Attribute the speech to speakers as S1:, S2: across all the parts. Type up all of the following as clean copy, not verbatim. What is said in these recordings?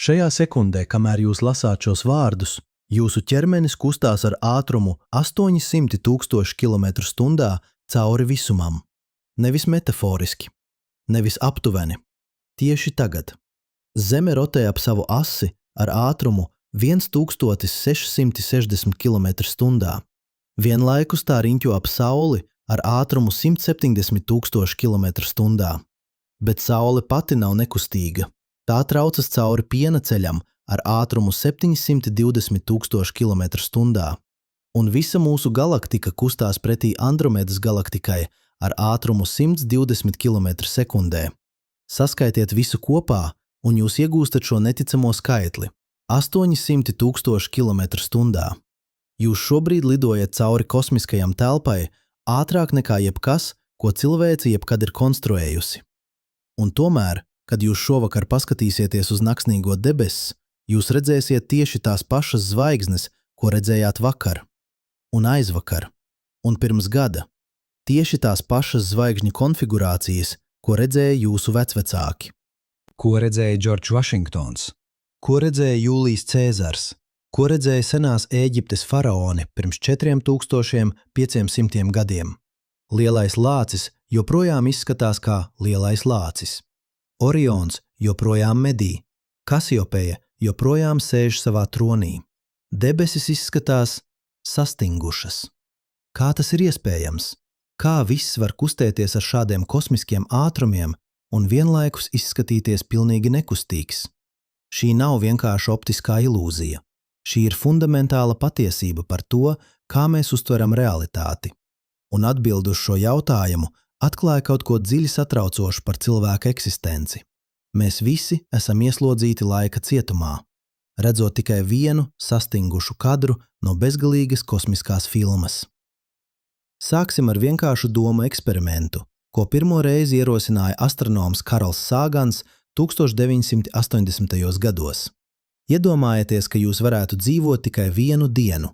S1: Šajā sekundē, kamēr jūs lasāt šos vārdus, jūsu ķermenis kustās ar ātrumu 800 000 km/h cauri visumam. Nevis metaforiski, nevis aptuveni. Tieši tagad. Zeme rotē ap savu asi ar ātrumu 1660 km/h. Vienlaikus tā riņķo ap Sauli ar ātrumu 170 000 km/h. Bet Saule pati nav nekustīga. Tā traucas cauri piena ceļam ar ātrumu 720 000 km/h. Un visa mūsu galaktika kustās pretī Andromedas galaktikai ar ātrumu 120 km/s. Saskaitiet visu kopā, un jūs iegūstat šo neticamo skaitli – 800 000 km/h. Jūs šobrīd lidojat cauri kosmiskajam telpai ātrāk nekā jebkas, ko cilvēce jebkad ir konstruējusi. Un tomēr, kad jūs šovakar paskatīsieties uz naksnīgo debesis, jūs redzēsiet tieši tās pašas zvaigznes, ko redzējāt vakar, un aizvakar, un pirms gada. Tieši tās pašas zvaigžņu konfigurācijas, ko redzēja jūsu vecvecāki.
S2: Ko redzēja Džordžs Vašingtons?
S1: Ko redzēja Jūlijs Cēzars? Ko redzēja senās Ēģiptes faraoni pirms 4500 gadiem? Lielais lācis joprojām izskatās kā lielais lācis. Orions joprojām medī. Kasiopeja joprojām sēž savā tronī. Debesis izskatās sastingušas. Kā tas ir iespējams? Kā viss var kustēties ar šādiem kosmiskiem ātrumiem un vienlaikus izskatīties pilnīgi nekustīgs? Šī nav vienkārši optiskā ilūzija. Šī ir fundamentāla patiesība par to, kā mēs uztveram realitāti. Un atbild uz šo jautājumu atklāja kaut ko dziļi satraucošu par cilvēka eksistenci. Mēs visi esam ieslodzīti laika cietumā, redzot tikai vienu sastingušu kadru no bezgalīgas kosmiskās filmas. Sāksim ar vienkāršu domu eksperimentu, ko pirmo reizi ierosināja astronoms Karls Sagans 1980. gados. Iedomājieties, ka jūs varētu dzīvot tikai vienu dienu,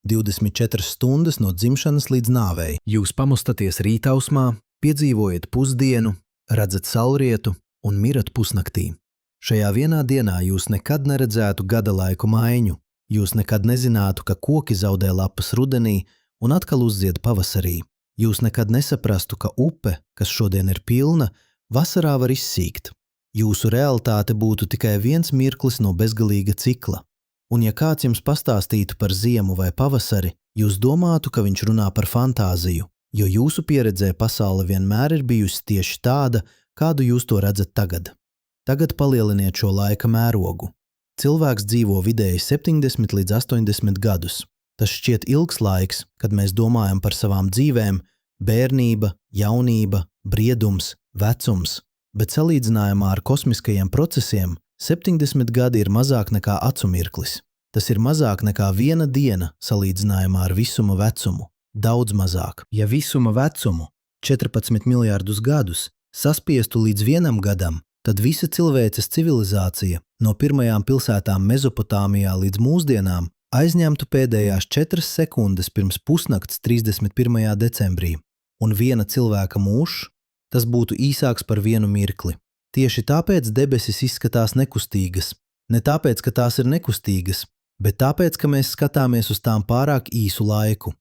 S1: 24 stundas no dzimšanas līdz nāvei. Jūs pamostaties rītausmā, piedzīvojat pusdienu, redzat saulrietu un mirat pusnaktī. Šajā vienā dienā jūs nekad neredzētu gada laiku maiņu, jūs nekad nezinātu, ka koki zaudē lapas rudenī un atkal uzzied pavasarī. Jūs nekad nesaprastu, ka upe, kas šodien ir pilna, vasarā var izsīkt. Jūsu realitāte būtu tikai viens mirklis no bezgalīga cikla. Un ja kāds jums pastāstītu par ziemu vai pavasari, jūs domātu, ka viņš runā par fantāziju, jo jūsu pieredzē pasaule vienmēr ir bijusi tieši tāda, kādu jūs to redzat tagad. Tagad palieliniet šo laika mērogu. Cilvēks dzīvo vidēji 70 līdz 80 gadus. Tas šķiet ilgs laiks, kad mēs domājam par savām dzīvēm – bērnība, jaunība, briedums, vecums. Bet salīdzinājumā ar kosmiskajiem procesiem 70 gadi ir mazāk nekā acu mirklis. Tas ir mazāk nekā viena diena salīdzinājumā ar visuma vecumu. Daudz mazāk. Ja visuma vecumu, 14 miljārdus gadus, saspiestu līdz vienam gadam, tad visa cilvēces civilizācija no pirmajām pilsētām Mezopotāmijā līdz mūsdienām aizņemtu pēdējās 4 sekundes pirms pusnakts 31. decembrī. Un viena cilvēka mūžs, tas būtu īsāks par vienu mirkli. Tieši tāpēc debesis izskatās nekustīgas. Ne tāpēc, ka tās ir nekustīgas, bet tāpēc, ka mēs skatāmies uz tām pārāk īsu laiku.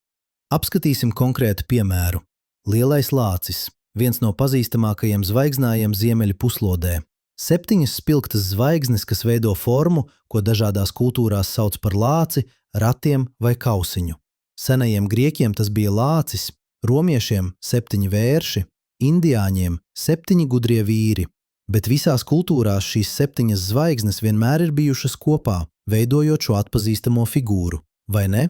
S1: Apskatīsim konkrētu piemēru. Lielais lācis, viens no pazīstamākajiem zvaigznājiem Ziemeļu puslodē. 7 spilgtas zvaigznes, kas veido formu, ko dažādās kultūrās sauc par lāci, ratiem vai kausiņu. Senajiem grieķiem tas bija lācis, romiešiem 7 vērši, indiāņiem 7 gudrie vīri. Bet visās kultūrās šīs 7 zvaigznes vienmēr ir bijušas kopā, veidojot šo atpazīstamo figūru. Vai ne?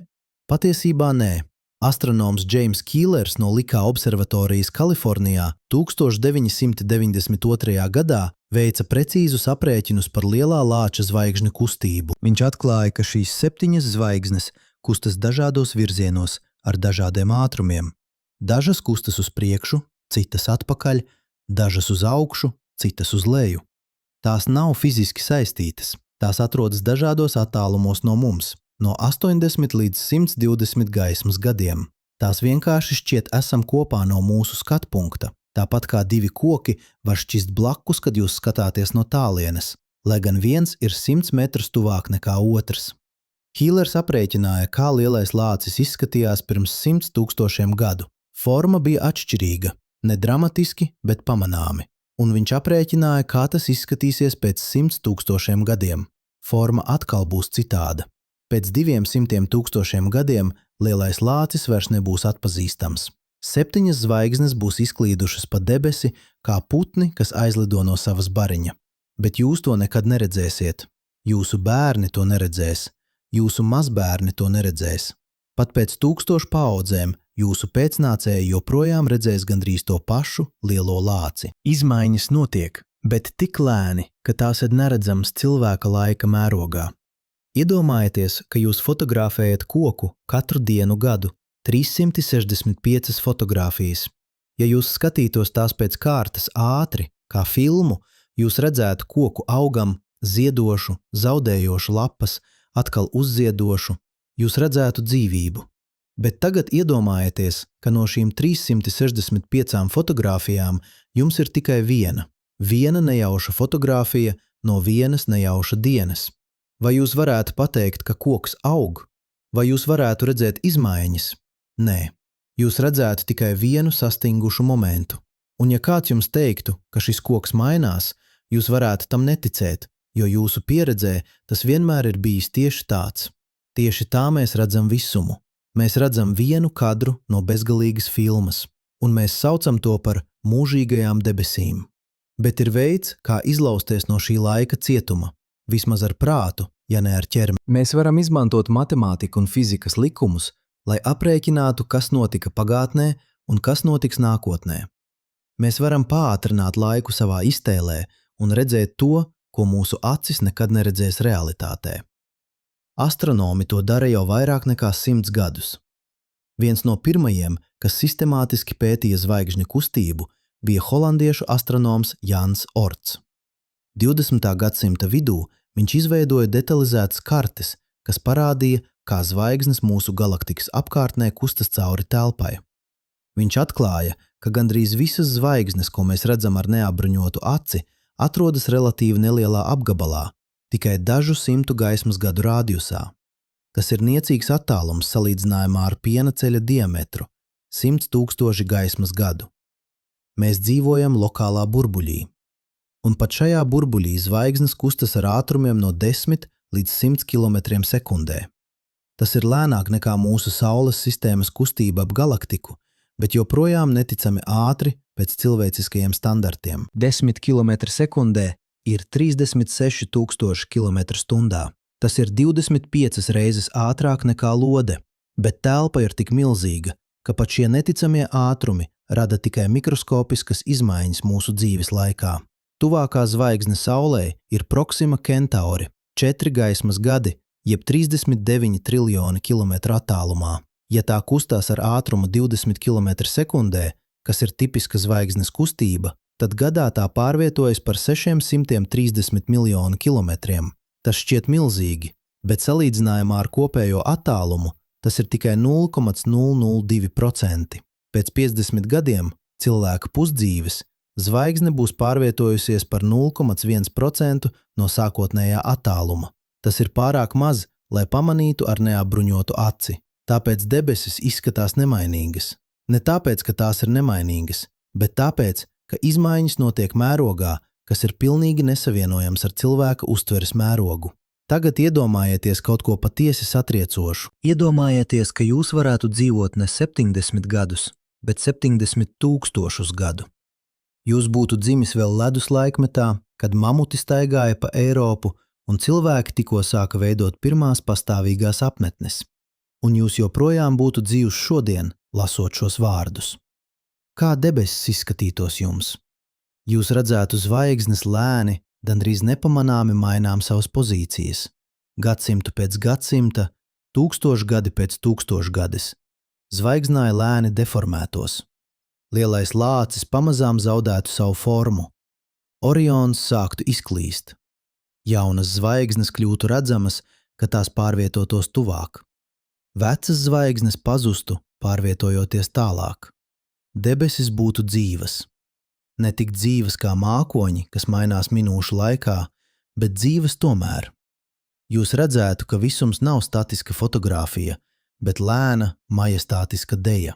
S1: Patiesībā nē. Astronoms James Keelers no Likā observatorijas Kalifornijā 1992. gadā veica precīzus aprēķinus par lielā lāča zvaigžņu kustību. Viņš atklāja, ka šīs 7 zvaigznes kustas dažādos virzienos ar dažādiem ātrumiem. Dažas kustas uz priekšu, citas atpakaļ, dažas uz augšu, citas uz leju. Tās nav fiziski saistītas. Tās atrodas dažādos attālumos no mums, no 80 līdz 120 gaismas gadiem. Tās vienkārši šķiet esam kopā no mūsu skatpunkta. Tāpat kā 2 koki var šķist blakus, kad jūs skatāties no tālienes. lai gan viens ir 100 metrus tuvāk nekā otrs. Hīlers aprēķināja, kā lielais lācis izskatījās pirms 100 000 gadu. Forma bija atšķirīga, ne dramatiski, bet pamanāmi, un viņš aprēķināja, kā tas izskatīsies pēc 100 000 gadiem. Forma atkal būs citāda. Pēc 200 000 gadiem lielais lācis vairs nebūs atpazīstams. 7 zvaigznes būs izklīdušas pa debesi, kā putni, kas aizlido no savas bariņa. Bet jūs to nekad neredzēsiet. Jūsu bērni to neredzēs. Jūsu mazbērni to neredzēs. Pat pēc 1000 paaudzēm jūsu pēcnācēji joprojām redzēs gandrīz to pašu lielo lāci. Izmaiņas notiek, bet tik lēni, ka tās ir neredzamas cilvēka laika mērogā. Iedomājieties, ka jūs fotografējat koku katru dienu gadu, 365 fotogrāfijas. Ja jūs skatītos tās pēc kārtas ātri, kā filmu, jūs redzētu koku augam, ziedošu, zaudējošu lapas, atkal uzziedošu, jūs redzētu dzīvību. Bet tagad iedomājieties, ka no šīm 365 fotogrāfijām jums ir tikai viena nejauša fotogrāfija no vienas nejauša dienas. Vai jūs varētu pateikt, ka koks aug? Vai jūs varētu redzēt izmaiņas? Nē, jūs redzētu tikai vienu sastingušu momentu. Un ja kāds jums teiktu, ka šis koks mainās, jūs varētu tam neticēt, jo jūsu pieredzē tas vienmēr ir bijis tieši tāds. Tieši tā mēs redzam visumu. Mēs redzam vienu kadru no bezgalīgas filmas, un mēs saucam to par mūžīgajām debesīm. Bet ir veids, kā izlausties no šī laika cietuma, vismaz ar prātu, ja ne ar ķermeni. Mēs varam izmantot matemātiku un fizikas likumus, lai aprēķinātu, kas notika pagātnē un kas notiks nākotnē. Mēs varam pātrināt laiku savā iztēlē un redzēt to, ko mūsu acis nekad neredzēs realitātē. Astronomi to dara jau vairāk nekā 100 gadus. Viens no pirmajiem, kas sistemātiski pētīja zvaigžņu kustību, bija holandiešu astronoms Jans Orts. 20. gadsimta vidū viņš izveidoja detalizētas kartes, kas parādīja, kā zvaigznes mūsu galaktikas apkārtnē kustas cauri telpai. Viņš atklāja, ka gandrīz visas zvaigznes, ko mēs redzam ar neapbruņotu aci, atrodas relatīvi nelielā apgabalā, tikai dažu 100 gaismas gadu rādijusā. Tas ir niecīgs attālums salīdzinājumā ar piena ceļa diametru – 100 000 gaismas gadu. Mēs dzīvojam lokālā burbuļī. Un pat šajā burbuļī zvaigznes kustas ar ātrumiem no 10 līdz 100 km sekundē. Tas ir lēnāk nekā mūsu Saules sistēmas kustība ap galaktiku, bet joprojām neticami ātri pēc cilvēciskajiem standartiem. 10 km sekundē ir 36 000 km/h. Tas ir 25 reizes ātrāk nekā lode, bet telpa ir tik milzīga, ka pat šie neticamie ātrumi rada tikai mikroskopiskas izmaiņas mūsu dzīves laikā. Tuvākā zvaigzne Saulei ir Proxima Centauri, 4 gaismas gadi, jeb 39 triljoni kilometru attālumā. Ja tā kustās ar ātrumu 20 km sekundē, kas ir tipiska zvaigznes kustība, tad gadā tā pārvietojas par 630 miljonu kilometriem. Tas šķiet milzīgi, bet salīdzinājumā ar kopējo attālumu tas ir tikai 0,002%. Pēc 50 gadiem cilvēka pusdzīves zvaigzne būs pārvietojusies par 0,1% no sākotnējā attāluma. Tas ir pārāk maz, lai pamanītu ar neapbruņotu aci. Tāpēc debesis izskatās nemainīgas. Ne tāpēc, ka tās ir nemainīgas, bet tāpēc, ka izmaiņas notiek mērogā, kas ir pilnīgi nesavienojams ar cilvēka uztveres mērogu. Tagad iedomājieties kaut ko patiesi satriecošu. Iedomājieties, ka jūs varētu dzīvot ne 70 gadus, bet 70 000 gadu. Jūs būtu dzimis vēl ledus laikmetā, kad mamuti staigāja pa Eiropu un cilvēki tikko sāka veidot pirmās pastāvīgās apmetnes. Un jūs joprojām būtu dzīvs šodien, lasot šos vārdus. Kā debesis izskatītos jums? Jūs redzētu zvaigznes lēni, gandrīz nepamanāmi mainām savas pozīcijas. Gadsimtu pēc gadsimta, 1000 gadi pēc 1000 gadis. Zvaigznāji lēni deformētos. Lielais lācis pamazām zaudētu savu formu. Orions sāktu izklīst. Jaunas zvaigznes kļūtu redzamas, ka tās pārvietotos tuvāk. Vecas zvaigznes pazustu, pārvietojoties tālāk. Debesis būtu dzīvas. Ne tik dzīvas kā mākoņi, kas mainās minūšu laikā, bet dzīves tomēr. Jūs redzētu, ka visums nav statiska fotogrāfija, bet lēna, majestātiska deja.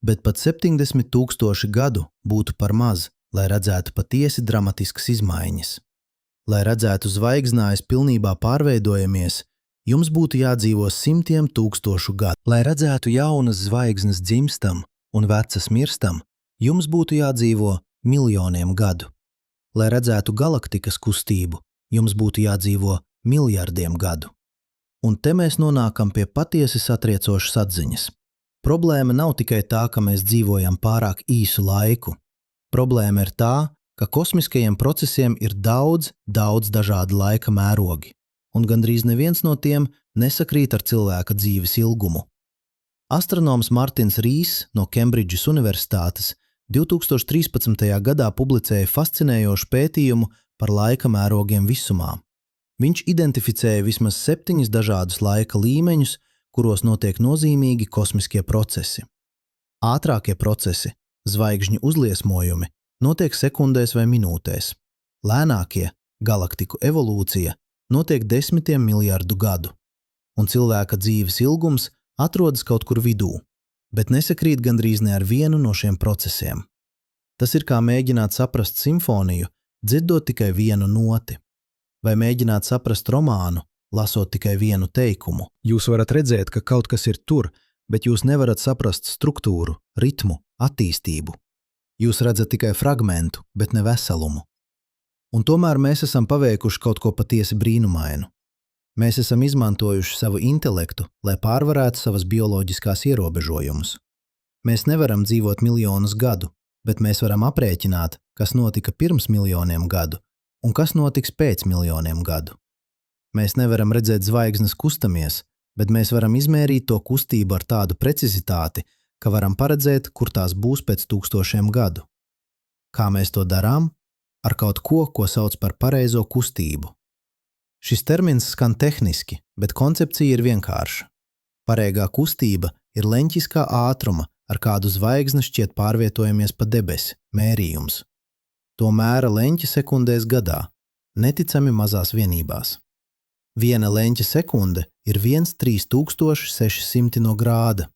S1: Bet pat 70 000 gadu būtu par maz, lai redzētu patiesi dramatiskas izmaiņas. Lai redzētu zvaigznājus pilnībā pārveidojamies, jums būtu jādzīvo 100 000 gadu. Lai redzētu jaunas zvaigznes dzimstam un vecas mirstam, jums būtu jādzīvo miljoniem gadu. Lai redzētu galaktikas kustību, jums būtu jādzīvo miljardiem gadu. Un te mēs nonākam pie patiesi satriecošas atziņas. Problēma nav tikai tā, ka mēs dzīvojam pārāk īsu laiku. Problēma ir tā, ka kosmiskajiem procesiem ir daudz dažādi laika mērogi, un gandrīz neviens no tiem nesakrīt ar cilvēka dzīves ilgumu. Astronoms Martins Rīs no Kembridžas Universitātes 2013. gadā publicēja fascinējošu pētījumu par laika mērogiem visumā. Viņš identificēja vismaz 7 dažādus laika līmeņus, kuros notiek nozīmīgi kosmiskie procesi. Ātrākie procesi, zvaigžņu uzliesmojumi, notiek sekundēs vai minūtēs. Lēnākie, galaktiku evolūcija, notiek 10 miljardu gadu. Un cilvēka dzīves ilgums atrodas kaut kur vidū, bet nesakrīt gandrīz ne ar vienu no šiem procesiem. Tas ir kā mēģināt saprast simfoniju, dzirdot tikai vienu noti. Vai mēģināt saprast romānu, lasot tikai vienu teikumu. Jūs varat redzēt, ka kaut kas ir tur, bet jūs nevarat saprast struktūru, ritmu, attīstību. Jūs redzat tikai fragmentu, bet ne veselumu. Un tomēr mēs esam paveikuši kaut ko patiesi brīnumainu. Mēs esam izmantojuši savu intelektu, lai pārvarētu savas bioloģiskās ierobežojumus. Mēs nevaram dzīvot miljonus gadu, bet mēs varam aprēķināt, kas notika pirms miljoniem gadu un kas notiks pēc miljoniem gadu. Mēs nevaram redzēt zvaigznes kustamies, bet mēs varam izmērīt to kustību ar tādu precizitāti, ka varam paredzēt, kur tās būs pēc 1000 gadu. Kā mēs to darām? Ar kaut ko, ko sauc par pareizo kustību. Šis termins skan tehniski, bet koncepcija ir vienkārša. Pareigā kustība ir leņķiskā ātruma, ar kādu zvaigzne šķiet pārvietojamies pa debesi, mērījums. To mēra leņķa sekundēs gadā, neticami mazās vienībās. Viena leņķa sekunde ir 1/3600 no grāda.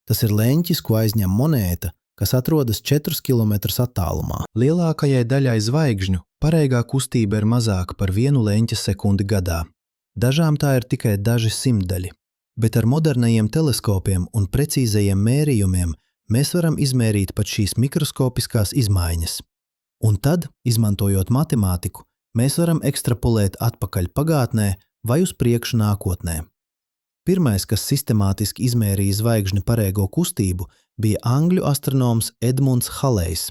S1: Tas ir leņķis, ko aizņem monēta, kas atrodas 4 km attālumā. Lielākajai daļai zvaigžņu pareigā kustība ir mazāka par 1 leņķa sekundi gadā. Dažām tā ir tikai daži simtdaļi, bet ar modernajiem teleskopiem un precīzajiem mērījumiem mēs varam izmērīt pat šīs mikroskopiskās izmaiņas. Un tad, izmantojot matemātiku, mēs varam ekstrapolēt atpakaļ pagātnē vai uz priekšu nākotnē. Pirmais, kas sistemātiski izmērīja zvaigžņu pareigo kustību, bija angļu astronoms Edmunds Halejs.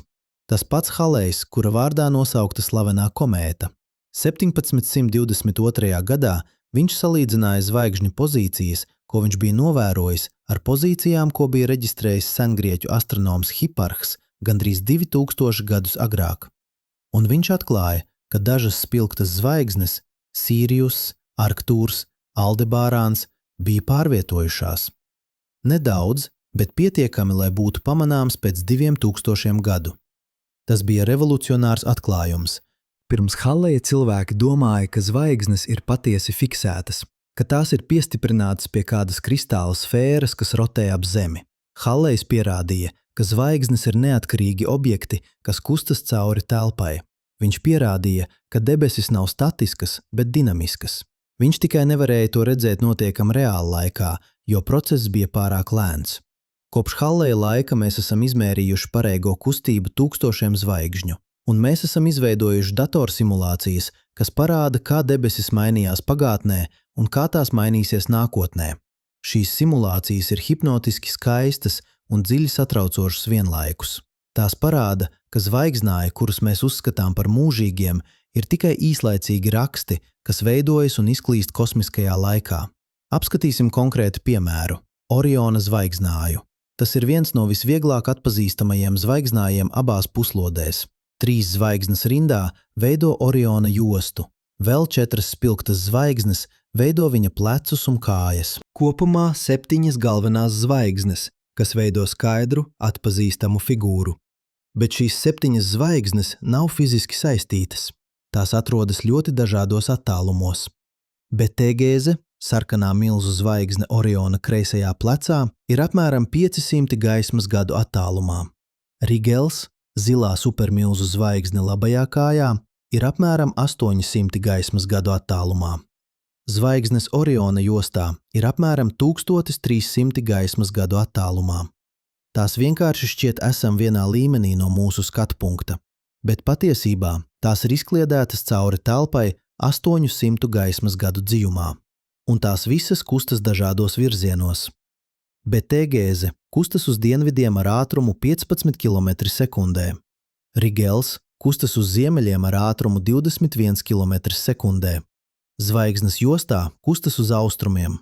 S1: Tas pats Halejs, kura vārdā nosaukta slavenā komēta. 1722. gadā viņš salīdzināja zvaigžņu pozīcijas, ko viņš bija novērojis, ar pozīcijām, ko bija reģistrējis sengrieķu astronoms Hiparhs gandrīz 2000 gadus agrāk. Un viņš atklāja, ka dažas spilgtas zvaigznes, Sirius, Arktūrs, Aldebārāns, bija pārvietojušās. Nedaudz, bet pietiekami, lai būtu pamanāms pēc 2000 gadu. Tas bija revolucionārs atklājums. Pirms Haleja cilvēki domāja, ka zvaigznes ir patiesi fiksētas, ka tās ir piestiprinātas pie kādas kristāla sfēras, kas rotē ap Zemi. Halejs pierādīja, ka zvaigznes ir neatkarīgi objekti, kas kustas cauri telpai. Viņš pierādīja, ka debesis nav statiskas, bet dinamiskas. Viņš tikai nevarēja to redzēt notiekam reāla laikā, jo process bija pārāk lēns. Kopš Haleja laika mēs esam izmērījuši pareigo kustību 1000 zvaigžņu, un mēs esam izveidojuši datorsimulācijas, kas parāda, kā debesis mainījās pagātnē un kā tās mainīsies nākotnē. Šīs simulācijas ir hipnotiski skaistas un dziļi satraucošas vienlaikus. Tās parāda, ka zvaigznāji, kurus mēs uzskatām par mūžīgiem, ir tikai īslaicīgi raksti, kas veidojas un izklīst kosmiskajā laikā. Apskatīsim konkrētu piemēru – Oriona zvaigznāju. Tas ir viens no visvieglāk atpazīstamajiem zvaigznājiem abās puslodēs. 3 zvaigznes rindā veido Oriona jostu. Vēl 4 spilgtas zvaigznes veido viņa plecus un kājas. Kopumā 7 galvenās zvaigznes, kas veido skaidru, atpazīstamu figūru. Bet šīs 7 zvaigznes nav fiziski saistītas. Tās atrodas ļoti dažādos attālumos. Betelgēze, sarkanā milzu zvaigzne Oriona kreisajā plecā, ir apmēram 500 gaismas gadu attālumā. Rigels, zilā supermilzu zvaigzne labajā kājā, ir apmēram 800 gaismas gadu attālumā. Zvaigznes Oriona jostā ir apmēram 1300 gaismas gadu attālumā. Tās vienkārši šķiet esam vienā līmenī no mūsu skatu punkta, bet patiesībā tās ir izkliedētas cauri telpai 800 gaismas gadu dzijumā, un tās visas kustas dažādos virzienos. Betelgēze kustas uz dienvidiem ar ātrumu 15 km/sekundē. Rigels kustas uz ziemeļiem ar ātrumu 21 km/sekundē. Zvaigznes jostā kustas uz austrumiem.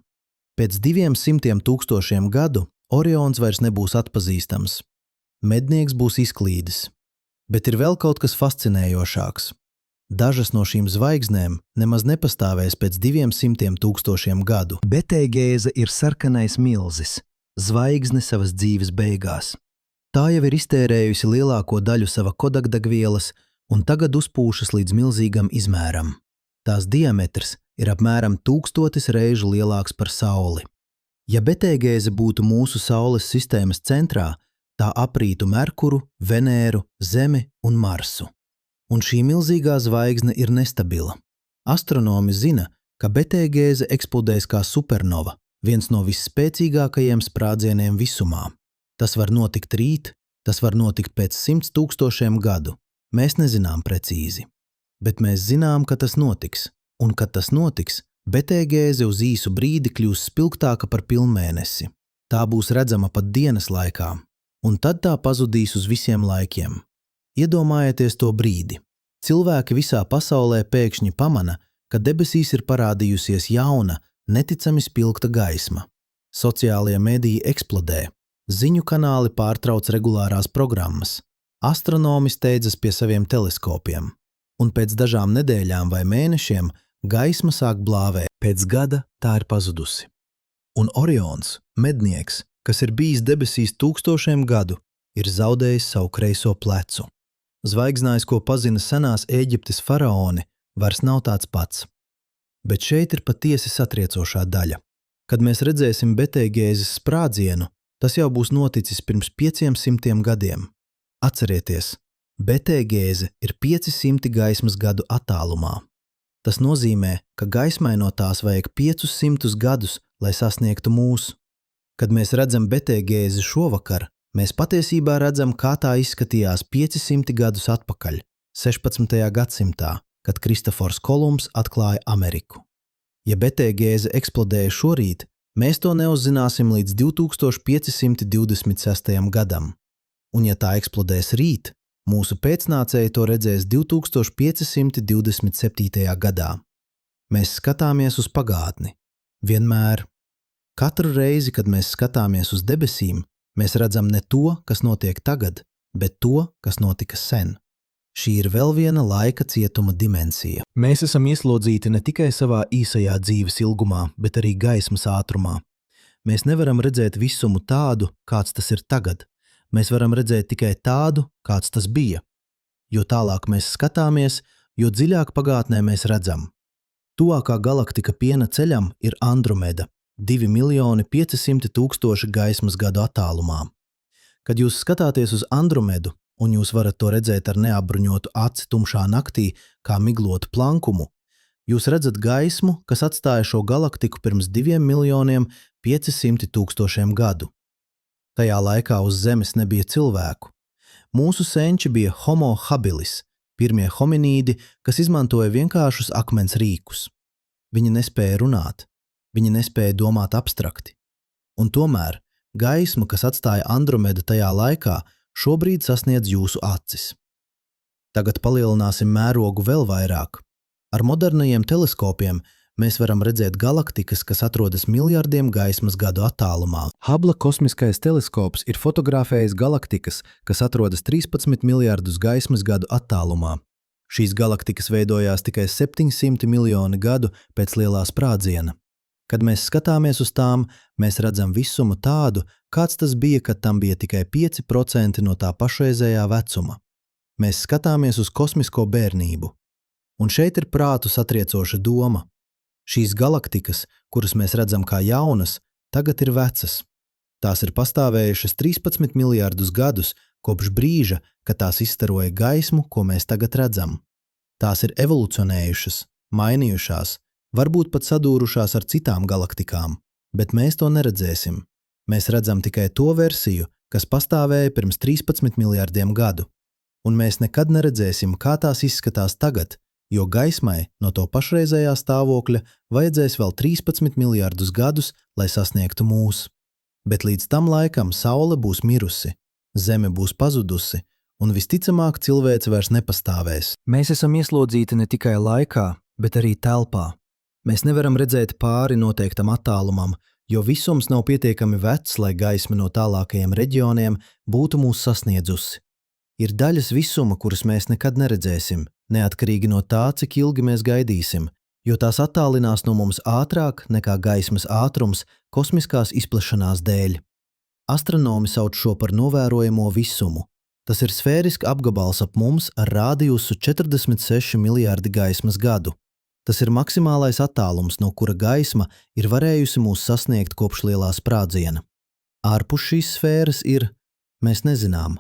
S1: Pēc 200 000 gadu Orions vairs nebūs atpazīstams. Mednieks būs izklīdis. Bet ir vēl kaut kas fascinējošāks. Dažas no šīm zvaigznēm nemaz nepastāvēs pēc 200 000 gadu. Betelgēze ir sarkanais milzis, zvaigzne savas dzīves beigās. Tā jau ir iztērējusi lielāko daļu sava kodakdegvielas un tagad uzpūšas līdz milzīgam izmēram. Tās diametrs ir apmēram 1000 reižu lielāks par Sauli. Ja Betelgēze būtu mūsu Saules sistēmas centrā, tā aprītu Merkuru, Venēru, Zemi un Marsu. Un šī milzīgā zvaigzne ir nestabila. Astronomi zina, ka Betelgēze eksplodēs kā supernova, viens no visspēcīgākajiem sprādzieniem visumā. Tas var notikt rīt, tas var notikt pēc 100 000 gadu. Mēs nezinām precīzi. Bet mēs zinām, ka tas notiks, un kad tas notiks, Betelgēze uz īsu brīdi kļūs spilgtāka par pilnmēnesi. Tā būs redzama pat dienas laikā, un tad tā pazudīs uz visiem laikiem. Iedomājieties to brīdi. Cilvēki visā pasaulē pēkšņi pamana, ka debesīs ir parādījusies jauna, neticami spilgta gaisma. Sociālie mediji eksplodē, ziņu kanāli pārtrauc regulārās programmas, astronomi steidzas pie saviem teleskopiem, un pēc dažām nedēļām vai mēnešiem gaisma sāk blāvēt. Pēc gada tā ir pazudusi. Un Orions, mednieks, kas ir bijis debesīs 1000 gadu, ir zaudējis savu kreiso plecu. Zvaigznājs, ko pazina senās Ēģiptes faraoni, vairs nav tāds pats. Bet šeit ir patiesi satriecošā daļa. Kad mēs redzēsim Betelgēzes sprādzienu, tas jau būs noticis pirms 500 gadiem. Atcerieties, Betelgēze ir 500 gaismas gadu attālumā. Tas nozīmē, ka gaismai no tās vajag 500 gadus, lai sasniegtu mūs. Kad mēs redzam Betelgēzi šovakar, mēs patiesībā redzam, kā tā izskatījās 500 gadus atpakaļ, 16. gadsimtā, kad Kristofors Kolumbs atklāja Ameriku. Ja Betelgēze eksplodēja šorīt, mēs to neuzzināsim līdz 2526. gadam. Un ja tā eksplodēs rīt, mūsu pēcnācēji to redzēs 2527. gadā. Mēs skatāmies uz pagātni. Vienmēr. Katru reizi, kad mēs skatāmies uz debesīm, mēs redzam ne to, kas notiek tagad, bet to, kas notika sen. Šī ir vēl viena laika cietuma dimensija. Mēs esam ieslodzīti ne tikai savā īsajā dzīves ilgumā, bet arī gaismas ātrumā. Mēs nevaram redzēt visumu tādu, kāds tas ir tagad. Mēs varam redzēt tikai tādu, kāds tas bija. Jo tālāk mēs skatāmies, jo dziļāk pagātnē mēs redzam. Tuvākā galaktika Piena ceļam ir Andromeda, 2 500 000 gaismas gadu attālumā. Kad jūs skatāties uz Andromedu, un jūs varat to redzēt ar neapbruņotu aci tumšā naktī, kā miglotu plankumu, jūs redzat gaismu, kas atstāja šo galaktiku pirms 2 500 000 gadu. Tajā laikā uz Zemes nebija cilvēku. Mūsu senči bija homo habilis, pirmie hominīdi, kas izmantoja vienkāršus akmens rīkus. Viņi nespēja runāt, viņi nespēja domāt abstrakti. Un tomēr gaisma, kas atstāja Andromeda tajā laikā, šobrīd sasniedz jūsu acis. Tagad palielināsim mērogu vēl vairāk. Ar modernajiem teleskopiem mēs varam redzēt galaktikas, kas atrodas miljardiem gaismas gadu attālumā. Hubble kosmiskais teleskops ir fotografējis galaktikas, kas atrodas 13 miljardus gaismas gadu attālumā. Šīs galaktikas veidojās tikai 700 miljoni gadu pēc lielā sprādziena. Kad mēs skatāmies uz tām, mēs redzam visumu tādu, kāds tas bija, kad tam bija tikai 5% no tā pašreizējā vecuma. Mēs skatāmies uz kosmisko bērnību. Un šeit ir prātu satriecoša doma. Šīs galaktikas, kuras mēs redzam kā jaunas, tagad ir vecas. Tās ir pastāvējušas 13 miljārdus gadus kopš brīža, kad tās izstaroja gaismu, ko mēs tagad redzam. Tās ir evolucionējušas, mainījušās, varbūt pat sadūrušās ar citām galaktikām, bet mēs to neredzēsim. Mēs redzam tikai to versiju, kas pastāvēja pirms 13 miljārdiem gadu. Un mēs nekad neredzēsim, kā tās izskatās tagad, jo gaismai no to pašreizējā stāvokļa vajadzēs vēl 13 miljārdus gadus, lai sasniegtu mūs. Bet līdz tam laikam Saule būs mirusi, Zeme būs pazudusi, un visticamāk cilvēce vairs nepastāvēs. Mēs esam ieslodzīti ne tikai laikā, bet arī telpā. Mēs nevaram redzēt pāri noteiktam attālumam, jo visums nav pietiekami vecs, lai gaisma no tālākajiem reģioniem būtu mūs sasniedzusi. Ir daļas visuma, kuras mēs nekad neredzēsim, neatkarīgi no tā, cik ilgi mēs gaidīsim, jo tās attālinās no mums ātrāk nekā gaismas ātrums kosmiskās izplešanās dēļ. Astronomi sauc šo par novērojamo visumu. Tas ir sfērisks apgabals ap mums ar rādiusu 46 miljārdi gaismas gadu. Tas ir maksimālais attālums, no kura gaisma ir varējusi mūs sasniegt kopš lielā sprādziena. Ārpus šīs sfēras ir, mēs nezinām,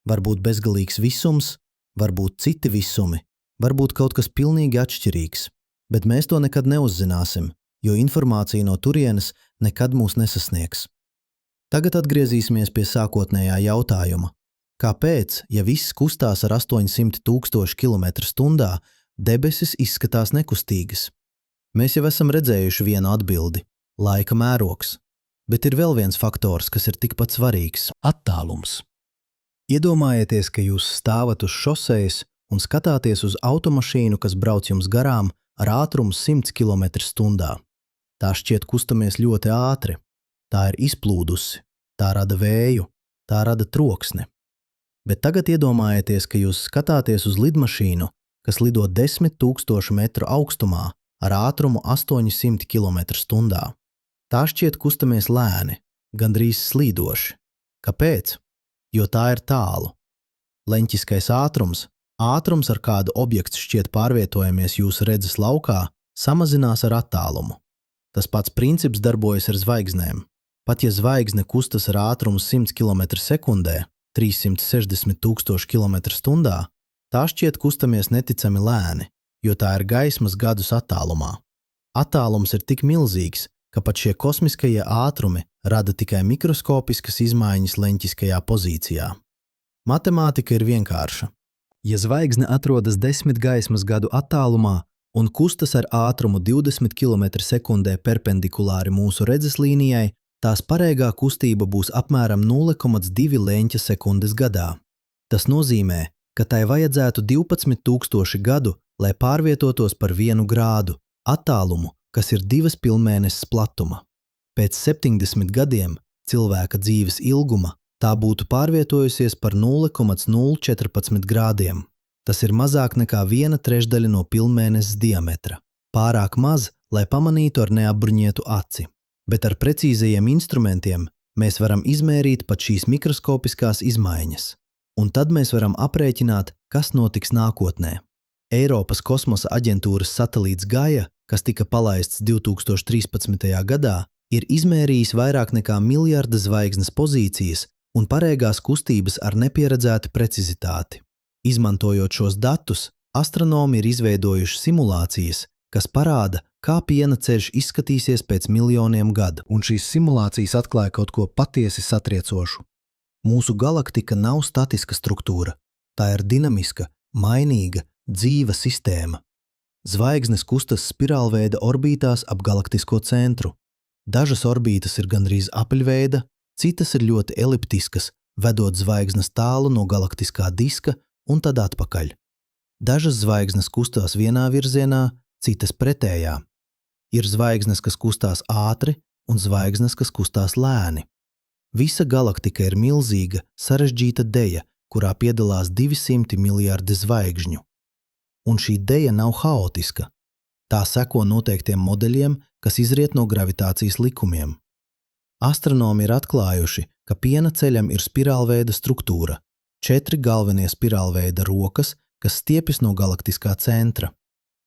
S1: varbūt bezgalīgs visums, varbūt citi visumi, varbūt kaut kas pilnīgi atšķirīgs, bet mēs to nekad neuzzināsim, jo informācija no turienes nekad mūs nesasniegs. Tagad atgriezīsimies pie sākotnējā jautājuma. Kāpēc, ja viss kustās ar 800 000 km/h, debesis izskatās nekustīgas? Mēs jau esam redzējuši vienu atbildi – laika mērogs, bet ir vēl viens faktors, kas ir tikpat svarīgs – attālums. Iedomājieties, ka jūs stāvat uz šosejas un skatāties uz automašīnu, kas brauc jums garām ar ātrumu 100 km/h. Tā šķiet kustamies ļoti ātri. Tā ir izplūdusi, tā rada vēju, tā rada troksni. Bet tagad iedomājieties, ka jūs skatāties uz lidmašīnu, kas lido 10 000 metru augstumā ar ātrumu 800 km/h. Tā šķiet kustamies lēni, gandrīz slīdoši. Kāpēc? Jo tā ir tālu. Leņķiskais ātrums, ar kādu objekts šķiet pārvietojamies jūsu redzes laukā, samazinās ar attālumu. Tas pats princips darbojas ar zvaigznēm. Pat ja zvaigzne kustas ar ātrumu 100 km/s, 360 000 km/h, tā šķiet kustamies neticami lēni, jo tā ir gaismas gadus attālumā. Attālums ir tik milzīgs, ka pat šie kosmiskajie ātrumi rada tikai mikroskopiskas izmaiņas leņķiskajā pozīcijā. Matemātika ir vienkārša. Ja zvaigzne atrodas 10 gaismas gadu attālumā un kustas ar ātrumu 20 km/s perpendikulāri mūsu redzeslīnijai, tās pareigā kustība būs apmēram 0,2 leņķa sekundes gadā. Tas nozīmē, ka tai vajadzētu 12 000 gadu, lai pārvietotos par 1 grādu, attālumu, kas ir 2 pilnmēneses platuma. Pēc 70 gadiem cilvēka dzīves ilguma tā būtu pārvietojusies par 0,014 grādiem. Tas ir mazāk nekā 1/3 no pilnmēneses diametra. Pārāk maz, lai pamanītu ar neapbruņietu aci. Bet ar precīzajiem instrumentiem mēs varam izmērīt pat šīs mikroskopiskās izmaiņas. Un tad mēs varam aprēķināt, kas notiks nākotnē. Eiropas kosmosa aģentūras satelīts Gaia, kas tika palaists 2013. gadā, ir izmērījis vairāk nekā miljarda zvaigznes pozīcijas un pareigās kustības ar nepieredzētu precizitāti. Izmantojot šos datus, astronomi ir izveidojuši simulācijas, kas parāda, kā piena ceļš izskatīsies pēc miljoniem gadu. Un šīs simulācijas atklāja kaut ko patiesi satriecošu. Mūsu galaktika nav statiska struktūra. Tā ir dinamiska, mainīga, dzīva sistēma. Zvaigznes kustas spirālveida orbītās ap galaktisko centru. Dažas orbītas ir gandrīz apaļveida, citas ir ļoti eliptiskas, vedot zvaigznes tālu no galaktiskā diska un tad atpakaļ. Dažas zvaigznes kustās vienā virzienā, citas pretējā. Ir zvaigznes, kas kustās ātri, un zvaigznes, kas kustās lēni. Visa galaktika ir milzīga, sarežģīta deja, kurā piedalās 200 miljārdi zvaigžņu. Un šī deja nav haotiska. Tā seko noteiktiem modeļiem, kas izriet no gravitācijas likumiem. Astronomi ir atklājuši, ka piena ceļam ir spirālveida struktūra, 4 galvenie spirālveida rokas, kas stiepjas no galaktiskā centra.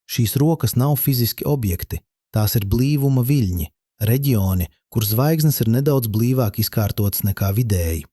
S1: Šīs rokas nav fiziski objekti, tās ir blīvuma viļņi, reģioni, kur zvaigznes ir nedaudz blīvāk izkārtotas nekā vidēji.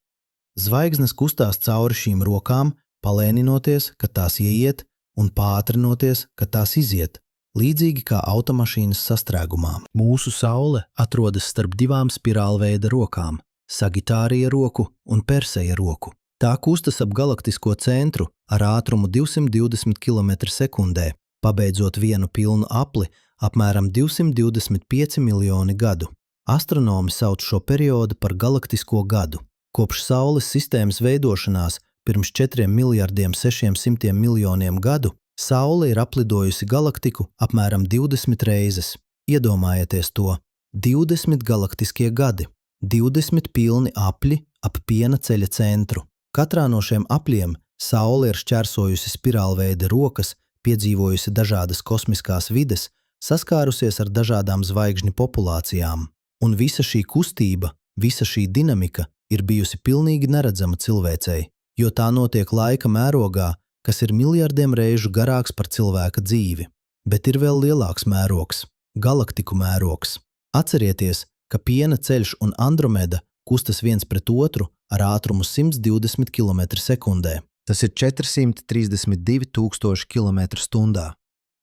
S1: Zvaigznes kustās cauri šīm rokām, palēninoties, kad tās ieiet, un pātrinoties, kad tās iziet, līdzīgi kā automašīnas sastrēgumā. Mūsu Saule atrodas starp divām spirālveida rokām – Sagitārija roku un Perseja roku. Tā kustas ap galaktisko centru ar ātrumu 220 km/sekundē, pabeidzot vienu pilnu apli apmēram 225 miljoni gadu. Astronomi sauc šo periodu par galaktisko gadu. Kopš Saules sistēmas veidošanās pirms 4,6 miljoniem gadu Saule ir aplidojusi galaktiku apmēram 20 reizes. Iedomājieties to – 20 galaktiskie gadi, 20 pilni apļi ap piena ceļa centru. Katrā no šiem apļiem Saule ir šķērsojusi spirālveida rokas, piedzīvojusi dažādas kosmiskās vides, saskārusies ar dažādām zvaigžņu populācijām. Un visa šī kustība, visa šī dinamika ir bijusi pilnīgi neredzama cilvēcei, jo tā notiek laika mērogā, kas ir miljardiem reižu garāks par cilvēka dzīvi. Bet ir vēl lielāks mērogs – galaktiku mērogs. Atcerieties, ka piena ceļš un Andromeda kustas viens pret otru ar ātrumu 120 km/sekundē. Tas ir 432 000 km/stundā.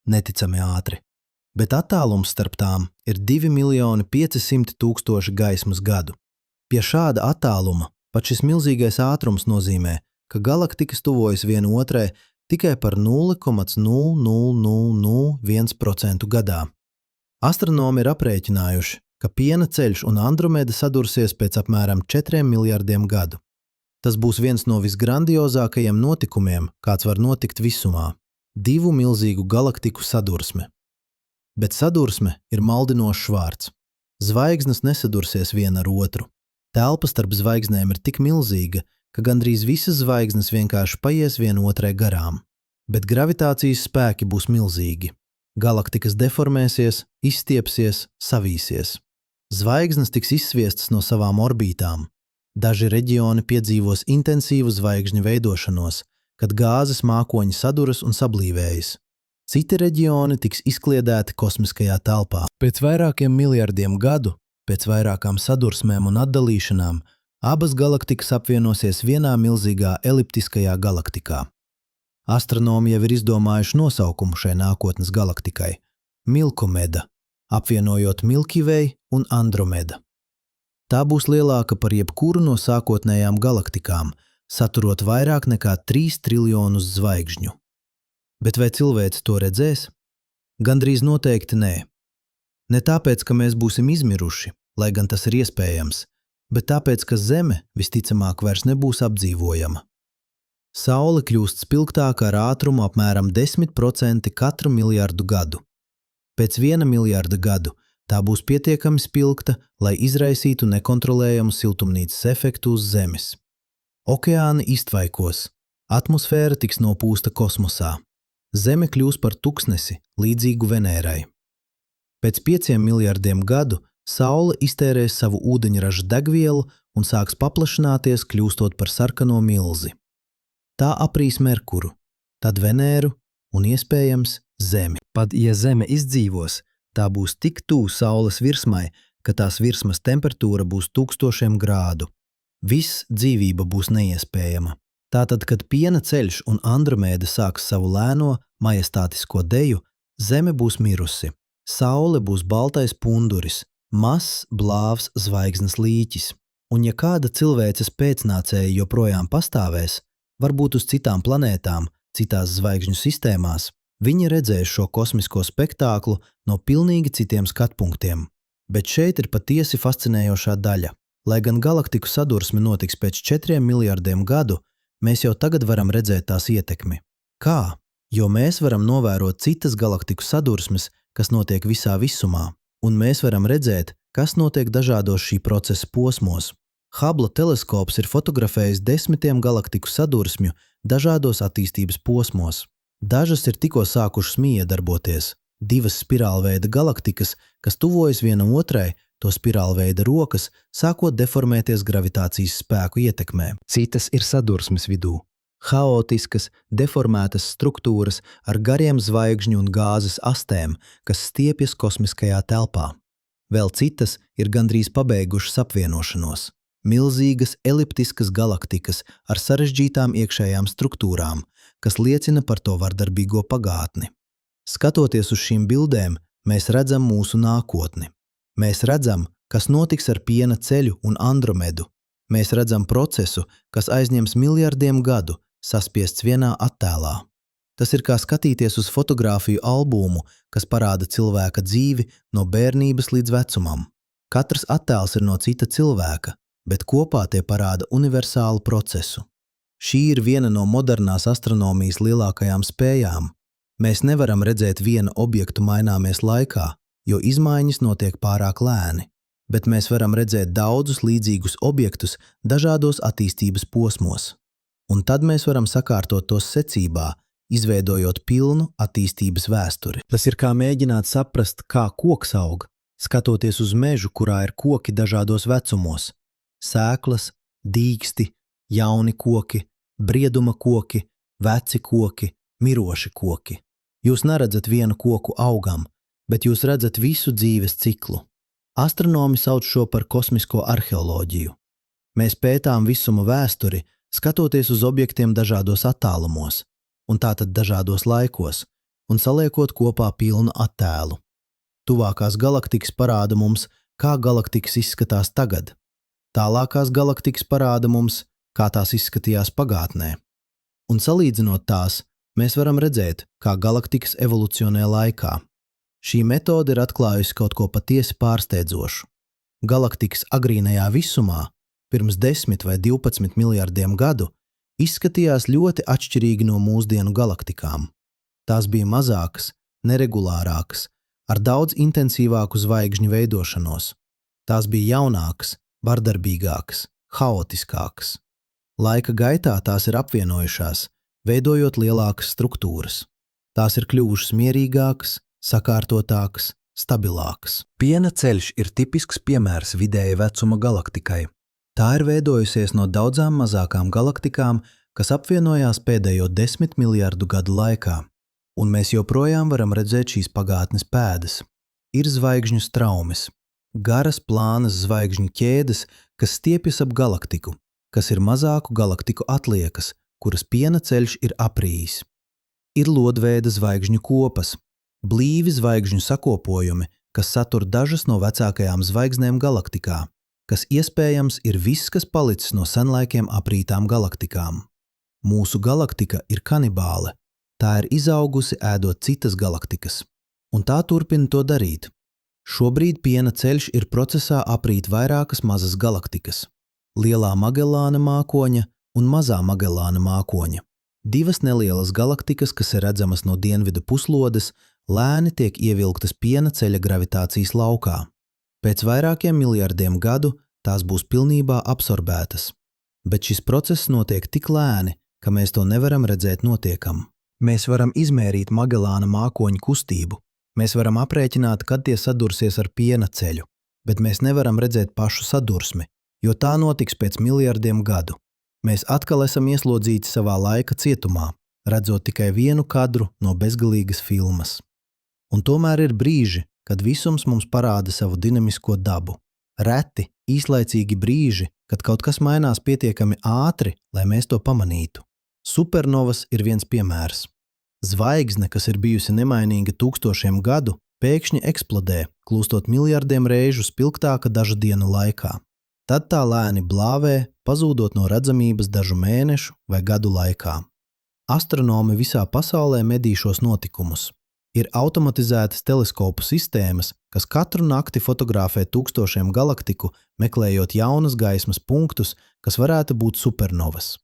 S1: Neticami ātri. Bet attālums starp tām ir 2 500 000 gaismas gadu. Pie šāda attāluma pat šis milzīgais ātrums nozīmē, ka galaktikas tuvojas viena otrai tikai par 0,00001% gadā. Astronomi ir aprēķinājuši, ka piena ceļš un Andromeda sadursies pēc apmēram 4 miljardiem gadu. Tas būs viens no visgrandiozākajiem notikumiem, kāds var notikt visumā – 2 milzīgu galaktiku sadursme. Bet sadursme ir maldinošs vārds. Zvaigznes nesadursies viena ar otru. Telpa starp zvaigznēm ir tik milzīga, ka gandrīz visas zvaigznes vienkārši paies viena otrai garām. Bet gravitācijas spēki būs milzīgi. Galaktikas deformēsies, izstiepsies, savīsies. Zvaigznes tiks izsviestas no savām orbītām. Daži reģioni piedzīvos intensīvu zvaigžņu veidošanos, kad gāzes mākoņi saduras un sablīvējas. Citi reģioni tiks izkliedēti kosmiskajā telpā. Pēc vairākiem miljardiem gadu, pēc vairākām sadursmēm un atdalīšanām, abas galaktikas apvienosies vienā milzīgā eliptiskajā galaktikā. Astronomi jau ir izdomājuši nosaukumu šai nākotnes galaktikai – Milkomeda, apvienojot Milky Way un Andromeda. Tā būs lielāka par jebkuru no sākotnējām galaktikām, saturot vairāk nekā 3 triljonus zvaigžņu. Bet vai cilvēks to redzēs? Gandrīz noteikti nē. Ne tāpēc, ka mēs būsim izmiruši, lai gan tas ir iespējams, bet tāpēc, ka Zeme visticamāk vairs nebūs apdzīvojama. Saule kļūst spilgtāka ar ātrumu apmēram 10% katru miljardu gadu. Pēc 1 miljarda gadu tā būs pietiekami spilgta, lai izraisītu nekontrolējamu siltumnīcas efektu uz Zemes. Okeāni iztvaikos, atmosfēra tiks nopūsta kosmosā. Zeme kļūs par tuksnesi, līdzīgu Venērai. Pēc 5 miljardiem gadu Saule iztērēs savu ūdeņraža degvielu un sāks paplašināties, kļūstot par sarkano milzi. Tā aprīs Merkuru, tad Venēru un iespējams Zemi. Pat ja Zeme izdzīvos, tā būs tik tuvu Saules virsmai, ka tās virsmas temperatūra būs 1000 grādu. Viss dzīvība būs neiespējama. Tātad, kad piena ceļš un Andromēda sāks savu lēno, majestātisko deju, Zeme būs mirusi. Saule būs baltais punduris, mazs, blāvs zvaigznes līķis. Un ja kāda cilvēces pēcnācēja joprojām pastāvēs, varbūt uz citām planētām, citās zvaigžņu sistēmās, viņi redzēs šo kosmisko spektāklu no pilnīgi citiem skatpunktiem. Bet šeit ir patiesi fascinējošā daļa. Lai gan galaktiku sadursme notiks pēc 4 miljardiem gadu, mēs jau tagad varam redzēt tās ietekmi. Kā? Jo mēs varam novērot citas galaktiku sadursmes, kas notiek visā visumā, un mēs varam redzēt, kas notiek dažādos šī procesa posmos. Hubble teleskops ir fotografējis 10 galaktiku sadursmju dažādos attīstības posmos. Dažas ir tikko sākušas miedarboties. 2 spirālveida galaktikas, kas tuvojas viena otrai, to spirālveida rokas, sākot deformēties gravitācijas spēku ietekmē. Citas ir sadursmes vidū. Haotiskas, deformētas struktūras ar gariem zvaigžņu un gāzes astēm, kas stiepjas kosmiskajā telpā. Vēl citas ir gandrīz pabeigušas apvienošanos. Milzīgas eliptiskas galaktikas ar sarežģītām iekšējām struktūrām, kas liecina par to vardarbīgo pagātni. Skatoties uz šīm bildēm, mēs redzam mūsu nākotni. Mēs redzam, kas notiks ar Piena ceļu un Andromedu. Mēs redzam procesu, kas aizņems miljardiem gadu, saspiests vienā attēlā. Tas ir kā skatīties uz fotogrāfiju albumu, kas parāda cilvēka dzīvi no bērnības līdz vecumam. Katrs attēls ir no cita cilvēka, bet kopā tie parāda universālu procesu. Šī ir viena no modernās astronomijas lielākajām spējām. Mēs nevaram redzēt vienu objektu maināmies laikā, jo izmaiņas notiek pārāk lēni, bet mēs varam redzēt daudzus līdzīgus objektus dažādos attīstības posmos. Un tad mēs varam sakārtot tos secībā, izveidojot pilnu attīstības vēsturi. Tas ir kā mēģināt saprast, kā koks aug, skatoties uz mežu, kurā ir koki dažādos vecumos. Sēklas, dīksti, jauni koki, brieduma koki, veci koki, miroši koki. Jūs neredzat vienu koku augam, bet jūs redzat visu dzīves ciklu. Astronomi sauc šo par kosmisko arheoloģiju. Mēs pētām visuma vēsturi, skatoties uz objektiem dažādos attālumos, un tātad dažādos laikos, un saliekot kopā pilnu attēlu. Tuvākās galaktikas parāda mums, kā galaktikas izskatās tagad. Tālākās galaktikas parāda mums, kā tās izskatījās pagātnē. Un salīdzinot tās, mēs varam redzēt, kā galaktikas evolucionē laikā. Šī metode ir atklājusi kaut ko patiesi pārsteidzošu. Galaktikas agrīnajā visumā, pirms 10 vai 12 miljardiem gadu, izskatījās ļoti atšķirīgi no mūsdienu galaktikām. Tās bija mazākas, neregulārākas, ar daudz intensīvāku zvaigžņu veidošanos. Tās bija jaunākas, vardarbīgākas, haotiskākas. Laika gaitā tās ir apvienojušās, veidojot lielākas struktūras. Tās ir kļuvušas mierīgākas, sakārtotākas, stabilākas. Piena ceļš ir tipisks piemērs vidēja vecuma galaktikai. Tā ir veidojusies no daudzām mazākām galaktikām, kas apvienojās pēdējo 10 miljardu gadu laikā, un mēs joprojām varam redzēt šīs pagātnes pēdas. Ir zvaigžņu straumes, garas plānas zvaigžņu ķēdes, kas stiepjas ap galaktiku, kas ir mazāku galaktiku atliekas, kuras Piena ceļš ir aprijis. Ir lodveida zvaigžņu kopas, blīvi zvaigžņu sakopojumi, kas satur dažas no vecākajām zvaigznēm galaktikā, kas iespējams ir viss, kas palicis no senlaikiem aprītām galaktikām. Mūsu galaktika ir kanibāle, tā ir izaugusi ēdot citas galaktikas, un tā turpina to darīt. Šobrīd Piena ceļš ir procesā aprīt vairākas mazas galaktikas – Lielā Magellāna mākoņa un Mazā Magellāna mākoņa. Divas nelielas galaktikas, kas ir redzamas no dienvidu puslodes, lēni tiek ievilktas Piena ceļa gravitācijas laukā. Pēc vairākiem miljardiem gadu tās būs pilnībā absorbētas, bet šis process notiek tik lēni, ka mēs to nevaram redzēt notiekam. Mēs varam izmērīt Magellāna mākoņu kustību, mēs varam aprēķināt, kad tie sadursies ar Piena ceļu, bet mēs nevaram redzēt pašu sadursmi, jo tā notiks pēc miljardiem gadu. Mēs atkal esam ieslodzīti savā laika cietumā, redzot tikai vienu kadru no bezgalīgas filmas. Un tomēr ir brīži, kad visums mums parāda savu dinamisko dabu. Reti, īslaicīgi brīži, kad kaut kas mainās pietiekami ātri, lai mēs to pamanītu. Supernovas ir viens piemērs. Zvaigzne, kas ir bijusi nemainīga tūkstošiem gadu, pēkšņi eksplodē, kļūstot miljardiem reižu spilgtāka dažu dienu laikā. Tad tā lēni blāvē, pazūdot no redzamības dažu mēnešu vai gadu laikā. Astronomi visā pasaulē medī šos notikumus. Ir automatizētas teleskopu sistēmas, kas katru nakti fotografē tūkstošiem galaktiku, meklējot jaunas gaismas punktus, kas varētu būt supernovas.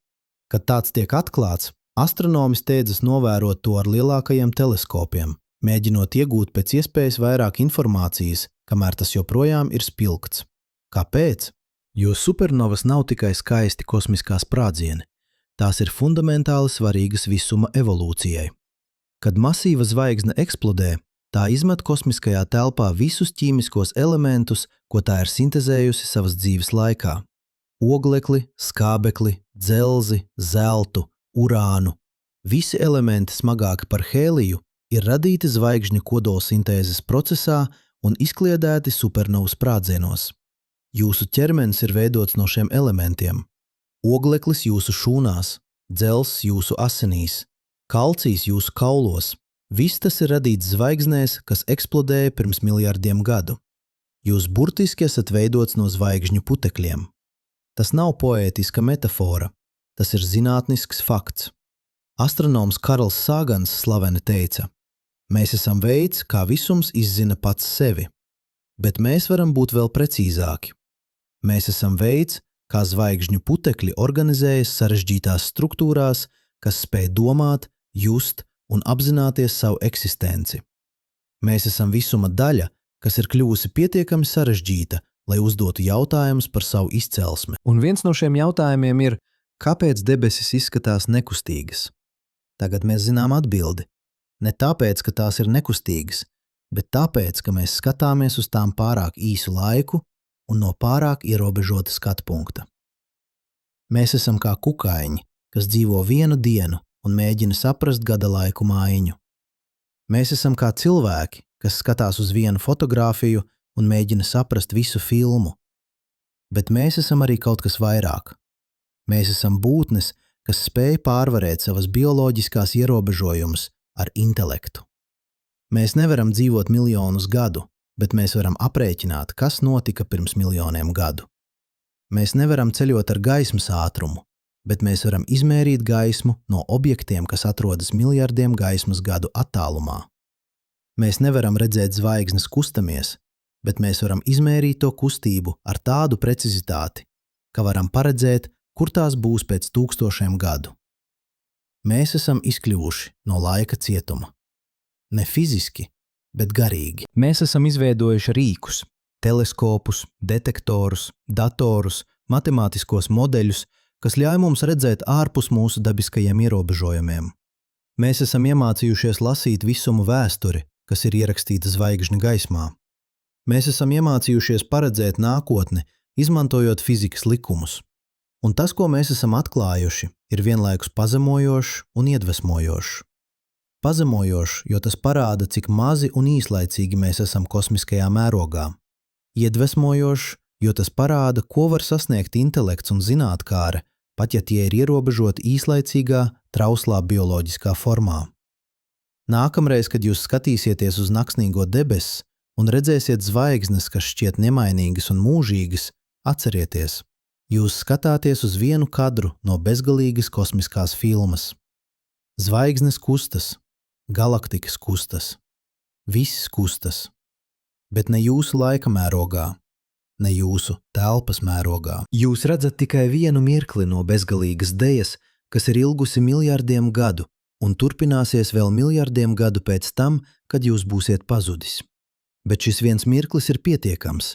S1: Kad tāds tiek atklāts, astronomi steidzas novērot to ar lielākajiem teleskopiem, mēģinot iegūt pēc iespējas vairāk informācijas, kamēr tas joprojām ir spilgts. Kāpēc? Jo supernovas nav tikai skaisti kosmiskā sprādzieni, tās ir fundamentāli svarīgas visuma evolūcijai. Kad masīva zvaigzne eksplodē, tā izmet kosmiskajā telpā visus ķīmiskos elementus, ko tā ir sintezējusi savas dzīves laikā. Oglekli, skābekli, dzelzi, zeltu, urānu. Visi elementi smagāki par hēliju ir radīti zvaigžņu kodolsintēzes procesā un izkliedēti supernovas sprādzienos. Jūsu ķermenis ir veidots no šiem elementiem. Ogleklis jūsu šūnās, dzelzs jūsu asinīs, kalcijs jūsu kaulos. Viss tas ir radīts zvaigznēs, kas eksplodēja pirms miljardiem gadu. Jūs burtiski esat veidots no zvaigžņu putekļiem. Tas nav poētiska metafora, tas ir zinātnisks fakts. Astronoms Karls Sagans slaveni teica: mēs esam veids, kā visums izzina pats sevi, bet mēs varam būt vēl precīzāki. Mēs esam veids, kā zvaigžņu putekļi organizējas sarežģītās struktūrās, kas spēj domāt, just un apzināties savu eksistenci. Mēs esam visuma daļa, kas ir kļuvusi pietiekami sarežģīta, lai uzdotu jautājumus par savu izcelsmi. Un viens no šiem jautājumiem ir, kāpēc debesis izskatās nekustīgas? Tagad mēs zinām atbildi. Ne tāpēc, ka tās ir nekustīgas, bet tāpēc, ka mēs skatāmies uz tām pārāk īsu laiku un no pārāk ierobežota skatu punkta. Mēs esam kā kukaiņi, kas dzīvo vienu dienu un mēģina saprast gada laiku mājiņu. Mēs esam kā cilvēki, kas skatās uz vienu fotogrāfiju un mēģina saprast visu filmu. Bet mēs esam arī kaut kas vairāk. Mēs esam būtnes, kas spēj pārvarēt savas bioloģiskās ierobežojumus ar intelektu. Mēs nevaram dzīvot miljonus gadu, bet mēs varam aprēķināt, kas notika pirms miljoniem gadu. Mēs nevaram ceļot ar gaismas ātrumu, bet mēs varam izmērīt gaismu no objektiem, kas atrodas miljardiem gaismas gadu attālumā. Mēs nevaram redzēt zvaigznes kustamies, bet mēs varam izmērīt to kustību ar tādu precizitāti, ka varam paredzēt, kur tās būs pēc 1000 gadu. Mēs esam izkļuvuši no laika cietuma. Ne fiziski, bet garīgi. Mēs esam izveidojuši rīkus, teleskopus, detektorus, datorus, matemātiskos modeļus, kas ļauj mums redzēt ārpus mūsu dabiskajiem ierobežojumiem. Mēs esam iemācījušies lasīt visumu vēsturi, kas ir ierakstīta zvaigžņu gaismā. Mēs esam iemācījušies paredzēt nākotni, izmantojot fizikas likumus. Un tas, ko mēs esam atklājuši, ir vienlaikus pazemojošs un iedvesmojošs. Pazemojošs, jo tas parāda, cik mazi un īslaicīgi mēs esam kosmiskajā mērogā. Iedvesmojošs, jo tas parāda, ko var sasniegt intelekts un zinātkāre, pat ja tie ir ierobežoti īslaicīgā, trauslā bioloģiskā formā. Nākamreiz, kad jūs skatīsieties uz naksnīgo debesis un redzēsiet zvaigznes, kas šķiet nemainīgas un mūžīgas, atcerieties, jūs skatāties uz vienu kadru no bezgalīgas kosmiskās filmas. Zvaigznes kustas, galaktikas kustas, viss kustas, bet ne jūsu laika mērogā, ne jūsu telpas mērogā. Jūs redzat tikai vienu mirkli no bezgalīgas dejas, kas ir ilgusi miljardiem gadu un turpināsies vēl miljardiem gadu pēc tam, kad jūs būsiet pazudis. Bet šis viens mirklis ir pietiekams,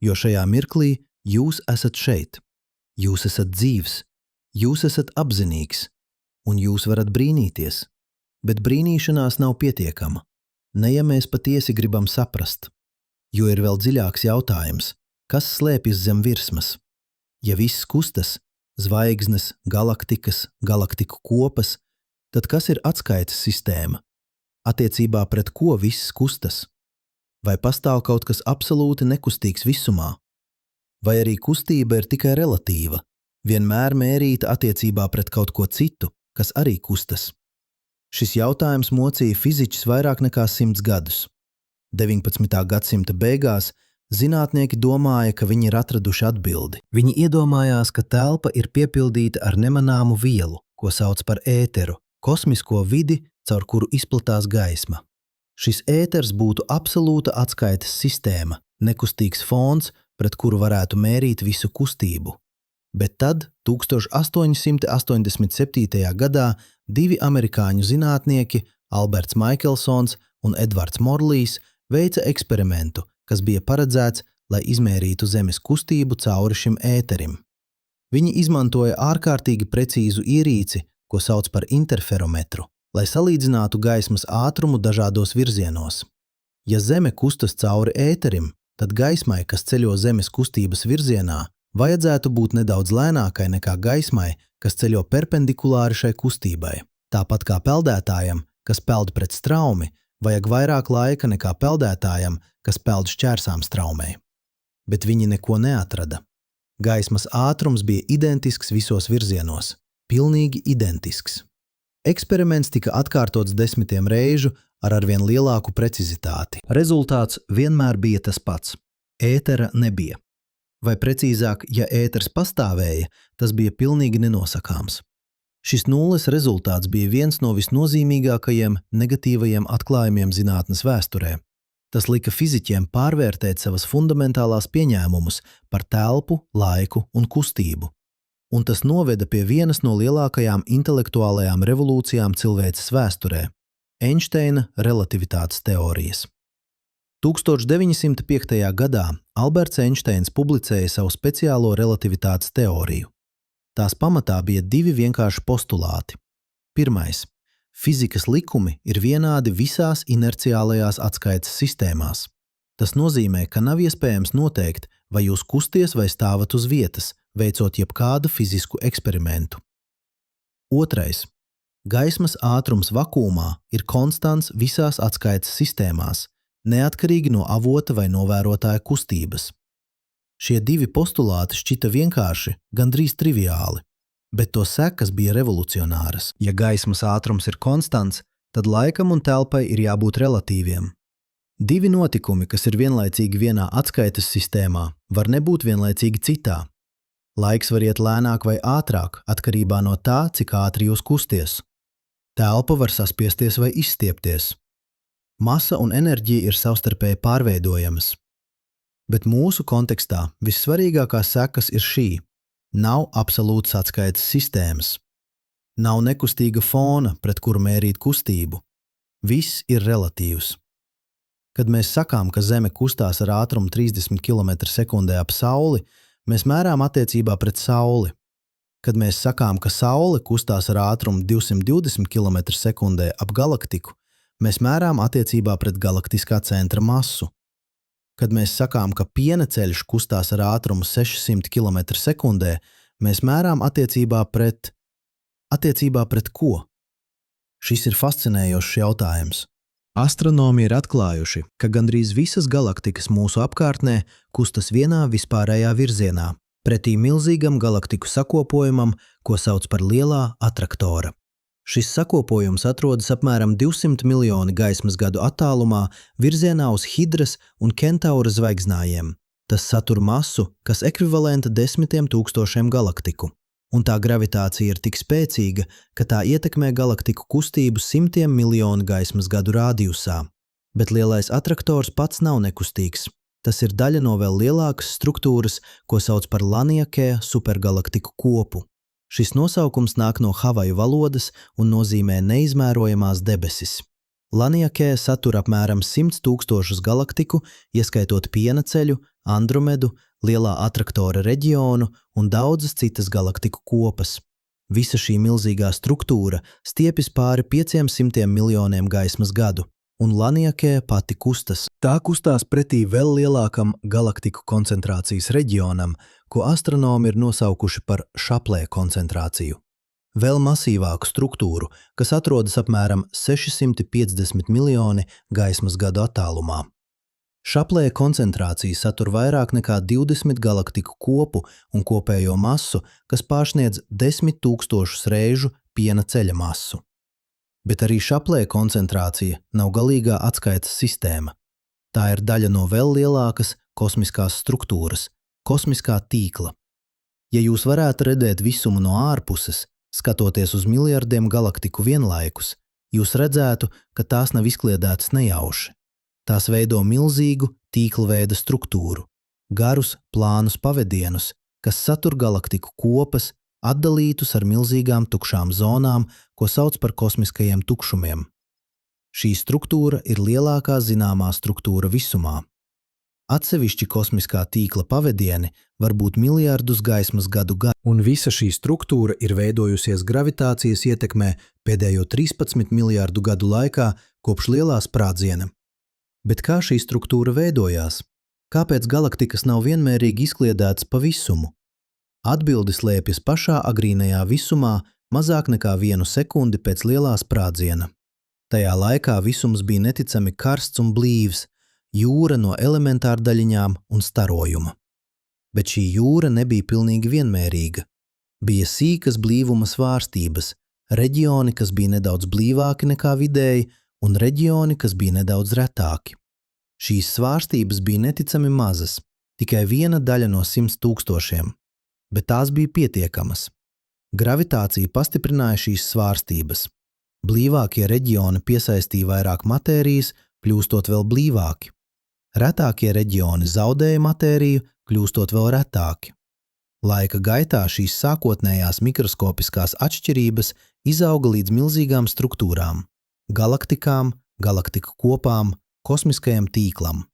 S1: jo šajā mirklī jūs esat šeit. Jūs esat dzīvs, jūs esat apzinīgs, un jūs varat brīnīties. Bet brīnīšanās nav pietiekama, ne ja mēs patiesi gribam saprast, jo ir vēl dziļāks jautājums, kas slēpjas zem virsmas. Ja viss kustas, zvaigznes, galaktikas, galaktiku kopas, tad kas ir atskaites sistēma? Attiecībā pret ko viss kustas? Vai pastāv kaut kas absolūti nekustīgs visumā? Vai arī kustība ir tikai relatīva, vienmēr mērīta attiecībā pret kaut ko citu, kas arī kustas? Šis jautājums mocīja fiziķus vairāk nekā 100 gadus. 19. gadsimta beigās zinātnieki domāja, ka viņi ir atraduši atbildi. Viņi iedomājās, ka telpa ir piepildīta ar nemanāmu vielu, ko sauc par ēteru, kosmisko vidi, caur kuru izplatās gaisma. Šis ēters būtu absolūta atskaites sistēma, nekustīgs fons, pret kuru varētu mērīt visu kustību. Bet tad, 1887. gadā, 2 amerikāņu zinātnieki, Alberts Maikelsons un Edvards Morlijs, veica eksperimentu, kas bija paredzēts, lai izmērītu Zemes kustību cauri šim ēterim. Viņi izmantoja ārkārtīgi precīzu ierīci, ko sauc par interferometru, lai salīdzinātu gaismas ātrumu dažādos virzienos. Ja Zeme kustas cauri ēterim, tad gaismai, kas ceļo Zemes kustības virzienā, vajadzētu būt nedaudz lēnākai nekā gaismai, kas ceļo perpendikulāri šai kustībai. Tāpat kā peldētājam, kas peld pret straumi, vajag vairāk laika nekā peldētājam, kas peld šķērsām straumei. Bet viņi neko neatrada. Gaismas ātrums bija identisks visos virzienos. Pilnīgi identisks. Eksperiments tika atkārtots 10 reižu ar arvien lielāku precizitāti. Rezultāts vienmēr bija tas pats. Ētera nebija. Vai precīzāk, ja ēters pastāvēja, tas bija pilnīgi nenosakāms. Šis nulles rezultāts bija viens no visnozīmīgākajiem negatīvajiem atklājumiem zinātnes vēsturē. Tas lika fiziķiem pārvērtēt savas fundamentālās pieņēmumus par telpu, laiku un kustību. Un tas noveda pie vienas no lielākajām intelektuālajām revolūcijām cilvēces vēsturē – Einsteina relativitātes teorijas. 1905. gadā Alberts Einsteins publicēja savu speciālo relativitātes teoriju. Tās pamatā bija 2 vienkārši postulāti. Pirmais – fizikas likumi ir vienādi visās inerciālajās atskaites sistēmās. Tas nozīmē, ka nav iespējams noteikt, vai jūs kusties vai stāvat uz vietas, veicot jebkādu fizisku eksperimentu. Otrais – gaismas ātrums vakuumā ir konstants visās atskaites sistēmās, neatkarīgi no avota vai novērotāja kustības. Šie 2 postulāti šķita vienkārši, gandrīz triviāli, bet to sekas bija revolucionāras. Ja gaismas ātrums ir konstants, tad laikam un telpai ir jābūt relatīviem. 2 notikumi, kas ir vienlaicīgi vienā atskaites sistēmā, var nebūt vienlaicīgi citā. Laiks var iet lēnāk vai ātrāk, atkarībā no tā, cik ātri jūs kusties. Telpa var saspiesties vai izstiepties. Masa un enerģija ir savstarpēji pārveidojamas. Bet mūsu kontekstā vissvarīgākā sekas ir šī. Nav absolūtas atskaites sistēmas. Nav nekustīga fona, pret kuru mērīt kustību. Viss ir relatīvs. Kad mēs sakām, ka Zeme kustās ar ātrumu 30 km/sekundē ap Sauli, mēs mērām attiecībā pret Sauli. Kad mēs sakām, ka Saule kustās ar ātrumu 220 km/sekundē ap galaktiku, mēs mērām attiecībā pret galaktiskā centra masu. Kad mēs sakām, ka piena ceļš kustās ar ātrumu 600 km/sekundē, mēs mērām attiecībā pret ko? Šis ir fascinējošs jautājums. Astronomi ir atklājuši, ka gandrīz visas galaktikas mūsu apkārtnē kustas vienā vispārējā virzienā, pretī milzīgam galaktiku sakopojumam, ko sauc par lielā atraktora. Šis sakopojums atrodas apmēram 200 miljoni gaismas gadu attālumā virzienā uz Hidras un Kentaura zvaigznājiem. Tas satur masu, kas ekvivalenta 10 000 galaktiku, un tā gravitācija ir tik spēcīga, ka tā ietekmē galaktiku kustību 100 miljonu gaismas gadu rādijusā. Bet lielais atraktors pats nav nekustīgs. Tas ir daļa no vēl lielākas struktūras, ko sauc par Laniakea supergalaktiku kopu. Šis nosaukums nāk no havaju valodas un nozīmē neizmērojamās debesis. Laniakea satur apmēram 100 000 galaktiku, ieskaitot piena ceļu, Andromedu, lielā atraktora reģionu un daudzas citas galaktiku kopas. Visa šī milzīgā struktūra stiepjas pāri 500 miljoniem gaismas gadu, un Laniakea pati kustas. Tā kustās pretī vēl lielākam galaktiku koncentrācijas reģionam, ko astronomi ir nosaukuši par Šaplē koncentrāciju. Vēl masīvāku struktūru, kas atrodas apmēram 650 miljoni gaismas gadu attālumā. Šaplē koncentrācija satur vairāk nekā 20 galaktiku kopu un kopējo masu, kas pārsniedz 10 000 reižu piena ceļa masu. Bet arī Šaplē koncentrācija nav galīgā atskaites sistēma. Tā ir daļa no vēl lielākas kosmiskās struktūras, kosmiskā tīkla. Ja jūs varētu redzēt visumu no ārpuses, skatoties uz miljardiem galaktiku vienlaikus, jūs redzētu, ka tās nav izkliedētas nejauši. Tās veido milzīgu tīklveida struktūru, garus, plānus pavedienus, kas satur galaktiku kopas, atdalītus ar milzīgām tukšām zonām, ko sauc par kosmiskajiem tukšumiem. Šī struktūra ir lielākā zināmā struktūra visumā. Atsevišķi kosmiskā tīkla pavedieni var būt miljardus gaismas gadu gari, un visa šī struktūra ir veidojusies gravitācijas ietekmē pēdējo 13 miljardu gadu laikā kopš lielā sprādziena. Bet kā šī struktūra veidojās? Kāpēc galaktikas nav vienmērīgi izkliedētas pa visumu? Atbilde slēpjas pašā agrīnajā visumā mazāk nekā 1 sekundi pēc lielā sprādziena. Tajā laikā visums bija neticami karsts un blīvs, jūra no elementārdaļiņām un starojuma. Bet šī jūra nebija pilnīgi vienmērīga. Bija sīkas blīvuma svārstības, reģioni, kas bija nedaudz blīvāki nekā vidēji, un reģioni, kas bija nedaudz retāki. Šīs svārstības bija neticami mazas, tikai 1 daļa no 100 000, bet tās bija pietiekamas. Gravitācija pastiprināja šīs svārstības. Blīvākie reģioni piesaistīja vairāk matērijas, kļūstot vēl blīvāki. Retākie reģioni zaudēja matēriju, kļūstot vēl retāki. Laika gaitā šīs sākotnējās mikroskopiskās atšķirības izauga līdz milzīgām struktūrām – galaktikām, galaktiku kopām, kosmiskajam tīklam.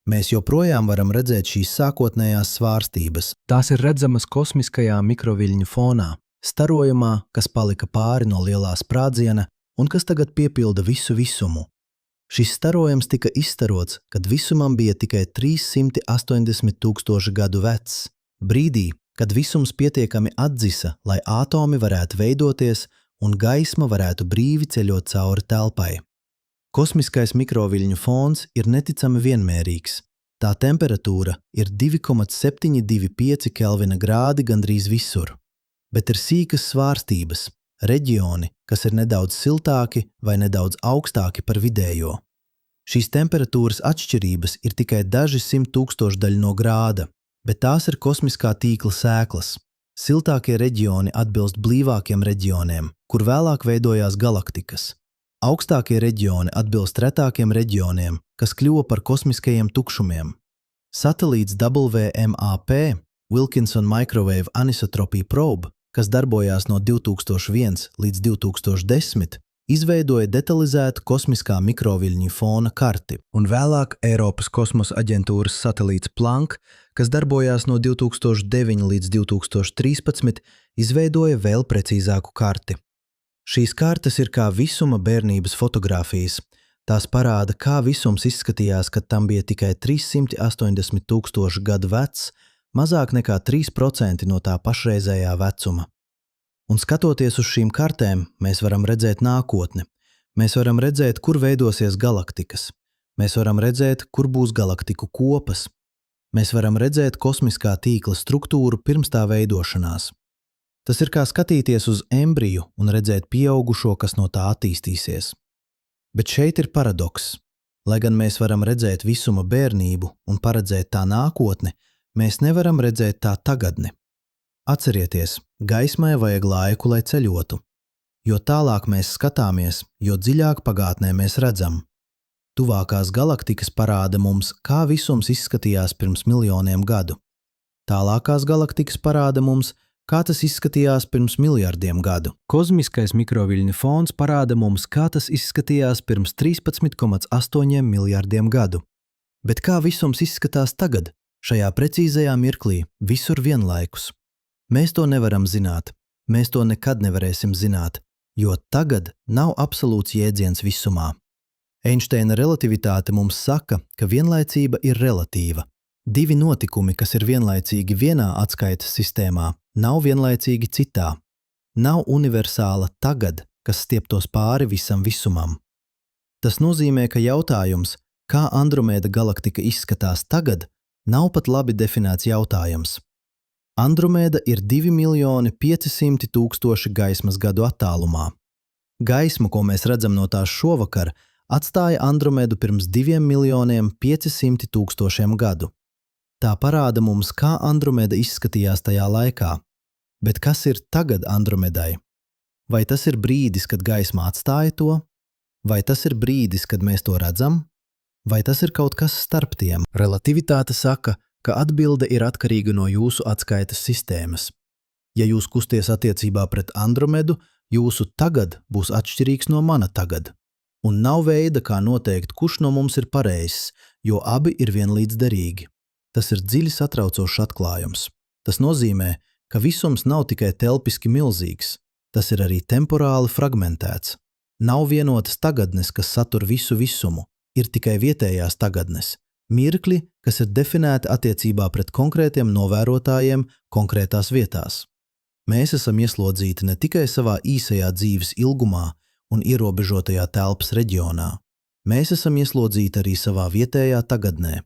S1: Mēs joprojām varam redzēt šīs sākotnējās svārstības. Tās ir redzamas kosmiskajā mikroviļņu fonā, starojumā, kas palika pāri no lielā sprādziena un kas tagad piepilda visu visumu. Šis starojums tika izstarots, kad visumam bija tikai 380 000 gadu vecs, brīdī, kad visums pietiekami atdzisa, lai atomi varētu veidoties un gaisma varētu brīvi ceļot cauri telpai. Kosmiskais mikroviļņu fons ir neticami vienmērīgs. Tā temperatūra ir 2,725 Kelvina grādi gandrīz visur. Bet ir sīkas svārstības, reģioni, kas ir nedaudz siltāki vai nedaudz augstāki par vidējo. Šīs temperatūras atšķirības ir tikai daži 100 000 no grāda, bet tās ir kosmiskā tīkla sēklas. Siltākie reģioni atbilst blīvākiem reģioniem, kur vēlāk veidojās galaktikas. Augstākie reģioni atbilst retākiem reģioniem, kas kļuva par kosmiskajiem tukšumiem. Satelīts WMAP, Wilkinson Microwave Anisotropy Probe, kas darbojās no 2001 līdz 2010, izveidoja detalizētu kosmiskā mikroviļņu fona karti, un vēlāk Eiropas kosmosa aģentūras satelīts Planck, kas darbojās no 2009 līdz 2013, izveidoja vēl precīzāku karti. Šīs kartes ir kā visuma bērnības fotogrāfijas. Tās parāda, kā visums izskatījās, kad tam bija tikai 380 000 gadu vecs, mazāk nekā 3% no tā pašreizējā vecuma. Un skatoties uz šīm kartēm, mēs varam redzēt nākotni. Mēs varam redzēt, kur veidosies galaktikas. Mēs varam redzēt, kur būs galaktiku kopas. Mēs varam redzēt kosmiskā tīkla struktūru pirms tā veidošanās. Tas ir kā skatīties uz embriju un redzēt pieaugušo, kas no tā attīstīsies. Bet šeit ir paradoks. Lai gan mēs varam redzēt visuma bērnību un paredzēt tā nākotni, mēs nevaram redzēt tā tagadni. Atcerieties, gaismai vajag laiku, lai ceļotu. Jo tālāk mēs skatāmies, jo dziļāk pagātnē mēs redzam. Tuvākās galaktikas parāda mums, kā visums izskatījās pirms miljoniem gadu. Tālākās galaktikas parāda mums, kā tas izskatījās pirms miljardiem gadu. Kosmiskais mikroviļņu fons parāda mums, kā tas izskatījās pirms 13,8 miljardiem gadu. Bet kā visums izskatās tagad, šajā precīzajā mirklī, visur vienlaikus? Mēs to nevaram zināt, mēs to nekad nevarēsim zināt, jo tagad nav absolūts jēdziens visumā. Einšteina relativitāte mums saka, ka vienlaicība ir relatīva. Divi notikumi, kas ir vienlaicīgi vienā atskaites sistēmā, nav vienlaicīgi citā. Nav universāla tagad, kas stieptos pāri visam visumam. Tas nozīmē, ka jautājums, kā Andromēda galaktika izskatās tagad, nav pat labi definēts jautājums. Andromēda ir 2 500 000 gaismas gadu attālumā. Gaisma, ko mēs redzam no tās šovakar, atstāja Andromēdu pirms 2 500 000 gadu. Tā parāda mums, kā Andromēda izskatījās tajā laikā. Bet kas ir tagad Andromēdai? Vai tas ir brīdis, kad gaisma atstāja to? Vai tas ir brīdis, kad mēs to redzam? Vai tas ir kaut kas starp tiem? Relativitāte saka, ka atbilde ir atkarīga no jūsu atskaites sistēmas. Ja jūs kusties attiecībā pret Andromedu, jūsu tagad būs atšķirīgs no mana tagad. Un nav veida, kā noteikt, kurš no mums ir pareizs, jo abi ir vienlīdz derīgi. Tas ir dziļi satraucošs atklājums. Tas nozīmē, ka visums nav tikai telpiski milzīgs, tas ir arī temporāli fragmentēts. Nav vienotas tagadnes, kas satur visu visumu, ir tikai vietējās tagadnes. Mirkļi, kas ir definēti attiecībā pret konkrētiem novērotājiem konkrētās vietās. Mēs esam ieslodzīti ne tikai savā īsajā dzīves ilgumā un ierobežotajā telpas reģionā. Mēs esam ieslodzīti arī savā vietējā tagadnē.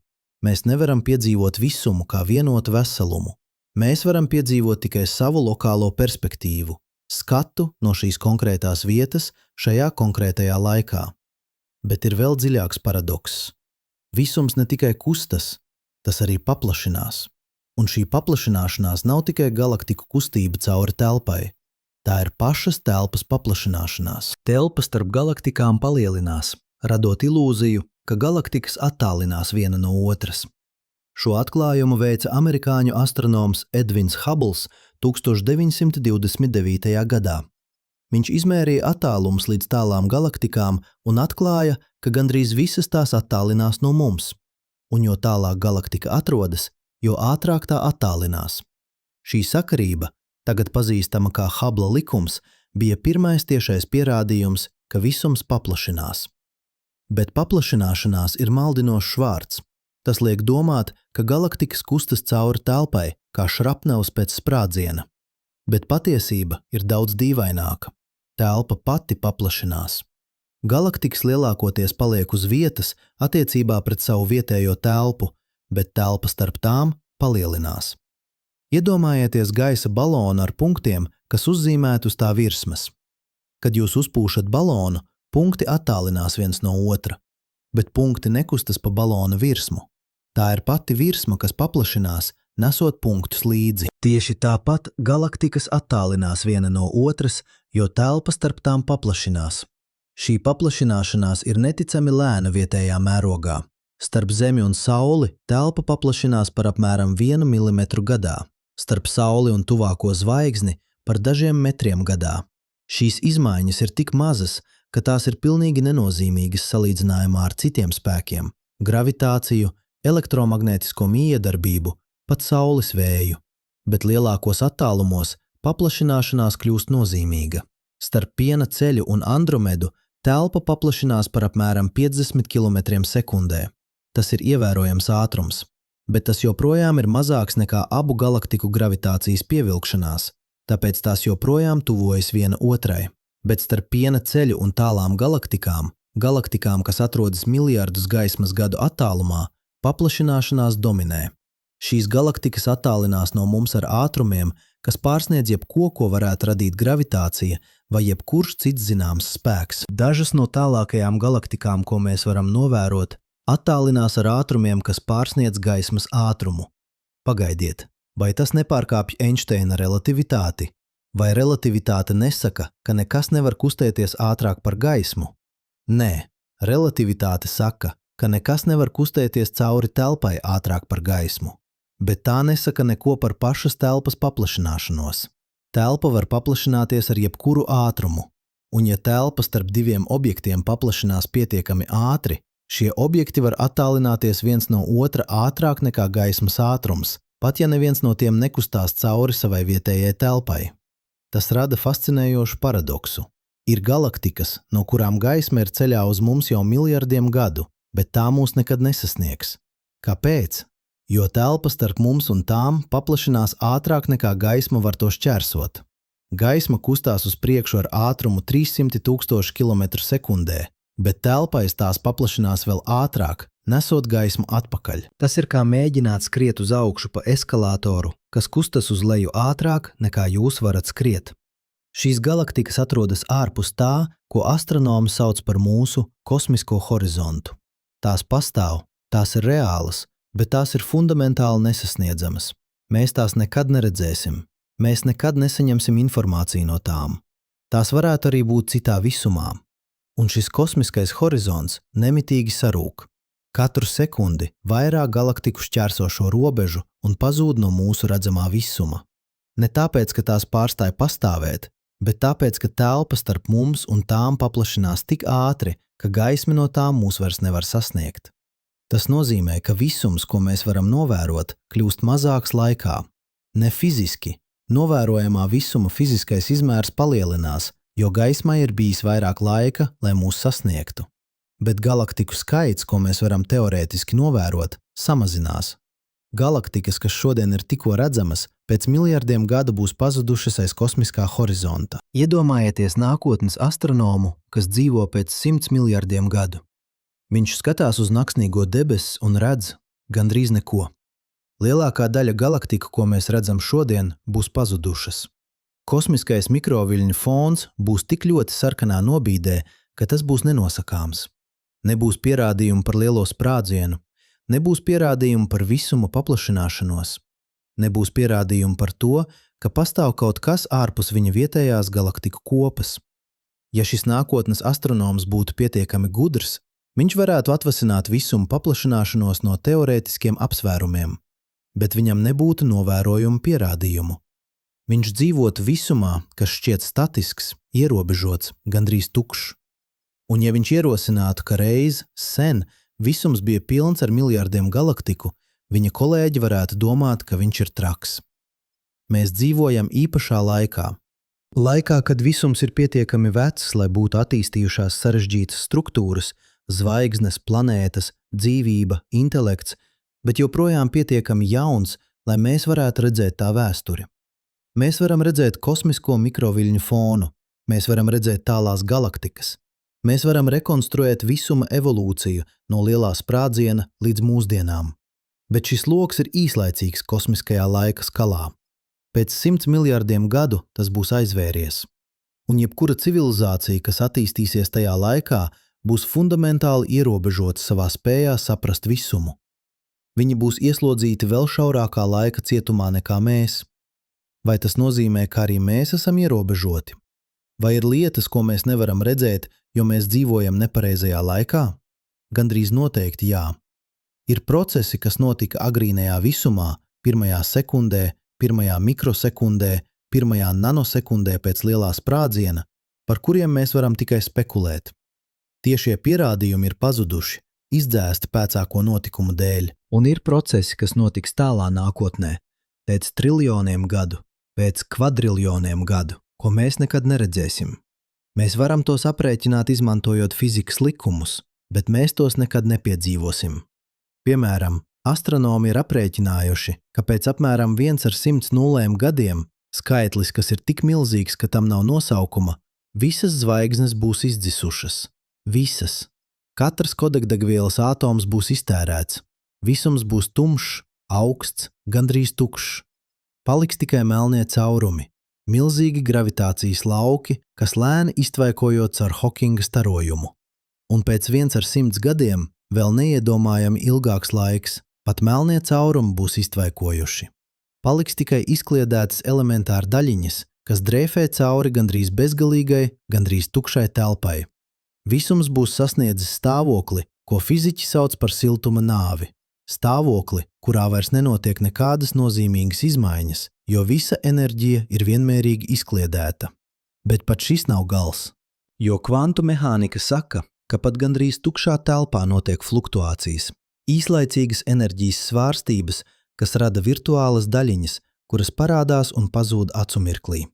S1: Mēs nevaram piedzīvot visumu kā vienotu veselumu. Mēs varam piedzīvot tikai savu lokālo perspektīvu, skatu no šīs konkrētās vietas šajā konkrētajā laikā. Bet ir vēl dziļāks paradokss. Visums ne tikai kustas, tas arī paplašinās. Un šī paplašināšanās nav tikai galaktiku kustība cauri telpai. Tā ir pašas telpas paplašināšanās. Telpa starp galaktikām palielinās, radot ilūziju, ka galaktikas attālinās viena no otras. Šo atklājumu veica amerikāņu astronoms Edvins Hubbles 1929. gadā. Viņš izmērīja attālumus līdz tālām galaktikām un atklāja, ka gandrīz visas tās attālinās no mums. Un jo tālāk galaktika atrodas, jo ātrāk tā attālinās. Šī sakarība, tagad pazīstama kā Hubble likums, bija pirmais tiešais pierādījums, ka visums paplašinās. Bet paplašināšanās ir maldinošs vārds. Tas liek domāt, ka galaktikas kustas cauri telpai, kā šrapnevs pēc sprādziena. Bet patiesība ir daudz dīvaināka. Telpa pati paplašinās. Galaktikas lielākoties paliek uz vietas attiecībā pret savu vietējo telpu, bet telpa starp tām palielinās. Iedomājieties gaisa balonu ar punktiem, kas uzzīmēti uz tā virsmas. Kad jūs uzpūšat balonu, punkti attālinās viens no otra, bet punkti nekustas pa balona virsmu. Tā ir pati virsma, kas paplašinās, nesot punktus līdzi. Tieši tāpat galaktikas attālinās viena no otras, jo telpa starp tām paplašinās. Šī paplašināšanās ir neticami lēna vietējā mērogā. Starp Zemi un Sauli telpa paplašinās par apmēram 1 milimetru gadā, starp Sauli un tuvāko zvaigzni par dažiem metriem gadā. Šīs izmaiņas ir tik mazas, ka tās ir pilnīgi nenozīmīgas salīdzinājumā ar citiem spēkiem – gravitāciju, elektromagnētisko miedarbību, pat Saules vēju, bet lielākos attālumos paplašināšanās kļūst nozīmīga. Starp Piena ceļu un Andromedu telpa paplašinās par apmēram 50 km sekundē. Tas ir ievērojams ātrums, bet tas joprojām ir mazāks nekā abu galaktiku gravitācijas pievilkšanās, tāpēc tās joprojām tuvojas viena otrai. Bet starp Piena ceļu un tālām galaktikām, kas atrodas miljardus gaismas gadu attālumā, paplašināšanās dominē. Šīs galaktikas attālinās no mums ar ātrumiem, kas pārsniedz jebko, ko varētu radīt gravitācija vai jebkurš cits zināms spēks. Dažas no tālākajām galaktikām, ko mēs varam novērot, attālinās ar ātrumiem, kas pārsniedz gaismas ātrumu. Pagaidiet, vai tas nepārkāpj Einsteina relativitāti? Vai relativitāte nesaka, ka nekas nevar kustēties ātrāk par gaismu? Nē, relativitāte saka, ka nekas nevar kustēties cauri telpai ātrāk par gaismu, bet tā nesaka neko par pašas telpas paplašināšanos. Telpa var paplašināties ar jebkuru ātrumu, un ja telpa starp diviem objektiem paplašinās pietiekami ātri, šie objekti var attālināties viens no otra ātrāk nekā gaismas ātrums, pat ja neviens no tiem nekustās cauri savai vietējai telpai. Tas rada fascinējošu paradoksu. Ir galaktikas, no kurām gaisma ir ceļā uz mums jau miljardiem gadu, bet tā mūs nekad nesasniegs. Kāpēc? Jo telpa starp mums un tām paplašinās ātrāk nekā gaisma var to šķērsot. Gaisma kustās uz priekšu ar ātrumu 300 000 km/sekundē, bet telpais tās paplašinās vēl ātrāk, nesot gaismu atpakaļ. Tas ir kā mēģināt skriet uz augšu pa eskalātoru, kas kustas uz leju ātrāk nekā jūs varat skriet. Šīs galaktikas atrodas ārpus tā, ko astronomi sauc par mūsu kosmisko horizontu. Tās pastāv, tās ir reālas, bet tās ir fundamentāli nesasniedzamas. Mēs tās nekad neredzēsim. Mēs nekad nesaņemsim informāciju no tām. Tās varētu arī būt citā visumā. Un šis kosmiskais horizonts nemitīgi sarūk. Katru sekundi vairāk galaktiku šķērso šo robežu un pazūd no mūsu redzamā visuma. Ne tāpēc, ka tās pārstāja pastāvēt, bet tāpēc, ka telpa starp mums un tām paplašinās tik ātri, ka gaisma no tām mūs vairs nevar sasniegt. Tas nozīmē, ka visums, ko mēs varam novērot, kļūst mazāks laikā. Ne fiziski. Novērojamā visuma fiziskais izmērs palielinās, jo gaismai ir bijis vairāk laika, lai mūs sasniegtu. bet galaktiku skaits, ko mēs varam teorētiski novērot, samazinās. Galaktikas, kas šodien ir tikko redzamas, pēc miljardiem gadu būs pazudušas aiz kosmiskā horizonta. Iedomājieties nākotnes astronomu, kas dzīvo pēc 100 miljardiem gadu. Viņš skatās uz naksnīgo debesis un redz gandrīz neko. Lielākā daļa galaktiku, ko mēs redzam šodien, būs pazudušas. Kosmiskais mikroviļņu fons būs tik ļoti sarkanā nobīdē, ka tas būs nenosakāms. Nebūs pierādījumu par lielo sprādzienu, nebūs pierādījumu par visuma paplašināšanos, nebūs pierādījumu par to, ka pastāv kaut kas ārpus viņa vietējās galaktiku kopas. Ja šis nākotnes astronoms būtu pietiekami gudrs, viņš varētu atvasināt visuma paplašināšanos no teorētiskiem apsvērumiem, bet viņam nebūtu novērojumu pierādījumu. Viņš dzīvotu visumā, kas šķiet statisks, ierobežots, gandrīz tukšs. Un ja viņš ierosinātu, ka reiz, sen, visums bija pilns ar miljardiem galaktiku, viņa kolēģi varētu domāt, ka viņš ir traks. Mēs dzīvojam īpašā laikā. Laikā, kad visums ir pietiekami vecs, lai būtu attīstījušās sarežģītas struktūras, zvaigznes, planētas, dzīvība, intelekts, bet joprojām pietiekami jauns, lai mēs varētu redzēt tā vēsturi. Mēs varam redzēt kosmisko mikroviļņu fonu, mēs varam redzēt tālās galaktikas. Mēs varam rekonstruēt visuma evolūciju no lielā sprādziena līdz mūsdienām. Bet šis loks ir īslaicīgs kosmiskajā laika skalā. Pēc 100 miljardiem gadu tas būs aizvēries. Un jebkura civilizācija, kas attīstīsies tajā laikā, būs fundamentāli ierobežota savā spējā saprast visumu. Viņi būs ieslodzīti vēl šaurākā laika cietumā nekā mēs. Vai tas nozīmē, ka arī mēs esam ierobežoti? Vai ir lietas, ko mēs nevaram redzēt, jo mēs dzīvojam nepareizajā laikā? Gandrīz noteikti jā. Ir procesi, kas notika agrīnajā visumā, pirmajā sekundē, pirmajā mikrosekundē, pirmajā nanosekundē pēc lielā sprādziena, par kuriem mēs varam tikai spekulēt. Tiešie pierādījumi ir pazuduši, izdzēsti pēcāko notikumu dēļ. Un ir procesi, kas notiks tālā nākotnē, pēc triljoniem gadu, pēc kvadriljoniem gadu, ko mēs nekad neredzēsim. Mēs varam tos aprēķināt, izmantojot fizikas likumus, bet mēs tos nekad nepiedzīvosim. Piemēram, astronomi ir aprēķinājuši, ka pēc apmēram 1/100 gadiem, skaitlis, kas ir tik milzīgs, ka tam nav nosaukuma, visas zvaigznes būs izdzisušas. Visas. Katrs kodekdegvielas atoms būs iztērēts. Visums būs tumšs, augsts, gandrīz tukšs. Paliks tikai melnie caurumi, milzīgi gravitācijas lauki, kas lēni iztvaikojot caur Hokinga starojumu. Un pēc 1/100 gadiem vēl neiedomājami ilgāks laiks, pat melnie caurumi būs iztvaikojuši. Paliks tikai izkliedētas elementāri daļiņas, kas drēfē cauri gandrīz bezgalīgai, gandrīz tukšai telpai. Visums būs sasniedzis stāvokli, ko fiziķi sauc par siltuma nāvi. Stāvokli, kurā vairs nenotiek nekādas nozīmīgas izmaiņas, jo visa enerģija ir vienmērīgi izkliedēta. Bet pat šis nav gals. Jo kvantu mehānika saka, ka pat gandrīz tukšā telpā notiek fluktuācijas, īslaicīgas enerģijas svārstības, kas rada virtuālas daļiņas, kuras parādās un pazūd acu mirklī.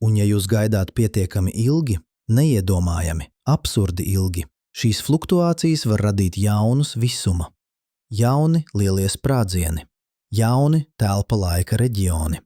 S1: Un ja jūs gaidāt pietiekami ilgi, neiedomājami, absurdi ilgi, šīs fluktuācijas var radīt jaunus visuma. Jauni lielie sprādzieni, jauni telpa laika reģioni,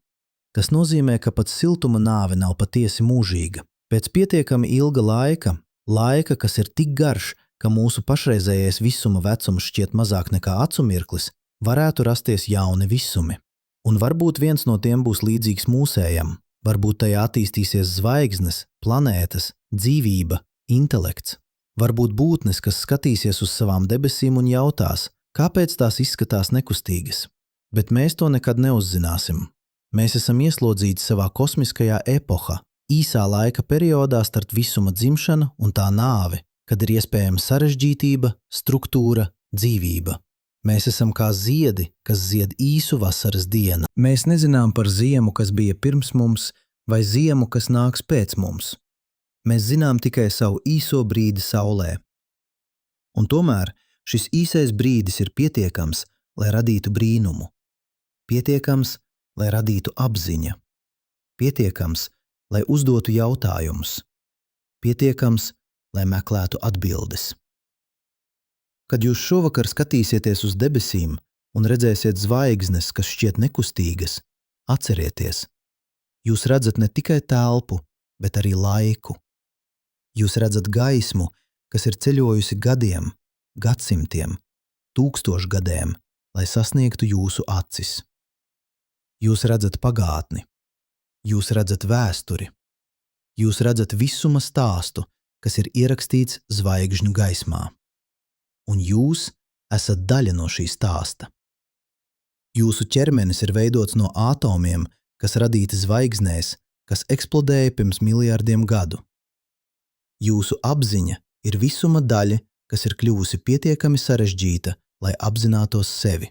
S1: kas nozīmē, ka pat siltuma nāve nav patiesi mūžīga. Pēc pietiekami ilga laika, kas ir tik garš, ka mūsu pašreizējais visuma vecums šķiet mazāk nekā acu mirklis, varētu rasties jauni visumi. Un varbūt viens no tiem būs līdzīgs mūsējam, varbūt tajā attīstīsies zvaigznes, planētas, dzīvība, intelekts. Varbūt būtnes, kas skatīsies uz savām debesīm un jautās, kāpēc tās izskatās nekustīgas. Bet mēs to nekad neuzzināsim. Mēs esam ieslodzīti savā kosmiskajā epohā, īsā laika periodā starp visuma dzimšanu un tā nāvi, kad ir iespējama sarežģītība, struktūra, dzīvība. Mēs esam kā ziedi, kas zied īsu vasaras dienu. Mēs nezinām par ziemu, kas bija pirms mums, vai ziemu, kas nāks pēc mums. Mēs zinām tikai savu īso brīdi saulē. Un tomēr šis īsais brīdis ir pietiekams, lai radītu brīnumu. Pietiekams, lai radītu apziņa. Pietiekams, lai uzdotu jautājumus. Pietiekams, lai meklētu atbildes. Kad jūs šovakar skatīsieties uz debesīm un redzēsiet zvaigznes, kas šķiet nekustīgas, atcerieties, jūs redzat ne tikai telpu, bet arī laiku. Jūs redzat gaismu, kas ir ceļojusi gadiem, gadsimtiem, tūkstošgadiem, lai sasniegtu jūsu acis. Jūs redzat pagātni, jūs redzat vēsturi, jūs redzat visuma stāstu, kas ir ierakstīts zvaigžņu gaismā. Un jūs esat daļa no šī stāsta. Jūsu ķermenis ir veidots no atomiem, kas radīti zvaigznēs, kas eksplodēja pirms miljardiem gadu. Jūsu apziņa ir visuma daļa, kas ir kļuvusi pietiekami sarežģīta, lai apzinātos sevi.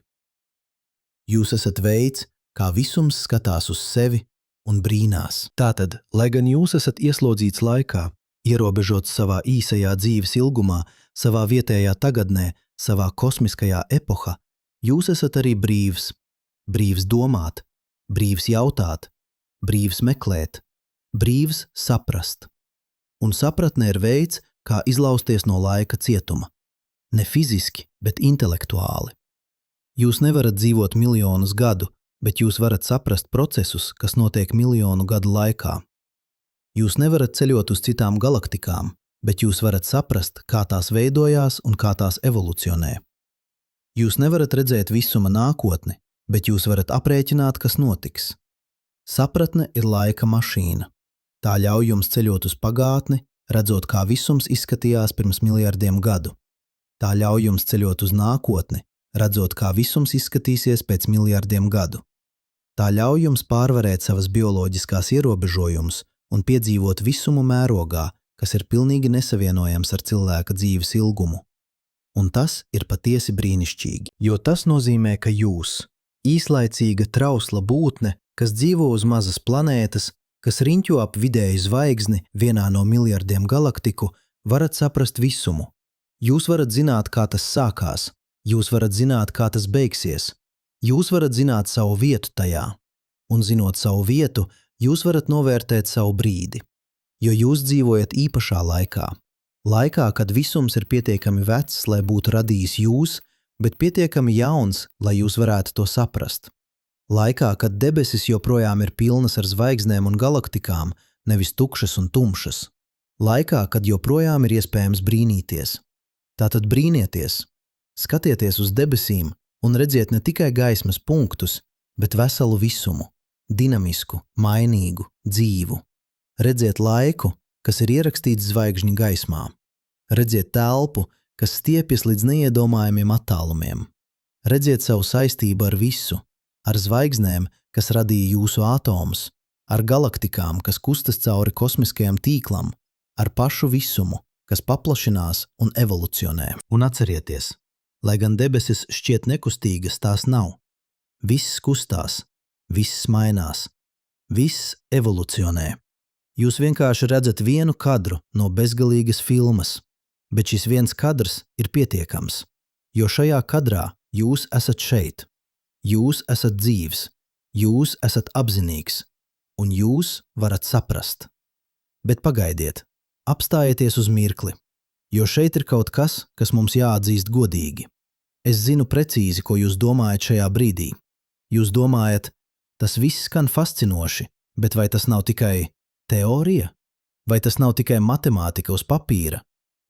S1: Jūs esat veids, kā visums skatās uz sevi un brīnās. Tātad, lai gan jūs esat ieslodzīts laikā, ierobežots savā īsajā dzīves ilgumā, savā vietējā tagadnē, savā kosmiskajā epohā, jūs esat arī brīvs. Brīvs domāt, brīvs jautāt, brīvs meklēt, brīvs saprast. Un sapratne ir veids, kā izlausties no laika cietuma. Ne fiziski, bet intelektuāli. Jūs nevarat dzīvot miljonus gadu, bet jūs varat saprast procesus, kas notiek miljonu gadu laikā. Jūs nevarat ceļot uz citām galaktikām, bet jūs varat saprast, kā tās veidojās un kā tās evolucionē. Jūs nevarat redzēt visuma nākotni, bet jūs varat aprēķināt, kas notiks. Sapratne ir laika mašīna. Tā ļauj jums ceļot uz pagātni, redzot, kā visums izskatījās pirms miljardiem gadu. Tā ļauj jums ceļot uz nākotni, redzot, kā visums izskatīsies pēc miljardiem gadu. Tā ļauj jums pārvarēt savas bioloģiskās ierobežojumus un piedzīvot visumu mērogā, kas ir pilnīgi nesavienojams ar cilvēka dzīves ilgumu. Un tas ir patiesi brīnišķīgi, jo tas nozīmē, ka jūs, īslaicīga trausla būtne, kas dzīvo uz mazas planētas, kas riņķo ap vidēju zvaigzni vienā no miljardiem galaktiku, varat saprast visumu. Jūs varat zināt, kā tas sākās, jūs varat zināt, kā tas beigsies, jūs varat zināt savu vietu tajā, un zinot savu vietu, jūs varat novērtēt savu brīdi, jo jūs dzīvojat īpašā laikā. Laikā, kad visums ir pietiekami vecs, lai būtu radījis jūs, bet pietiekami jauns, lai jūs varētu to saprast. Laikā, kad debesis joprojām ir pilnas ar zvaigznēm un galaktikām, nevis tukšas un tumšas. Laikā, kad joprojām ir iespējams brīnīties. Tātad brīnieties, skatieties uz debesīm un redziet ne tikai gaismas punktus, bet veselu visumu, dinamisku, mainīgu, dzīvu. Redziet laiku, kas ir ierakstīts zvaigžņu gaismā. Redziet telpu, kas stiepjas līdz neiedomājumiem attālumiem. Redziet savu saistību ar visu, ar zvaigznēm, kas radīja jūsu atomus, ar galaktikām, kas kustas cauri kosmiskajam tīklam, ar pašu visumu, kas paplašinās un evolucionē. Un atcerieties, lai gan debesis šķiet nekustīgas, tās nav. Viss kustās, viss mainās, viss evolucionē. Jūs vienkārši redzat vienu kadru no bezgalīgas filmas, bet šis viens kadrs ir pietiekams, jo šajā kadrā jūs esat šeit. Jūs esat dzīvs, jūs esat apzinīgs, un jūs varat saprast. Bet pagaidiet, apstājieties uz mirkli, jo šeit ir kaut kas, kas mums jāatzīst godīgi. Es zinu precīzi, ko jūs domājat šajā brīdī. Jūs domājat, tas viss skan fascinoši, bet vai tas nav tikai teorija? Vai tas nav tikai matemātika uz papīra?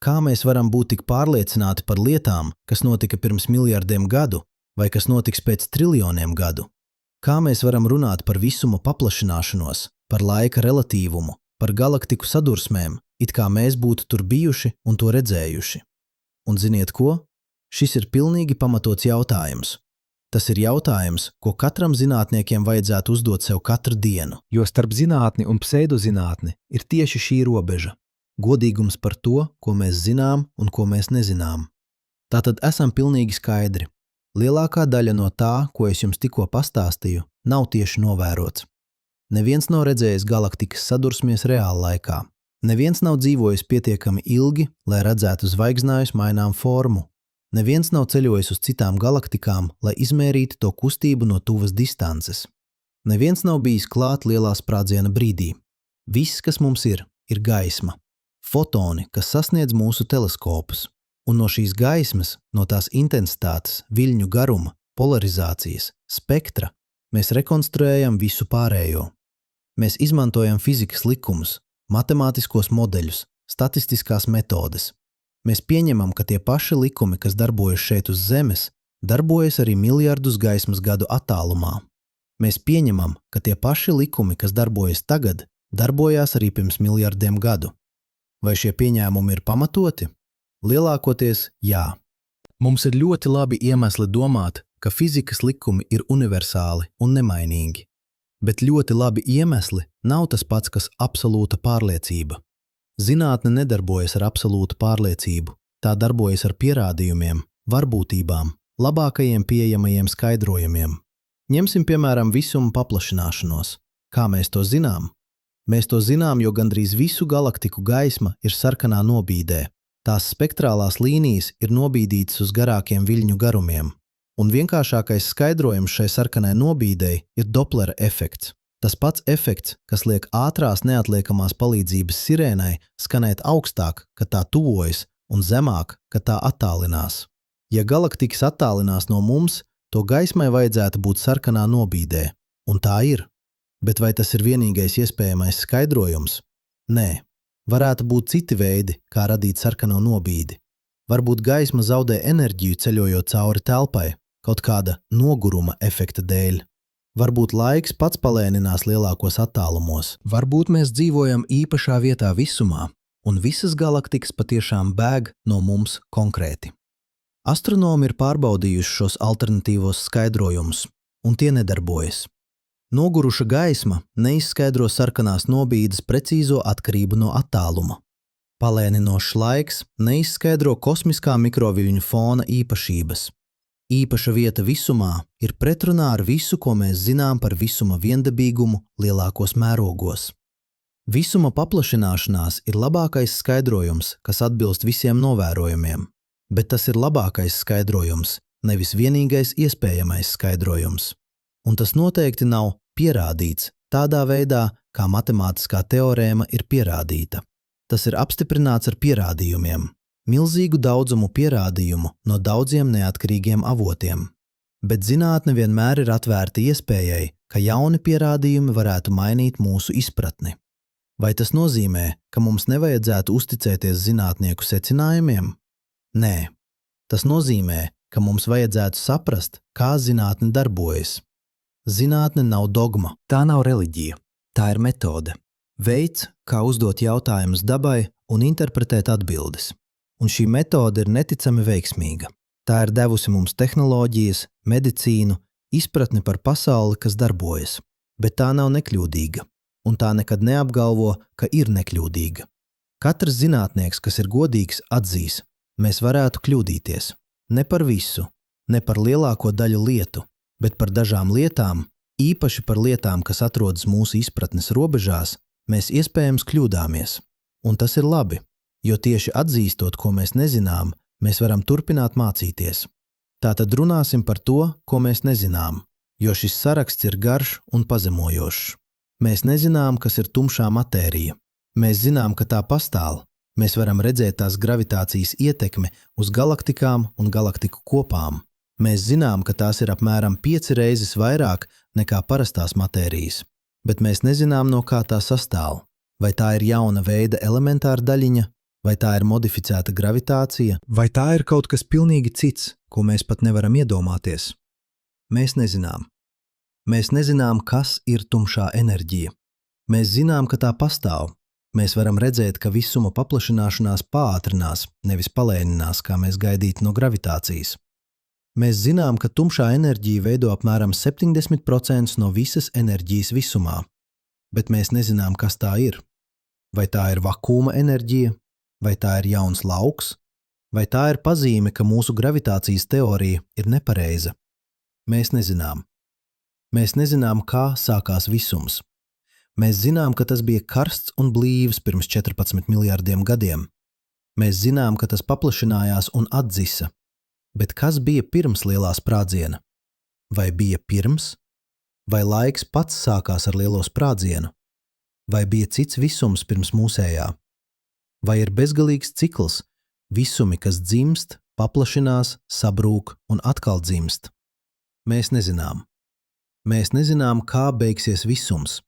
S1: Kā mēs varam būt tik pārliecināti par lietām, kas notika pirms miljardiem gadu, vai kas notiks pēc triljoniem gadu? Kā mēs varam runāt par visuma paplašināšanos, par laika relatīvumu, par galaktiku sadursmēm, it kā mēs būtu tur bijuši un to redzējuši? Un ziniet ko? Šis ir pilnīgi pamatots jautājums. Tas ir jautājums, ko katram zinātniekiem vajadzētu uzdot sev katru dienu.
S2: Jo starp zinātni un pseidozinātni ir tieši šī robeža.
S1: Godīgums par to, ko mēs zinām un ko mēs nezinām. Tātad esam pilnīgi skaidri. Lielākā daļa no tā, ko es jums tikko pastāstīju, nav tieši novērots. Neviens nav redzējis galaktikas sadursmies reāla laikā. Neviens nav dzīvojis pietiekami ilgi, lai redzētu zvaigznājus mainām formu. Neviens nav ceļojis uz citām galaktikām, lai izmērītu to kustību no tuvas distances. Neviens nav bijis klāt lielā sprādziena brīdī. Viss, kas mums ir gaisma. Fotoni, kas sasniedz mūsu teleskopus. Un no šīs gaismas, no tās intensitātes, viļņu garuma, polarizācijas, spektra, mēs rekonstruējam visu pārējo. Mēs izmantojam fizikas likumus, matemātiskos modeļus, statistiskās metodes. Mēs pieņemam, ka tie paši likumi, kas darbojas šeit uz Zemes, darbojas arī miljardus gaismas gadu attālumā. Mēs pieņemam, ka tie paši likumi, kas darbojas tagad, darbojās arī pirms miljardiem gadu. Vai šie pieņēmumi ir pamatoti? Lielākoties jā. Mums ir ļoti labi iemesli domāt, ka fizikas likumi ir universāli un nemainīgi. Bet ļoti labi iemesli nav tas pats, kas absolūta pārliecība. Zinātne nedarbojas ar absolūtu pārliecību, tā darbojas ar pierādījumiem, varbūtībām, labākajiem pieejamajiem skaidrojumiem. Ņemsim, piemēram, visuma paplašināšanos. Kā mēs to zinām? Mēs to zinām, jo gandrīz visu galaktiku gaisma ir sarkanā nobīdē. Tās spektrālās līnijas ir nobīdītas uz garākiem viļņu garumiem. Un vienkāršākais skaidrojums šai sarkanai nobīdei ir Doplera efekts. Tas pats efekts, kas liek ātrās neatliekamās palīdzības sirēnai skanēt augstāk, kad tā tuvojas, un zemāk, kad tā attālinās. Ja galaktikas attālinās no mums, to gaismai vajadzētu būt sarkanā nobīdē, un tā ir. Bet vai tas ir vienīgais iespējamais skaidrojums? Nē. Varētu būt citi veidi, kā radīt sarkano nobīdi. Varbūt gaisma zaudē enerģiju ceļojot cauri telpai, kaut kāda noguruma efekta dēļ. Varbūt laiks pats palēninās lielākos attālumos. Varbūt mēs dzīvojam īpašā vietā visumā, un visas galaktikas patiešām bēg no mums konkrēti. Astronomi ir pārbaudījuši šos alternatīvos skaidrojumus, un tie nedarbojas. Noguruša gaisma neizskaidro sarkanās nobīdes precīzo atkarību no attāluma. Palēninošs laiks neizskaidro kosmiskā mikroviļņu fona īpašības. Īpaša vieta visumā ir pretrunā ar visu, ko mēs zinām par visuma viendabīgumu lielākos mērogos. Visuma paplašināšanās ir labākais skaidrojums, kas atbilst visiem novērojumiem, bet tas ir labākais skaidrojums, nevis vienīgais iespējamais skaidrojums. Un tas noteikti nav pierādīts tādā veidā, kā matemātiskā teorēma ir pierādīta. Tas ir apstiprināts ar pierādījumiem. Milzīgu daudzumu pierādījumu no daudziem neatkarīgiem avotiem. Bet zinātne vienmēr ir atvērta iespējai, ka jauni pierādījumi varētu mainīt mūsu izpratni. Vai tas nozīmē, ka mums nevajadzētu uzticēties zinātnieku secinājumiem? Nē. Tas nozīmē, ka mums vajadzētu saprast, kā zinātne darbojas. Zinātne nav dogma. Tā nav reliģija. Tā ir metode. Veids, kā uzdot jautājumus dabai un interpretēt atbildes. Un šī metode ir neticami veiksmīga. Tā ir devusi mums tehnoloģijas, medicīnu, izpratni par pasauli, kas darbojas, bet tā nav nekļūdīga, un tā nekad neapgalvo, ka ir nekļūdīga. Katrs zinātnieks, kas ir godīgs, atzīs, mēs varētu kļūdīties. Ne par visu, ne par lielāko daļu lietu, bet par dažām lietām, īpaši par lietām, kas atrodas mūsu izpratnes robežās, mēs iespējams kļūdāmies. Un tas ir labi. Jo tieši atzīstot, ko mēs nezinām, mēs varam turpināt mācīties. Tātad runāsim par to, ko mēs nezinām, jo šis saraksts ir garš un pazemojošs. Mēs nezinām, kas ir tumšā matērija. Mēs zinām, ka tā pastāv. Mēs varam redzēt tās gravitācijas ietekmi uz galaktikām un galaktiku kopām. Mēs zinām, ka tās ir apmēram 5 reizes vairāk nekā parastās matērijas, bet mēs nezinām, no kā tā sastāv. Vai tā ir jauna veida elementāra daļiņa, vai tā ir modificēta gravitācija, vai tā ir kaut kas pilnīgi cits, ko mēs pat nevaram iedomāties. Mēs nezinām. Mēs nezinām, kas ir tumšā enerģija. Mēs zinām, ka tā pastāv. Mēs varam redzēt, ka visuma paplašināšanās pātrinās, nevis palēninās, kā mēs gaidītu no gravitācijas. Mēs zinām, ka tumšā enerģija veido apmēram 70% no visas enerģijas visumā, bet mēs nezinām, kas tā ir. Vai tā ir vakūma enerģija, vai tā ir jauns lauks, vai tā ir pazīme, ka mūsu gravitācijas teorija ir nepareiza. Mēs nezinām. Mēs nezinām, kā sākās visums. Mēs zinām, ka tas bija karsts un blīvs pirms 14 miljardiem gadiem. Mēs zinām, ka tas paplašinājās un atdzisa. Bet kas bija pirms lielā sprādziena? Vai bija pirms? Vai laiks pats sākās ar lielo sprādzienu? Vai bija cits visums pirms mūsējā? Vai ir bezgalīgs cikls, Visumi, kas dzimst, paplašinās, sabrūk un atkal dzimst. Mēs nezinām. Mēs nezinām, kā beigsies visums.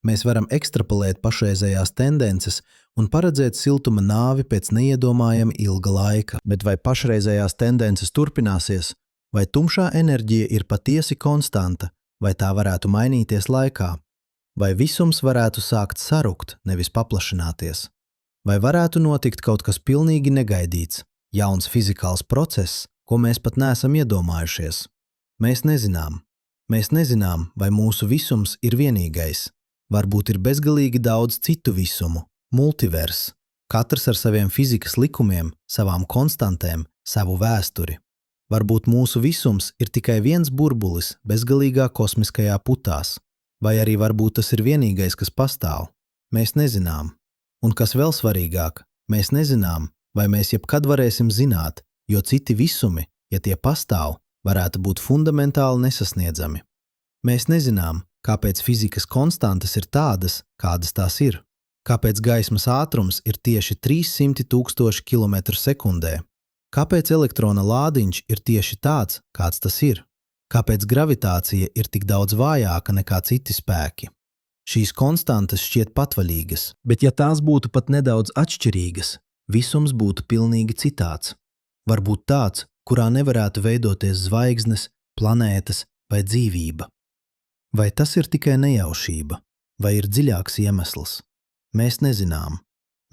S1: Mēs varam ekstrapolēt pašreizējās tendences un paredzēt siltuma nāvi pēc neiedomājami ilga laika. Bet vai pašreizējās tendences turpināsies, vai tumšā enerģija ir patiesi konstanta, vai tā varētu mainīties laikā, vai visums varētu sākt sarukt, nevis paplašināties, vai varētu notikt kaut kas pilnīgi negaidīts, jauns fizikāls process, ko mēs pat neesam iedomājušies. Mēs nezinām. Mēs nezinām, vai mūsu visums ir vienīgais. Varbūt ir bezgalīgi daudz citu visumu, multivers, katrs ar saviem fizikas likumiem, savām konstantēm, savu vēsturi. Varbūt mūsu visums ir tikai viens burbulis bezgalīgā kosmiskajā putās, vai arī varbūt tas ir vienīgais, kas pastāv. Mēs nezinām. Un kas vēl svarīgāk, mēs nezinām, vai mēs jebkad varēsim zināt, jo citi visumi, ja tie pastāv, varētu būt fundamentāli nesasniedzami. Mēs nezinām, kāpēc fizikas konstantas ir tādas, kādas tās ir. Kāpēc gaismas ātrums ir tieši 300,000 km/sekundē? Kāpēc elektrona lādiņš ir tieši tāds, kāds tas ir? Kāpēc gravitācija ir tik daudz vājāka nekā citi spēki? Šīs konstantas šķiet patvaļīgas, bet ja tās būtu pat nedaudz atšķirīgas, visums būtu pilnīgi citāds. Varbūt tāds, kurā nevarētu veidoties zvaigznes, planētas vai dzīvība. Vai tas ir tikai nejaušība, vai ir dziļāks iemesls? Mēs nezinām.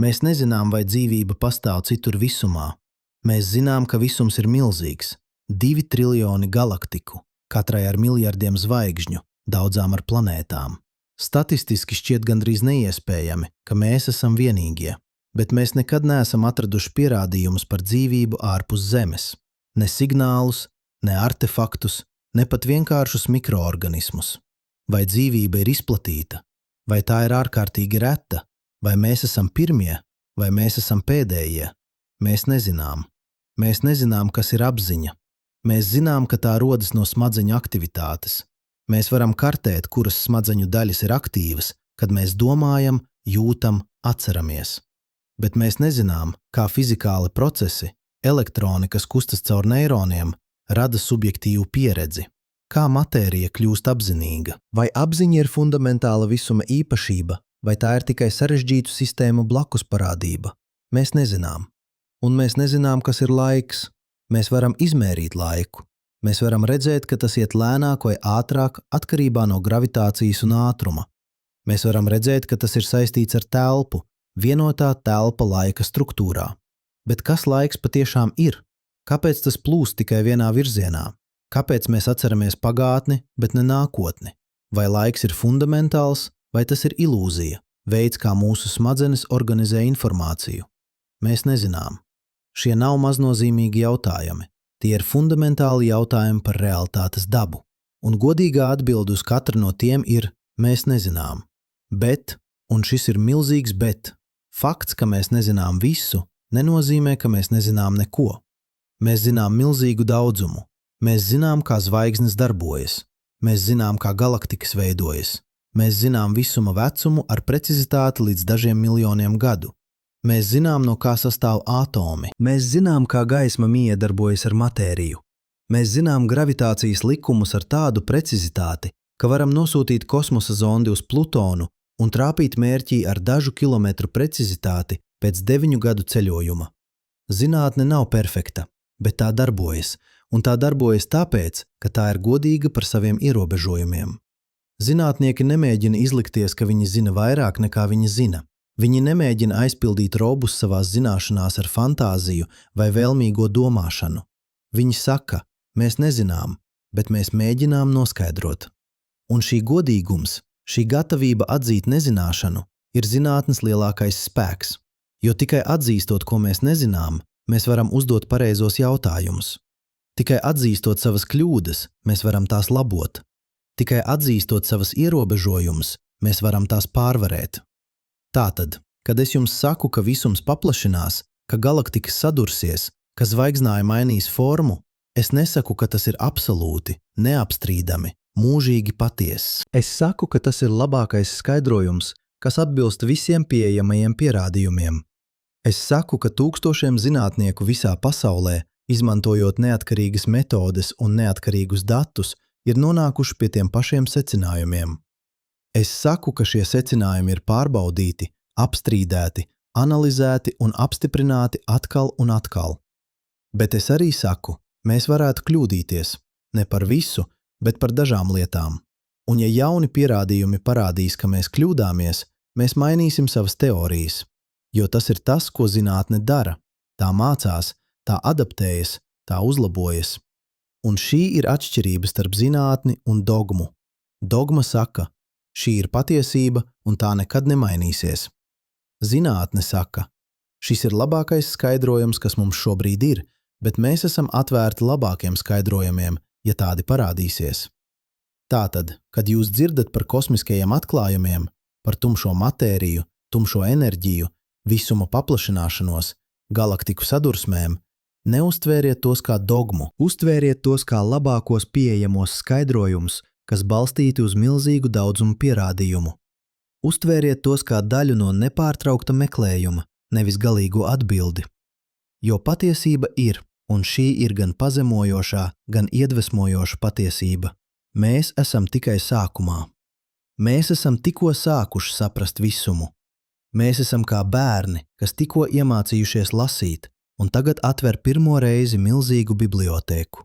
S1: Mēs nezinām, vai dzīvība pastāv citur visumā. Mēs zinām, ka visums ir milzīgs – 2 triljoni galaktiku, katrai ar miljardiem zvaigžņu, daudzām ar planētām. Statistiski šķiet gandrīz neiespējami, ka mēs esam vienīgie, bet mēs nekad neesam atraduši pierādījumus par dzīvību ārpus Zemes. Ne signālus, ne artefaktus, ne pat vienkāršus mikroorganismus. Vai dzīvība ir izplatīta, vai tā ir ārkārtīgi reta, vai mēs esam pirmie, vai mēs esam pēdējie. Mēs nezinām. Mēs nezinām, kas ir apziņa. Mēs zinām, ka tā rodas no smadzeņu aktivitātes. Mēs varam kartēt, kuras smadzeņu daļas ir aktīvas, kad mēs domājam, jūtam, atceramies. Bet mēs nezinām, kā fizikāli procesi, elektroni, kas kustas caur neironiem, rada subjektīvu pieredzi. Kā matērija kļūst apzinīga? Vai apziņa ir fundamentāla visuma īpašība, vai tā ir tikai sarežģītu sistēmu blakus parādība? Mēs nezinām. Un mēs nezinām, kas ir laiks. Mēs varam izmērīt laiku. Mēs varam redzēt, ka tas iet lēnāk vai ātrāk atkarībā no gravitācijas un ātruma. Mēs varam redzēt, ka tas ir saistīts ar telpu, vienotā telpa laika struktūrā. Bet kas laiks patiešām ir? Kāpēc tas plūst tikai vienā virzienā? Kāpēc mēs atceramies pagātni, bet ne nākotni? Vai laiks ir fundamentāls, vai tas ir ilūzija, veids, kā mūsu smadzenes organizē informāciju? Mēs nezinām. Šie nav maznozīmīgi jautājumi. Tie ir fundamentāli jautājumi par realitātes dabu. Un godīgā atbilde uz katru no tiem ir mēs nezinām. Bet, un šis ir milzīgs bet, fakts, ka mēs nezinām visu, nenozīmē, ka mēs nezinām neko. Mēs zinām milzīgu daudzumu. Mēs zinām, kā zvaigznes darbojas. Mēs zinām, kā galaktikas veidojas. Mēs zinām visuma vecumu ar precizitāti līdz dažiem miljoniem gadu. Mēs zinām, no kā sastāv atomi. Mēs zinām, kā gaisma miedarbojas ar matēriju. Mēs zinām gravitācijas likumus ar tādu precizitāti, ka varam nosūtīt kosmosa zondi uz Plutonu un trāpīt mērķī ar dažu kilometru precizitāti pēc 9 gadu ceļojuma. Zinātne nav perfekta, bet tā darbojas. Un tā darbojas tāpēc, ka tā ir godīga par saviem ierobežojumiem. Zinātnieki nemēģina izlikties, ka viņi zina vairāk nekā viņi zina. Viņi nemēģina aizpildīt robus savās zināšanās ar fantāziju vai vēlmīgo domāšanu. Viņi saka, mēs nezinām, bet mēs mēģinām noskaidrot. Un šī godīgums, šī gatavība atzīt nezināšanu, ir zinātnes lielākais spēks. Jo tikai atzīstot, ko mēs nezinām, mēs varam uzdot pareizos jautājumus. Tikai atzīstot savas kļūdas, mēs varam tās labot. Tikai atzīstot savas ierobežojumus, mēs varam tās pārvarēt. Tātad, kad es jums saku, ka visums paplašinās, ka galaktikas sadursies, ka zvaigznāja mainīs formu, es nesaku, ka tas ir absolūti, neapstrīdami, mūžīgi patiess. Es saku, ka tas ir labākais skaidrojums, kas atbilst visiem pieejamajiem pierādījumiem. Es saku, ka tūkstošiem zinātnieku visā pasaulē, izmantojot neatkarīgas metodes un neatkarīgus datus, ir nonākuši pie tiem pašiem secinājumiem. Es saku, ka šie secinājumi ir pārbaudīti, apstrīdēti, analizēti un apstiprināti atkal un atkal. Bet es arī saku, mēs varētu kļūdīties, ne par visu, bet par dažām lietām. Un ja jauni pierādījumi parādīs, ka mēs kļūdāmies, mēs mainīsim savas teorijas, jo tas ir tas, ko zinātne dara. Tā mācās, tā adaptējas, tā uzlabojas. Un šī ir atšķirība starp zinātni un dogmu. Dogma saka, šī ir patiesība un tā nekad nemainīsies. Zinātne saka, šis ir labākais skaidrojums, kas mums šobrīd ir, bet mēs esam atvērti labākiem skaidrojumiem, ja tādi parādīsies. Tātad, kad jūs dzirdat par kosmiskajiem atklājumiem, par tumšo matēriju, tumšo enerģiju, visuma paplašināšanos, galaktiku sadursmēm, neuztvēriet tos kā dogmu.
S2: Uztvēriet tos kā labākos pieejamos skaidrojumus, kas balstīti uz milzīgu daudzumu pierādījumu. Uztvēriet tos kā daļu no nepārtraukta meklējuma, nevis galīgo atbildi. Jo patiesība ir, un šī ir gan pazemojošā, gan iedvesmojoša patiesība. Mēs esam tikai sākumā. Mēs esam tikko sākuši saprast visumu. Mēs esam kā bērni, kas tikko iemācījušies lasīt, un tagad atver pirmo reizi milzīgu bibliotēku.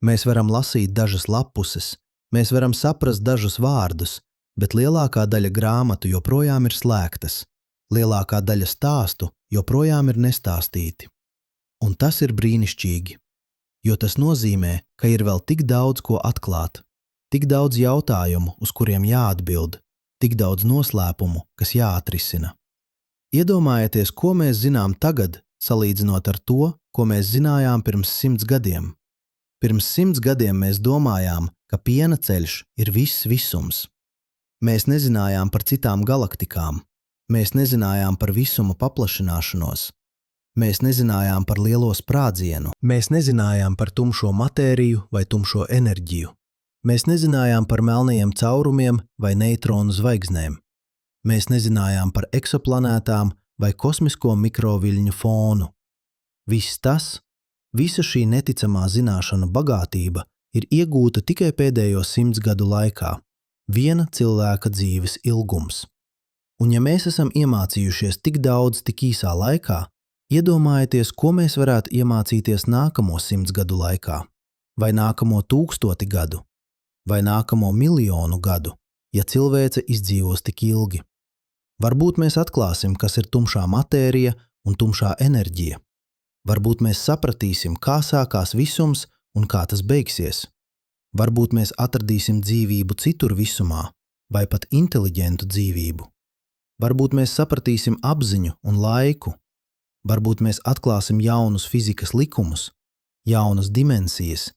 S2: Mēs varam lasīt dažas lapuses, mēs varam saprast dažus vārdus, bet lielākā daļa grāmatu joprojām ir slēgtas, lielākā daļa stāstu joprojām ir nestāstīti. Un tas ir brīnišķīgi, jo tas nozīmē, ka ir vēl tik daudz ko atklāt, tik daudz jautājumu, uz kuriem jāatbild, tik daudz noslēpumu, kas jāatrisina. Iedomājieties, ko mēs zinām tagad, salīdzinot ar to, ko mēs zinājām pirms 100 gadiem. Pirms 100 gadiem mēs domājām, ka piena ceļš ir viss visums. Mēs nezinājām par citām galaktikām, mēs nezinājām par visuma paplašināšanos, mēs nezinājām par lielo sprādzienu, mēs nezinājām par tumšo matēriju vai tumšo enerģiju. Mēs nezinājām par melnajiem caurumiem vai neitronu zvaigznēm. Mēs nezinājām par eksoplanētām vai kosmisko mikroviļņu fonu. Viss tas, visa šī neticamā zināšanu bagātība ir iegūta tikai pēdējo 100 gadu laikā, viena cilvēka dzīves ilgums. Un ja mēs esam iemācījušies tik daudz tik īsā laikā, iedomājieties, ko mēs varētu iemācīties nākamo 100 gadu laikā, vai nākamo 1000 gadu, vai nākamo 1 000 000 gadu, ja cilvēce izdzīvos tik ilgi. Varbūt mēs atklāsim, kas ir tumšā matērija un tumšā enerģija. Varbūt mēs sapratīsim, kā sākās visums un kā tas beigsies. Varbūt mēs atradīsim dzīvību citur visumā, vai pat inteliģentu dzīvību. Varbūt mēs sapratīsim apziņu un laiku. Varbūt mēs atklāsim jaunus fizikas likumus, jaunas dimensijas,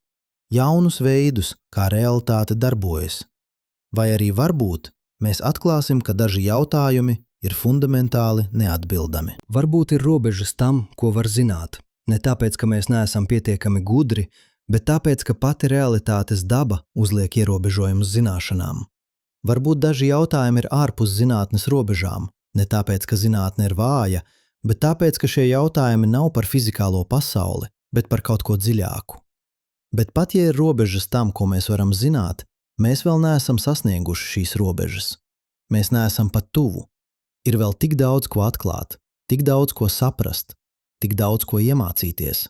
S2: jaunus veidus, kā realitāte darbojas. Vai arī varbūt mēs atklāsim, ka daži jautājumi ir fundamentāli neatbildami. Varbūt ir robežas tam, ko var zināt. Ne tāpēc, ka mēs neesam pietiekami gudri, bet tāpēc, ka pati realitātes daba uzliek ierobežojumus zināšanām. Varbūt daži jautājumi ir ārpus zinātnes robežām, ne tāpēc, ka zinātne ir vāja, bet tāpēc, ka šie jautājumi nav par fizikālo pasauli, bet par kaut ko dziļāku. Bet pat ja ir robežas tam, ko mēs varam zināt, mēs vēl neesam sasnieguši šīs robežas. Mēs neesam pat tuvu. Ir vēl tik daudz ko atklāt, tik daudz ko saprast, tik daudz ko iemācīties.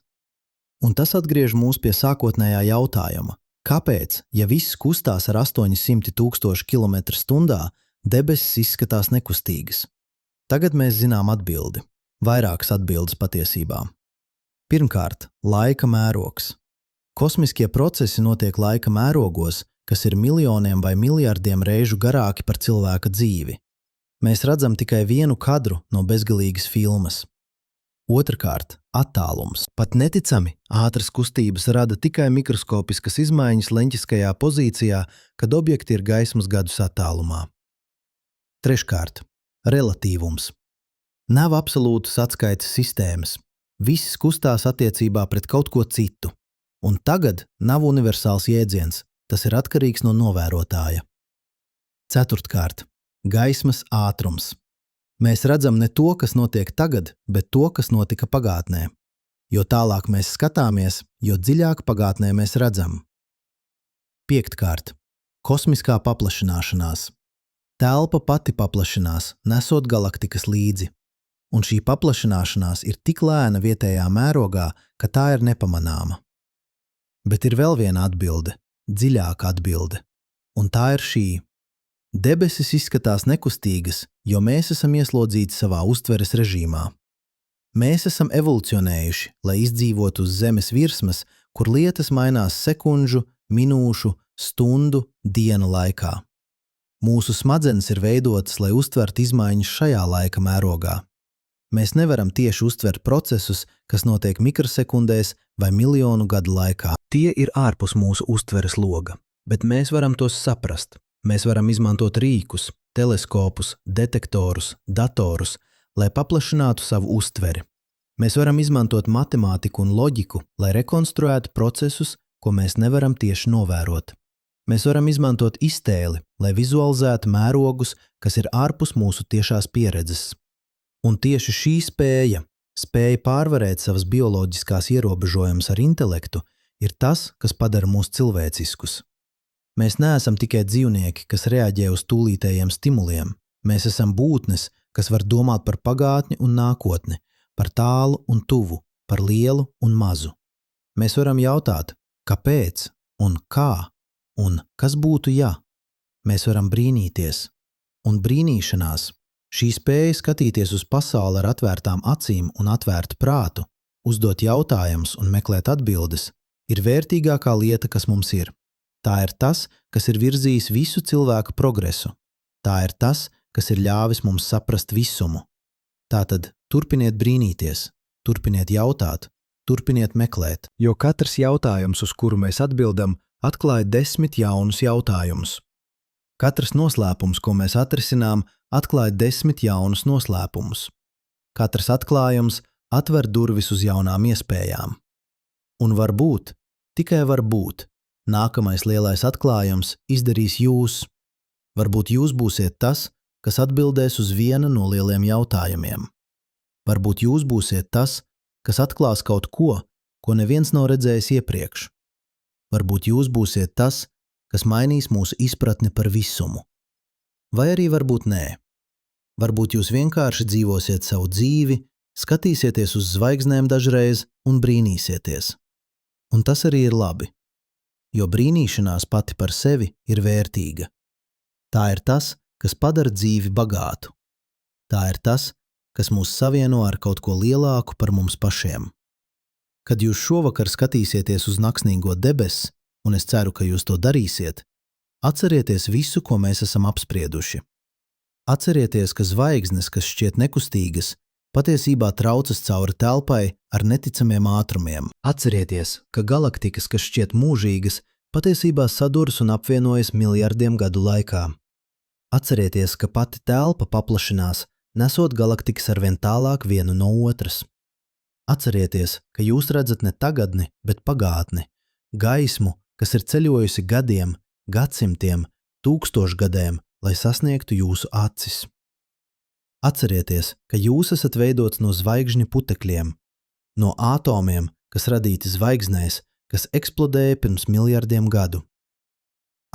S2: Un tas atgriež mūs pie sākotnējā jautājuma. Kāpēc, ja viss kustās ar 800 000 km/h, debesis izskatās nekustīgas? Tagad mēs zinām atbildi. Vairākas atbildes patiesībā. Pirmkārt, laika mērogs. Kosmiskie procesi notiek laika mērogos, kas ir miljoniem vai miljardiem reižu garāki par cilvēka dzīvi. Mēs redzam tikai vienu kadru no bezgalīgas filmas. Otrkārt, attālums. Pat neticami ātras kustības rada tikai mikroskopiskas izmaiņas leņķiskajā pozīcijā, kad objekti ir gaismas gadus attālumā. Treškārt, relatīvums. Nav absolūtas atskaites sistēmas. Viss kustās attiecībā pret kaut ko citu. Un tagad nav universāls jēdziens, tas ir atkarīgs no novērotāja. Ceturtkārt, gaismas ātrums.
S1: Mēs redzam ne to, kas notiek tagad, bet to, kas notika pagātnē. Jo tālāk mēs skatāmies, jo dziļāk pagātnē mēs redzam. 5. Kosmiskā paplašināšanās. Telpa pati paplašinās, nesot galaktikas līdzi. Un šī paplašināšanās ir tik lēna vietējā mērogā, ka tā ir nepamanāma. Bet ir vēl viena atbilde, dziļāka atbilde. Un tā ir šī. Debesis izskatās nekustīgas, jo mēs esam ieslodzīti savā uztveres režīmā. Mēs esam evolucionējuši, lai izdzīvotu uz zemes virsmas, kur lietas mainās sekundžu, minūšu, stundu, dienu laikā. Mūsu smadzenes ir veidotas, lai uztvertu izmaiņas šajā laika mērogā. Mēs nevaram tieši uztvert procesus, kas notiek mikrosekundēs vai miljonu gadu laikā. Tie ir ārpus mūsu uztveres loga, bet mēs varam tos saprast. Mēs varam izmantot rīkus, teleskopus, detektorus, datorus, lai paplašinātu savu uztveri. Mēs varam izmantot matemātiku un loģiku, lai rekonstruētu procesus, ko mēs nevaram tieši novērot. Mēs varam izmantot iztēli, lai vizualizētu mērogus, kas ir ārpus mūsu tiešās pieredzes. Un tieši šī spēja pārvarēt savas bioloģiskās ierobežojumus ar intelektu, ir tas, kas padara mūs cilvēciskus. Mēs neesam tikai dzīvnieki, kas reaģē uz tūlītējiem stimuliem. Mēs esam būtnes, kas var domāt par pagātni un nākotni, par tālu un tuvu, par lielu un mazu. Mēs varam jautāt, kāpēc un kā un kas būtu ja. Mēs varam brīnīties. Un brīnīšanās, šī spēja skatīties uz pasauli ar atvērtām acīm un atvērtu prātu, uzdot jautājumus un meklēt atbildes, ir vērtīgākā lieta, kas mums ir. Tā ir tas, kas ir virzījis visu cilvēku progresu. Tā ir tas, kas ir ļāvis mums saprast visumu. Tātad turpiniet brīnīties, turpiniet jautāt, turpiniet meklēt. Jo katrs jautājums, uz kuru mēs atbildam, atklāja 10 jaunus jautājumus. Katrs noslēpums, ko mēs atrisinām, atklāja 10 jaunus noslēpumus. Katrs atklājums atver durvis uz jaunām iespējām. Un varbūt, tikai varbūt, nākamais lielais atklājums izdarīs jūs. Varbūt jūs būsiet tas, kas atbildēs uz vienu no lieliem jautājumiem. Varbūt jūs būsiet tas, kas atklās kaut ko, ko neviens nav redzējis iepriekš. Varbūt jūs būsiet tas, kas mainīs mūsu izpratni par visumu. Vai arī varbūt nē. Varbūt jūs vienkārši dzīvosiet savu dzīvi, skatīsieties uz zvaigznēm dažreiz un brīnīsieties. Un tas arī ir labi. Jo brīnīšanās pati par sevi ir vērtīga. Tā ir tas, kas padara dzīvi bagātu. Tā ir tas, kas mūs savieno ar kaut ko lielāku par mums pašiem. Kad jūs šovakar skatīsieties uz naksnīgo debesis, un es ceru, ka jūs to darīsiet, atcerieties visu, ko mēs esam apsprieduši. Atcerieties, ka zvaigznes, kas šķiet nekustīgas, patiesībā traucas cauri telpai ar neticamiem ātrumiem. Atcerieties, ka galaktikas, kas šķiet mūžīgas, patiesībā saduras un apvienojas miljardiem gadu laikā. Atcerieties, ka pati telpa paplašinās, nesot galaktikas arvien tālāk vienu no otras. Atcerieties, ka jūs redzat ne tagadni, bet pagātni, gaismu, kas ir ceļojusi gadiem, gadsimtiem, tūkstošgadiem, lai sasniegtu jūsu acis. Atcerieties, ka jūs esat veidots no zvaigžņu putekļiem, no ātomiem, kas radīti zvaigznēs, kas eksplodēja pirms miljardiem gadu.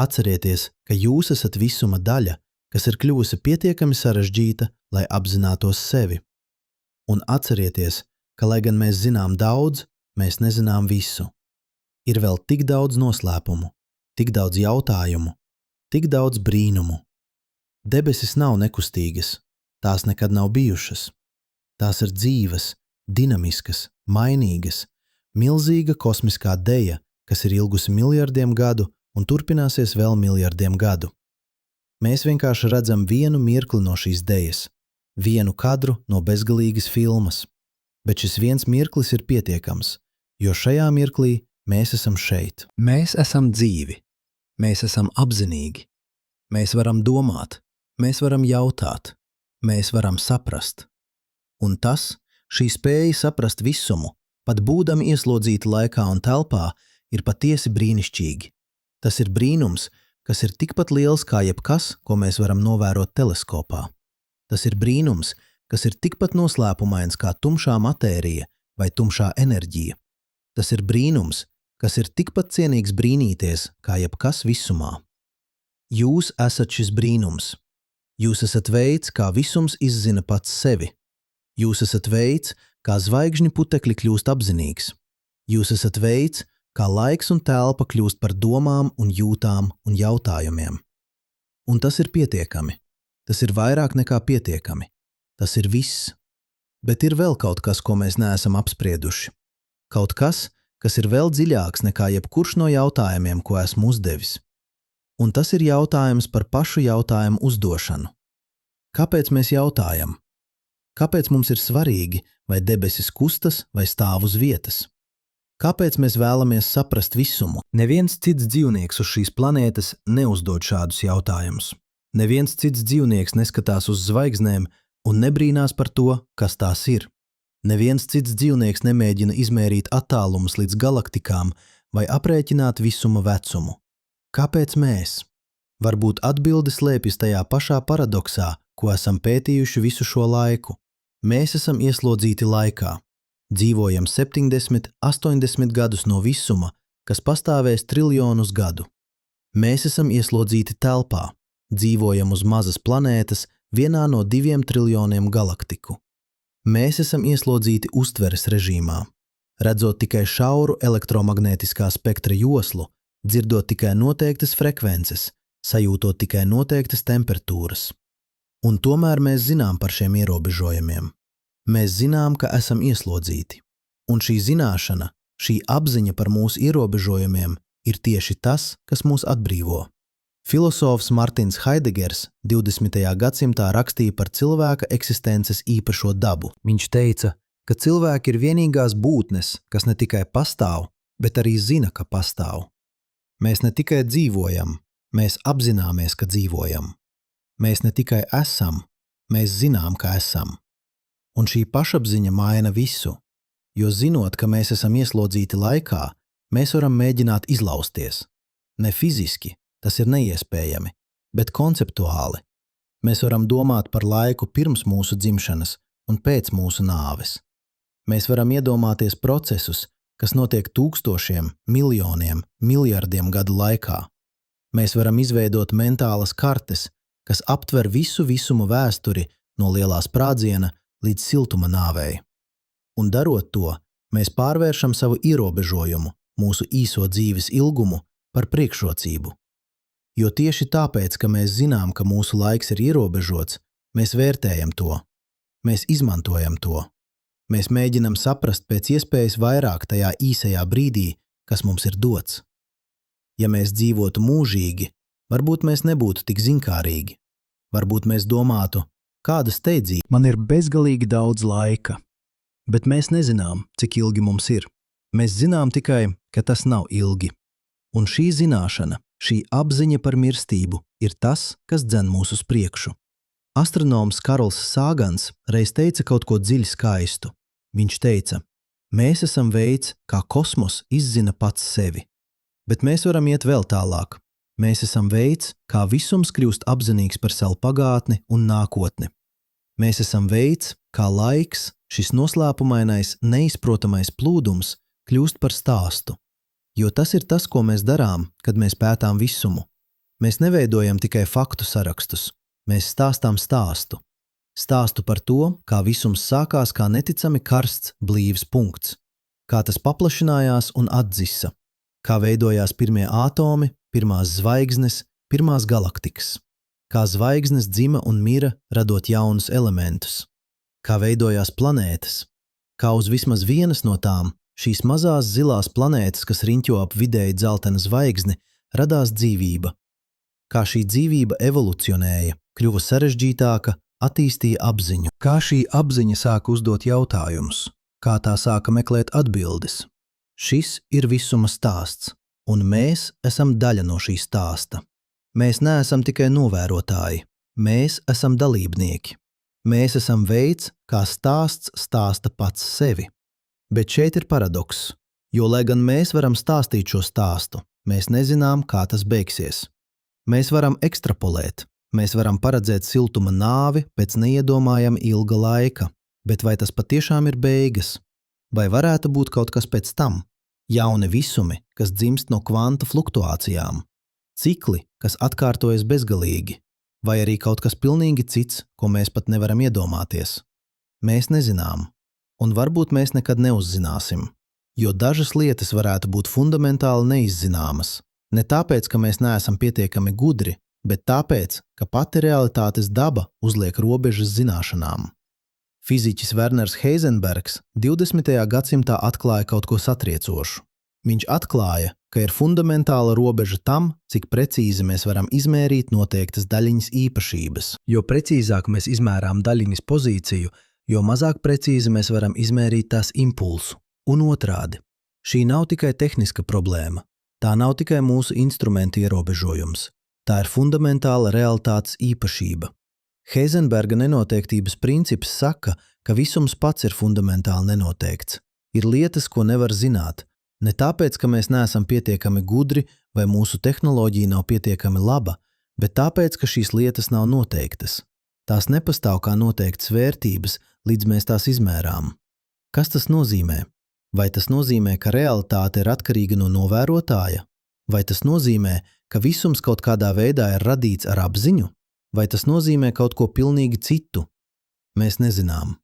S1: Atcerieties, ka jūs esat visuma daļa, kas ir kļuvusi pietiekami sarežģīta, lai apzinātos sevi. Un atcerieties, ka, lai gan mēs zinām daudz, mēs nezinām visu. Ir vēl tik daudz noslēpumu, tik daudz jautājumu, tik daudz brīnumu. Debesis nav nekustīgas. Tās nekad nav bijušas. Tās ir dzīves, dinamiskas, mainīgas, milzīga kosmiskā deja, kas ir ilgusi miljardiem gadu un turpināsies vēl miljardiem gadu. Mēs vienkārši redzam vienu mirkli no šīs dejas, vienu kadru no bezgalīgas filmas. Bet šis viens mirklis ir pietiekams, jo šajā mirklī mēs esam šeit. Mēs esam dzīvi, mēs esam apzinīgi, mēs varam domāt, mēs varam jautāt. Mēs varam saprast. Un tas, šī spēja saprast visumu, pat būdami ieslodzīti laikā un telpā, ir patiesi brīnišķīgi. Tas ir brīnums, kas ir tikpat liels kā jebkas, ko mēs varam novērot teleskopā. Tas ir brīnums, kas ir tikpat noslēpumains kā tumšā matērija vai tumšā enerģija. Tas ir brīnums, kas ir tikpat cienīgs brīnīties kā jebkas visumā. Jūs esat šis brīnums. Jūs esat veids, kā visums izzina pats sevi. Jūs esat veids, kā zvaigžņu putekļi kļūst apzinīgs. Jūs esat veids, kā laiks un telpa kļūst par domām un jūtām un jautājumiem. Un tas ir pietiekami. Tas ir vairāk nekā pietiekami. Tas ir viss. Bet ir vēl kaut kas, ko mēs neesam apsprieduši. Kaut kas, kas ir vēl dziļāks nekā jebkurš no jautājumiem, ko esmu uzdevis. Un tas ir jautājums par pašu jautājumu uzdošanu. Kāpēc mēs jautājam? Kāpēc mums ir svarīgi, vai debesis kustas vai stāv uz vietas? Kāpēc mēs vēlamies saprast visumu? Neviens cits dzīvnieks uz šīs planētas neuzdod šādus jautājumus. Neviens cits dzīvnieks neskatās uz zvaigznēm un nebrīnās par to, kas tās ir. Neviens cits dzīvnieks nemēģina izmērīt attālumus līdz galaktikām vai aprēķināt visuma vecumu. Kāpēc mēs? Varbūt atbilde slēpjas tajā pašā paradoksā, ko esam pētījuši visu šo laiku. Mēs esam ieslodzīti laikā. Dzīvojam 70, 80 gadus no visuma, kas pastāvēs triljonus gadu. Mēs esam ieslodzīti telpā. Dzīvojam uz mazas planētas vienā no 2 triljoniem galaktiku. Mēs esam ieslodzīti uztveres režīmā. Redzot tikai šauru elektromagnētiskā spektra joslu, dzirdot tikai noteiktas frekvences, sajūtot tikai noteiktas temperatūras. Un tomēr mēs zinām par šiem ierobežojumiem. Mēs zinām, ka esam ieslodzīti. Un šī zināšana, šī apziņa par mūsu ierobežojumiem ir tieši tas, kas mūs atbrīvo. Filosofs Martins Haidegers 20. gadsimtā rakstīja par cilvēka eksistences īpašo dabu. Viņš teica, ka cilvēki ir vienīgās būtnes, kas ne tikai pastāv, bet arī zina, ka pastāv. Mēs ne tikai dzīvojam, mēs apzināmies, ka dzīvojam. Mēs ne tikai esam, mēs zinām, ka esam. Un šī pašapziņa maina visu, jo zinot, ka mēs esam ieslodzīti laikā, mēs varam mēģināt izlausties. Ne fiziski, tas ir neiespējami, bet konceptuāli. Mēs varam domāt par laiku pirms mūsu dzimšanas un pēc mūsu nāves. Mēs varam iedomāties procesus, kas notiek tūkstošiem, miljoniem, miljardiem gadu laikā. Mēs varam izveidot mentālas kartes, kas aptver visu visumu vēsturi no lielā sprādziena līdz siltuma nāvei. Un darot to, mēs pārvēršam savu ierobežojumu, mūsu īso dzīves ilgumu, par priekšrocību. Jo tieši tāpēc, ka mēs zinām, ka mūsu laiks ir ierobežots, mēs vērtējam to. Mēs izmantojam to. Mēs mēģinam saprast pēc iespējas vairāk tajā īsajā brīdī, kas mums ir dots. Ja mēs dzīvotu mūžīgi, varbūt mēs nebūtu tik zinkārīgi. Varbūt mēs domātu, kāda steidzība. Man ir bezgalīgi daudz laika, bet mēs nezinām, cik ilgi mums ir. Mēs zinām tikai, ka tas nav ilgi. Un šī zināšana, šī apziņa par mirstību ir tas, kas dzen mūs uz priekšu. Astronoms Karls Sāgans reiz teica kaut ko dziļi skaistu. Viņš teica, mēs esam veids, kā kosmos izzina pats sevi. Bet mēs varam iet vēl tālāk. Mēs esam veids, kā visums kļūst apzinīgs par savu pagātni un nākotni. Mēs esam veids, kā laiks, šis noslēpumainais, neizprotamais plūdums, kļūst par stāstu. Jo tas ir tas, ko mēs darām, kad mēs pētām visumu. Mēs neveidojam tikai faktu sarakstus. Mēs stāstām stāstu. Stāstu par to, kā visums sākās kā neticami karsts, blīvs punkts. Kā tas paplašinājās un atdzisa. Kā veidojās pirmie ātomi, pirmās zvaigznes, pirmās galaktikas. Kā zvaigznes dzima un mira, radot jaunus elementus. Kā veidojās planētas. Kā uz vismaz vienas no tām, šīs mazās zilās planētas, kas riņķo ap vidēji dzeltena zvaigzni, radās dzīvība. Kā šī dzīvība evolucionēja, kļuva sarežģītāka, attīstīja apziņu. Kā šī apziņa sāka uzdot jautājumus, kā tā sāka meklēt atbildes. Šis ir visuma stāsts, un mēs esam daļa no šī stāsta. Mēs neesam tikai novērotāji, mēs esam dalībnieki. Mēs esam veids, kā stāsts stāsta pats sevi. Bet šeit ir paradoks, jo, lai gan mēs varam stāstīt šo stāstu, mēs nezinām, kā tas beigsies. Mēs varam ekstrapolēt,
S2: Mēs varam paredzēt siltuma nāvi pēc neiedomājama ilga laika, bet vai tas patiešām ir beigas? Vai varētu būt kaut kas pēc tam? Jauni visumi, kas dzimst no kvantu fluktuācijām, cikli, kas atkārtojas bezgalīgi, vai arī kaut kas pilnīgi cits, ko mēs pat nevaram iedomāties? Mēs nezinām, un varbūt mēs nekad neuzzināsim, jo dažas lietas varētu būt fundamentāli neizzināmas. Ne tāpēc, ka mēs neesam pietiekami gudri, bet tāpēc, ka pati realitātes daba uzliek robežas zināšanām. Fiziķis Werners Heisenbergs 20. gadsimtā atklāja kaut ko satriecošu. Viņš atklāja, ka ir fundamentāla robeža tam, cik precīzi mēs varam izmērīt noteiktas daļiņas īpašības. Jo precīzāk mēs izmērām daļiņas pozīciju, jo mazāk precīzi mēs varam izmērīt tās impulsu. Un otrādi. Šī nav tikai tehniska problēma. Tā nav tikai mūsu instrumentu ierobežojums. Tā ir fundamentāla realitātes īpašība. Heisenberga nenoteiktības princips saka, ka visums pats ir fundamentāli nenoteikts. Ir lietas, ko nevar zināt. Ne tāpēc, ka mēs neesam pietiekami gudri vai mūsu tehnoloģija nav pietiekami laba, bet tāpēc, ka šīs lietas nav noteiktas. Tās nepastāv kā noteiktas vērtības, līdz mēs tās izmērām. Kas tas nozīmē? Vai tas nozīmē, ka realitāte ir atkarīga no novērotāja? Vai tas nozīmē, ka visums kaut kādā veidā ir radīts ar apziņu? Vai tas nozīmē kaut ko pilnīgi citu? Mēs nezinām.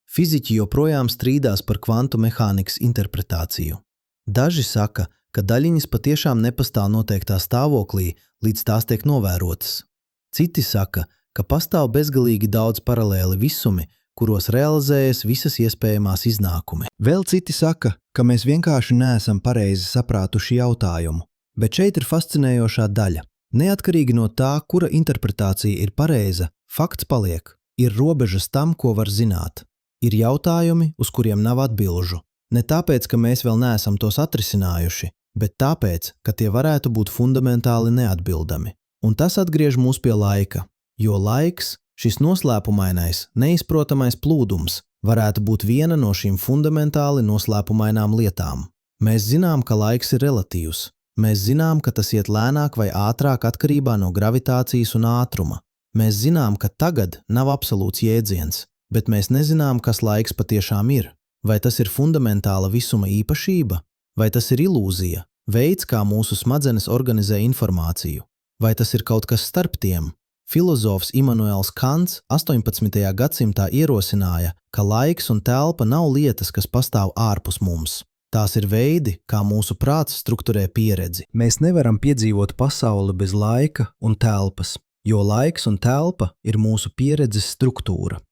S2: Fiziķi joprojām strīdās par kvantu mehānikas interpretāciju. Daži saka, ka daļiņas patiešām nepastāv noteiktā stāvoklī, līdz tās tiek novērotas. Citi saka, ka pastāv bezgalīgi daudz paralēli visumi, kuros realizējas visas iespējamās iznākumi. Vēl citi saka, ka mēs vienkārši neesam pareizi saprātuši jautājumu, bet šeit ir fascinējošā daļa. Neatkarīgi no tā, kura interpretācija ir pareiza, fakts paliek. Ir robežas tam, ko var zināt. Ir jautājumi, uz kuriem nav atbilžu. Ne tāpēc, ka mēs vēl neesam tos atrisinājuši, bet tāpēc, ka tie varētu būt fundamentāli neatbildami. Un tas atgriež mūs pie laika, jo laiks, šis noslēpumainais, neizprotamais plūdums, varētu būt viena no šīm fundamentāli noslēpumainām lietām. Mēs zinām, ka laiks ir relatīvs. Mēs zinām, ka tas iet lēnāk vai ātrāk atkarībā no gravitācijas un ātruma. Mēs zinām, ka tagad nav absolūts jēdziens, bet mēs nezinām, kas laiks patiešām ir. Vai tas ir fundamentāla visuma īpašība? Vai tas ir ilūzija? Veids, kā mūsu smadzenes organizē informāciju? Vai tas ir kaut kas starp tiem? Filozofs Immanuels Kants 18. gadsimtā ierosināja, ka laiks un telpa nav lietas, kas pastāv ārpus mums. Tās ir veidi, kā mūsu prāts strukturē pieredzi. Mēs nevaram piedzīvot pasauli bez laika un telpas, jo laiks un telpa ir mūsu pieredzes struktūra.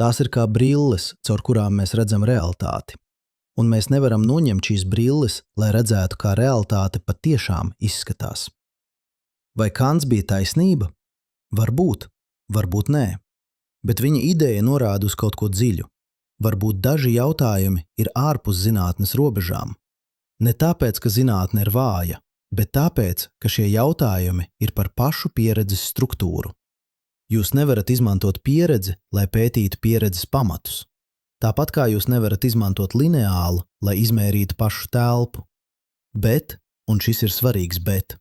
S2: Tās ir kā brilles, caur kurām mēs redzam realitāti. Un mēs nevaram noņemt šīs brilles, lai redzētu, kā realitāte patiešām izskatās. Vai Kants bija taisnība? Varbūt, varbūt nē. Bet viņa ideja norāda uz kaut ko dziļu. Varbūt daži jautājumi ir ārpus zinātnes robežām. Ne tāpēc, ka zinātne ir vāja, bet tāpēc, ka šie jautājumi ir par pašu pieredzes struktūru. Jūs nevarat izmantot pieredzi, lai pētītu pieredzes pamatus. Tāpat kā jūs nevarat izmantot lineālu, lai izmērītu pašu telpu. Bet, un šis ir svarīgs bet,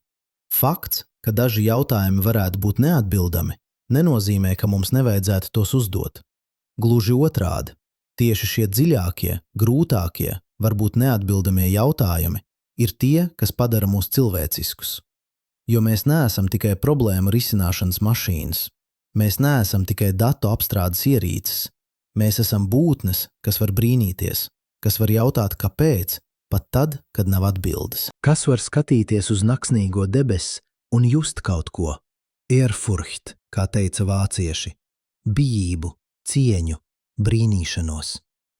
S2: fakts, ka daži jautājumi varētu būt neatbildami, nenozīmē, ka mums nevajadzētu tos uzdot. Gluži otrādi. Tieši šie dziļākie, grūtākie, varbūt neatbildamie jautājumi ir tie, kas padara mūs cilvēciskus. Jo mēs neesam tikai problēmu risināšanas mašīnas. Mēs neesam tikai datu apstrādes ierīces. Mēs esam būtnes, kas var brīnīties, kas var jautāt, kāpēc, pat tad, kad nav atbildes. Kas var skatīties uz naksnīgo debesi un just kaut ko? Ehrfurcht, kā teica vācieši. Bijību, cieņu, brīnīšanos.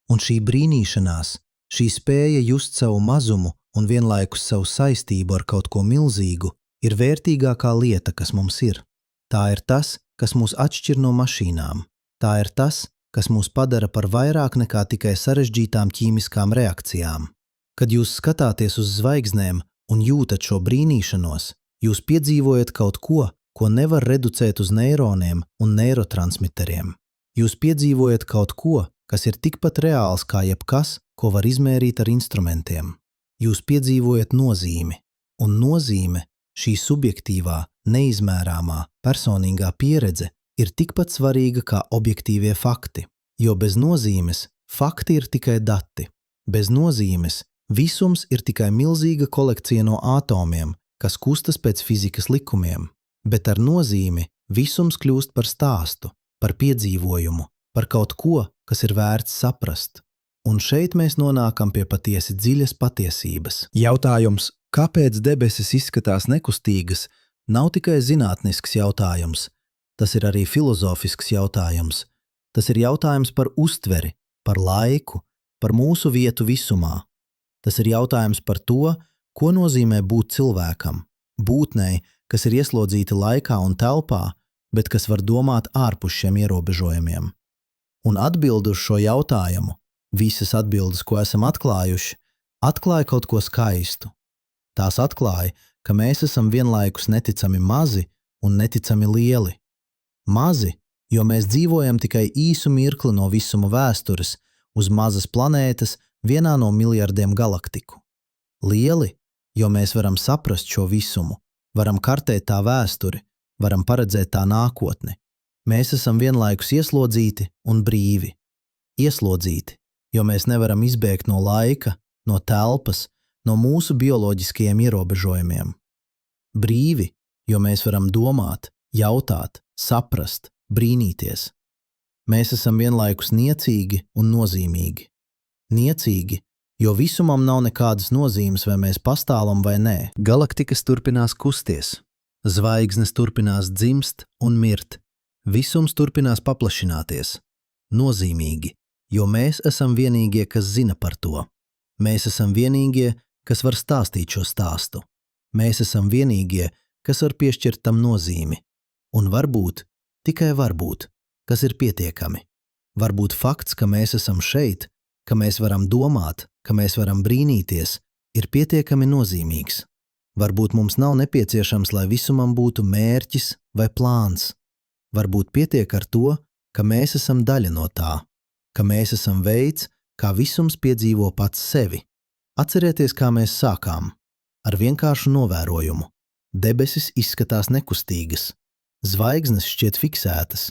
S2: Un šī brīnīšanās, šī spēja just savu mazumu un vienlaikus savu saistību ar kaut ko milzīgu, ir vērtīgākā lieta, kas mums ir. Tā ir tas, kas mūs atšķir no mašīnām. Tā ir tas, kas mūs padara par vairāk nekā tikai sarežģītām ķīmiskām reakcijām. Kad jūs skatāties uz zvaigznēm un jūtat šo brīnīšanos, jūs piedzīvojat kaut ko, ko nevar reducēt uz neironiem un neirotransmiteriem. Jūs piedzīvojat kaut ko, kas ir tikpat reāls kā jebkas, ko var izmērīt ar instrumentiem. Jūs piedzīvojat nozīmi, un nozīme, šī subjektīvā,
S1: neizmērāmā personīgā pieredze ir tikpat svarīga kā objektīvie fakti, jo bez nozīmes fakti ir tikai dati. Bez nozīmes visums ir tikai milzīga kolekcija no atomiem, kas kustas pēc fizikas likumiem, bet ar nozīmi visums kļūst par stāstu, par piedzīvojumu, par kaut ko, kas ir vērts saprast. Un šeit mēs nonākam pie patiesi dziļas patiesības.
S2: Jautājums, kāpēc debesis izskatās nekustīgas, nav tikai zinātnisks jautājums. Tas ir arī filozofisks jautājums. Tas ir jautājums par uztveri, par laiku, par mūsu vietu visumā. Tas ir jautājums par to, ko nozīmē būt cilvēkam, būtnei, kas ir ieslodzīta laikā un telpā, bet kas var domāt ārpus šiem ierobežojumiem. Un atbildi uz šo jautājumu, visas atbildes, ko esam atklājuši, atklāja kaut ko skaistu. Tās atklāja, ka mēs esam vienlaikus neticami mazi un neticami lieli. Mazi, jo mēs dzīvojam tikai īsu mirkli no visuma vēstures uz mazas planētas vienā no miljardiem galaktiku. Lieli, jo mēs varam saprast šo visumu, varam kartēt tā vēsturi, varam paredzēt tā nākotni. Mēs esam vienlaikus ieslodzīti un brīvi. Ieslodzīti, jo mēs nevaram izbēgt no laika, no telpas, no mūsu bioloģiskajiem ierobežojumiem. Brīvi, jo mēs varam domāt, jautāt, saprast, brīnīties. Mēs esam vienlaikus niecīgi un nozīmīgi. Niecīgi, jo visumam nav nekādas nozīmes, vai mēs pastāvam vai nē. Galaktikas turpinās kusties. Zvaigznes turpinās dzimst un mirt. Visums turpinās paplašināties. Nozīmīgi, jo mēs esam vienīgie, kas zina par to. Mēs esam vienīgie, kas var stāstīt šo stāstu. Mēs esam vienīgie, kas var piešķirt tam nozīmi. Un varbūt, tikai varbūt, kas ir pietiekami. Varbūt fakts, ka mēs esam šeit, ka mēs varam domāt, ka mēs varam brīnīties, ir pietiekami nozīmīgs. Varbūt mums nav nepieciešams, lai visumam būtu mērķis vai plāns. Varbūt pietiek ar to, ka mēs esam daļa no tā, ka mēs esam veids, kā visums piedzīvo pats sevi. Atcerieties, kā mēs sākām. Ar vienkāršu novērojumu. Debesis izskatās nekustīgas. Zvaigznes šķiet fiksētas.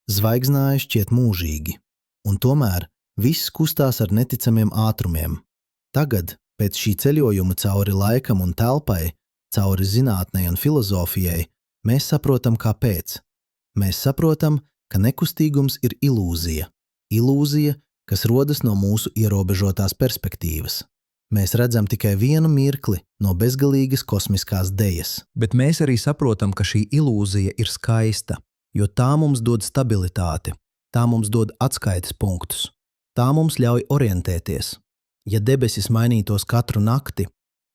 S2: Zvaigznāji šķiet mūžīgi. Un tomēr viss kustās ar neticamiem ātrumiem. Tagad, pēc šī ceļojuma cauri laikam un telpai, cauri zinātnei un filozofijai, mēs saprotam, kāpēc. Mēs saprotam, ka nekustīgums ir ilūzija. Ilūzija, kas rodas no mūsu ierobežotās perspektīvas. Mēs redzam tikai vienu mirkli no bezgalīgas kosmiskās dejas. Bet mēs arī saprotam, ka šī ilūzija ir skaista, jo tā mums dod stabilitāti, tā mums dod atskaites punktus, tā mums ļauj orientēties. Ja debesis mainītos katru nakti,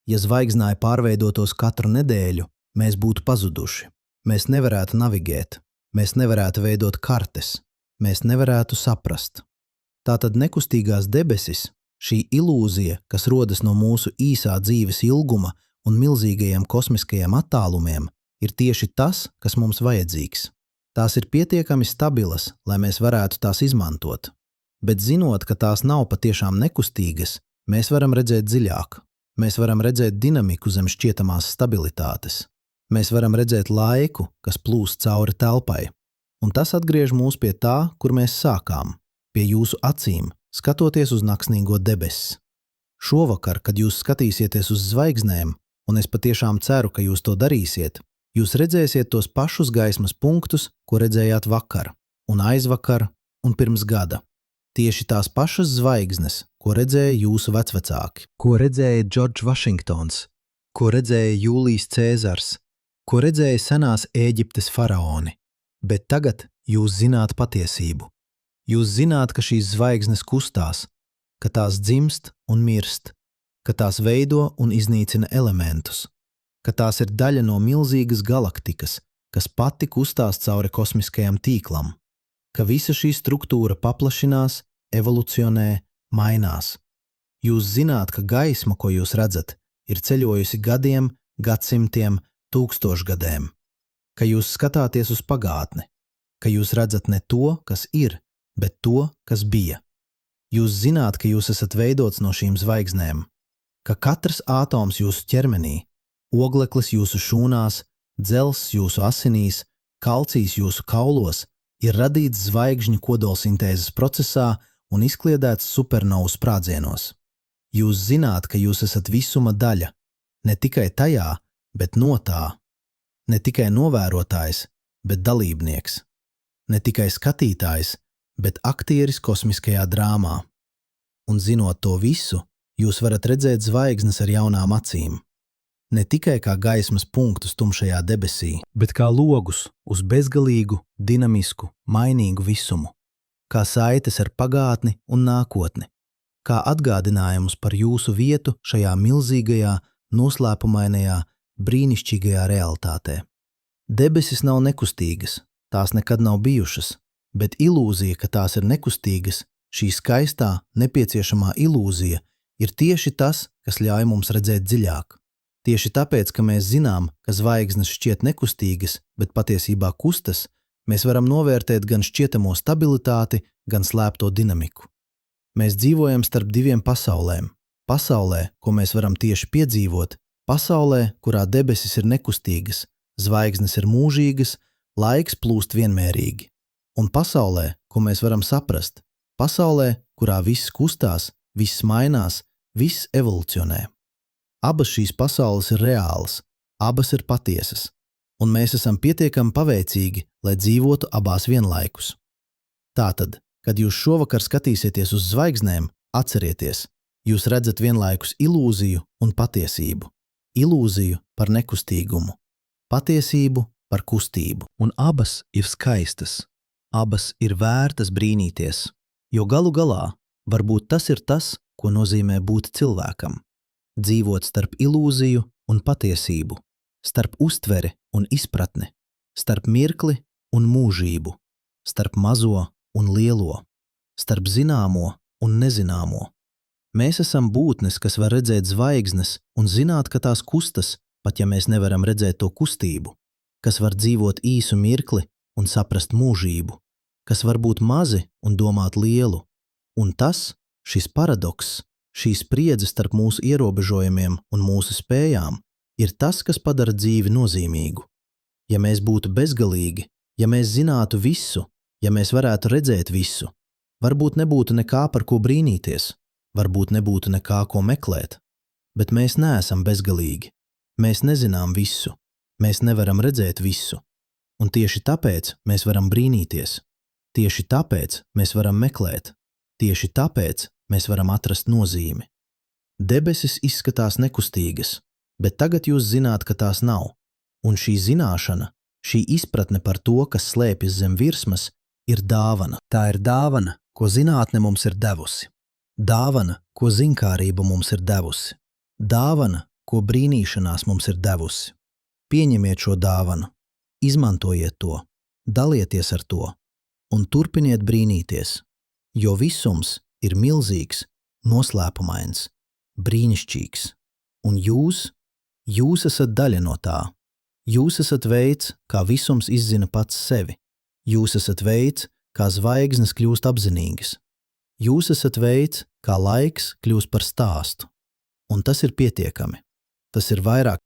S2: ja zvaigznāji pārveidotos katru nedēļu, mēs būtu pazuduši. Mēs nevarētu navigēt, mēs nevarētu veidot kartes, mēs nevarētu saprast. Tātad nekustīgās debesis, šī ilūzija, kas rodas no mūsu īsā dzīves ilguma un milzīgajiem kosmiskajiem attālumiem, ir tieši tas, kas mums vajadzīgs. Tās ir pietiekami stabilas, lai mēs varētu tās izmantot. Bet zinot, ka tās nav patiešām nekustīgas, mēs varam redzēt dziļāk. Mēs varam redzēt dinamiku zem šķietamās stabilitātes. Mēs varam redzēt laiku, kas plūst cauri telpai. Un tas atgriež mūs pie tā, kur mēs sākām, pie jūsu acīm, skatoties uz naksnīgo debesis. Šovakar, kad jūs skatīsieties uz zvaigznēm, un es patiešām ceru, ka jūs to darīsiet, jūs redzēsiet tos pašus gaismas punktus, ko redzējāt vakar, un aizvakar, un pirms gada. Tieši tās pašas zvaigznes, ko redzēja jūsu vecvecāki. Ko redzēja Džordžs Vašingtons, ko redzēja Jūlijs Cēzars, ko redzēja senās Ēģiptes faraoni. Bet tagad jūs zināt patiesību. Jūs zināt, ka šīs zvaigznes kustās, ka tās dzimst un mirst, ka tās veido un iznīcina elementus, ka tās ir daļa no milzīgas galaktikas, kas pati kustās cauri kosmiskajam tīklam, ka visa šī struktūra paplašinās, evolucionē, mainās. Jūs zināt, ka gaisma, ko jūs redzat, ir ceļojusi gadiem, gadsimtiem, tūkstošgadēm, ka jūs skatāties uz pagātni, ka jūs redzat ne to, kas ir, bet to, kas bija. Jūs zināt, ka jūs esat veidots no šīm zvaigznēm, ka katrs ātoms jūsu ķermenī, ogleklis jūsu šūnās,
S1: Dzels jūsu asinīs, kalcijs jūsu kaulos ir radīts zvaigžņu kodolsintēzes procesā un izkliedēts supernovu sprādzienos. Jūs zināt, ka jūs esat visuma daļa, ne tikai tajā, bet no tā. Ne tikai novērotājs, bet dalībnieks. Ne tikai skatītājs, bet aktieris kosmiskajā drāmā. Un zinot to visu, jūs varat redzēt zvaigznes ar jaunām acīm. Ne tikai kā gaismas punktus tumšajā debesī, bet kā logus uz bezgalīgu, dinamisku, mainīgu visumu. Kā saites ar pagātni un nākotni. Kā atgādinājumus par jūsu vietu šajā milzīgajā, noslēpumainajā, brīnišķīgajā realitātē. Debesis nav nekustīgas, tās nekad nav bijušas, bet ilūzija, ka tās ir nekustīgas, šī skaistā, nepieciešamā ilūzija, ir tieši tas, kas ļauj mums redzēt dziļāk. Tieši tāpēc, ka mēs zinām, ka zvaigznes šķiet nekustīgas, bet patiesībā kustas, mēs varam novērtēt gan šķietamo stabilitāti, gan slēpto dinamiku. Mēs dzīvojam starp diviem pasaulēm. Pasaulē, ko mēs varam tieši piedzīvot, pasaulē, kurā debesis ir nekustīgas, zvaigznes ir mūžīgas, laiks plūst vienmērīgi. Un pasaulē, ko mēs varam saprast, pasaulē, kurā viss kustās, viss mainās, viss evolucionē. Abas šīs pasaules ir reālas, abas ir patiesas, un mēs esam pietiekami paveicīgi, lai dzīvotu abās vienlaikus. Tātad, kad jūs šovakar skatīsieties uz zvaigznēm, atcerieties, jūs redzat vienlaikus ilūziju un patiesību. Ilūziju par nekustīgumu, patiesību par kustību. Un abas ir skaistas, abas ir vērtas brīnīties, jo galu galā varbūt tas ir tas, ko nozīmē būt cilvēkam. Dzīvot starp ilūziju un patiesību, starp uztveri un izpratni, starp mirkli un mūžību, starp mazo un lielo, starp zināmo un nezināmo. Mēs esam būtnes, kas var redzēt zvaigznes un zināt, ka tās kustas, pat ja mēs nevaram redzēt to kustību, kas var dzīvot īsu mirkli un saprast mūžību, kas var būt mazi un domāt lielu. Un tas, šis paradokss, šī spriedze starp mūsu ierobežojumiem un mūsu spējām ir tas, kas padara dzīvi nozīmīgu. Ja mēs būtu bezgalīgi, ja mēs zinātu visu, ja mēs varētu redzēt visu, varbūt nebūtu nekā, par ko brīnīties, varbūt nebūtu nekā, ko meklēt, bet mēs neesam bezgalīgi. Mēs nezinām visu, mēs nevaram redzēt visu, un tieši tāpēc mēs varam brīnīties. Tieši tāpēc mēs varam meklēt. Tieši tāpēc mēs varam atrast nozīmi. Debesis izskatās nekustīgas, bet tagad jūs zināt, ka tās nav. Un šī zināšana, šī izpratne par to, kas slēpjas zem virsmas, ir dāvana. Tā ir dāvana, ko zinātne mums ir devusi. Dāvana, ko zinkārība mums ir devusi. Dāvana, ko brīnīšanās mums ir devusi. Pieņemiet šo dāvanu, izmantojiet to, dalieties ar to un turpiniet brīnīties, jo visums ir milzīgs, noslēpumains, brīnišķīgs, un jūs esat daļa no tā. Jūs esat veids, kā visums izzina pats sevi. Jūs esat veids, kā zvaigznes kļūst apzinīgas. Jūs esat veids, kā laiks kļūst par stāstu. Un tas ir pietiekami. Tas ir vairāk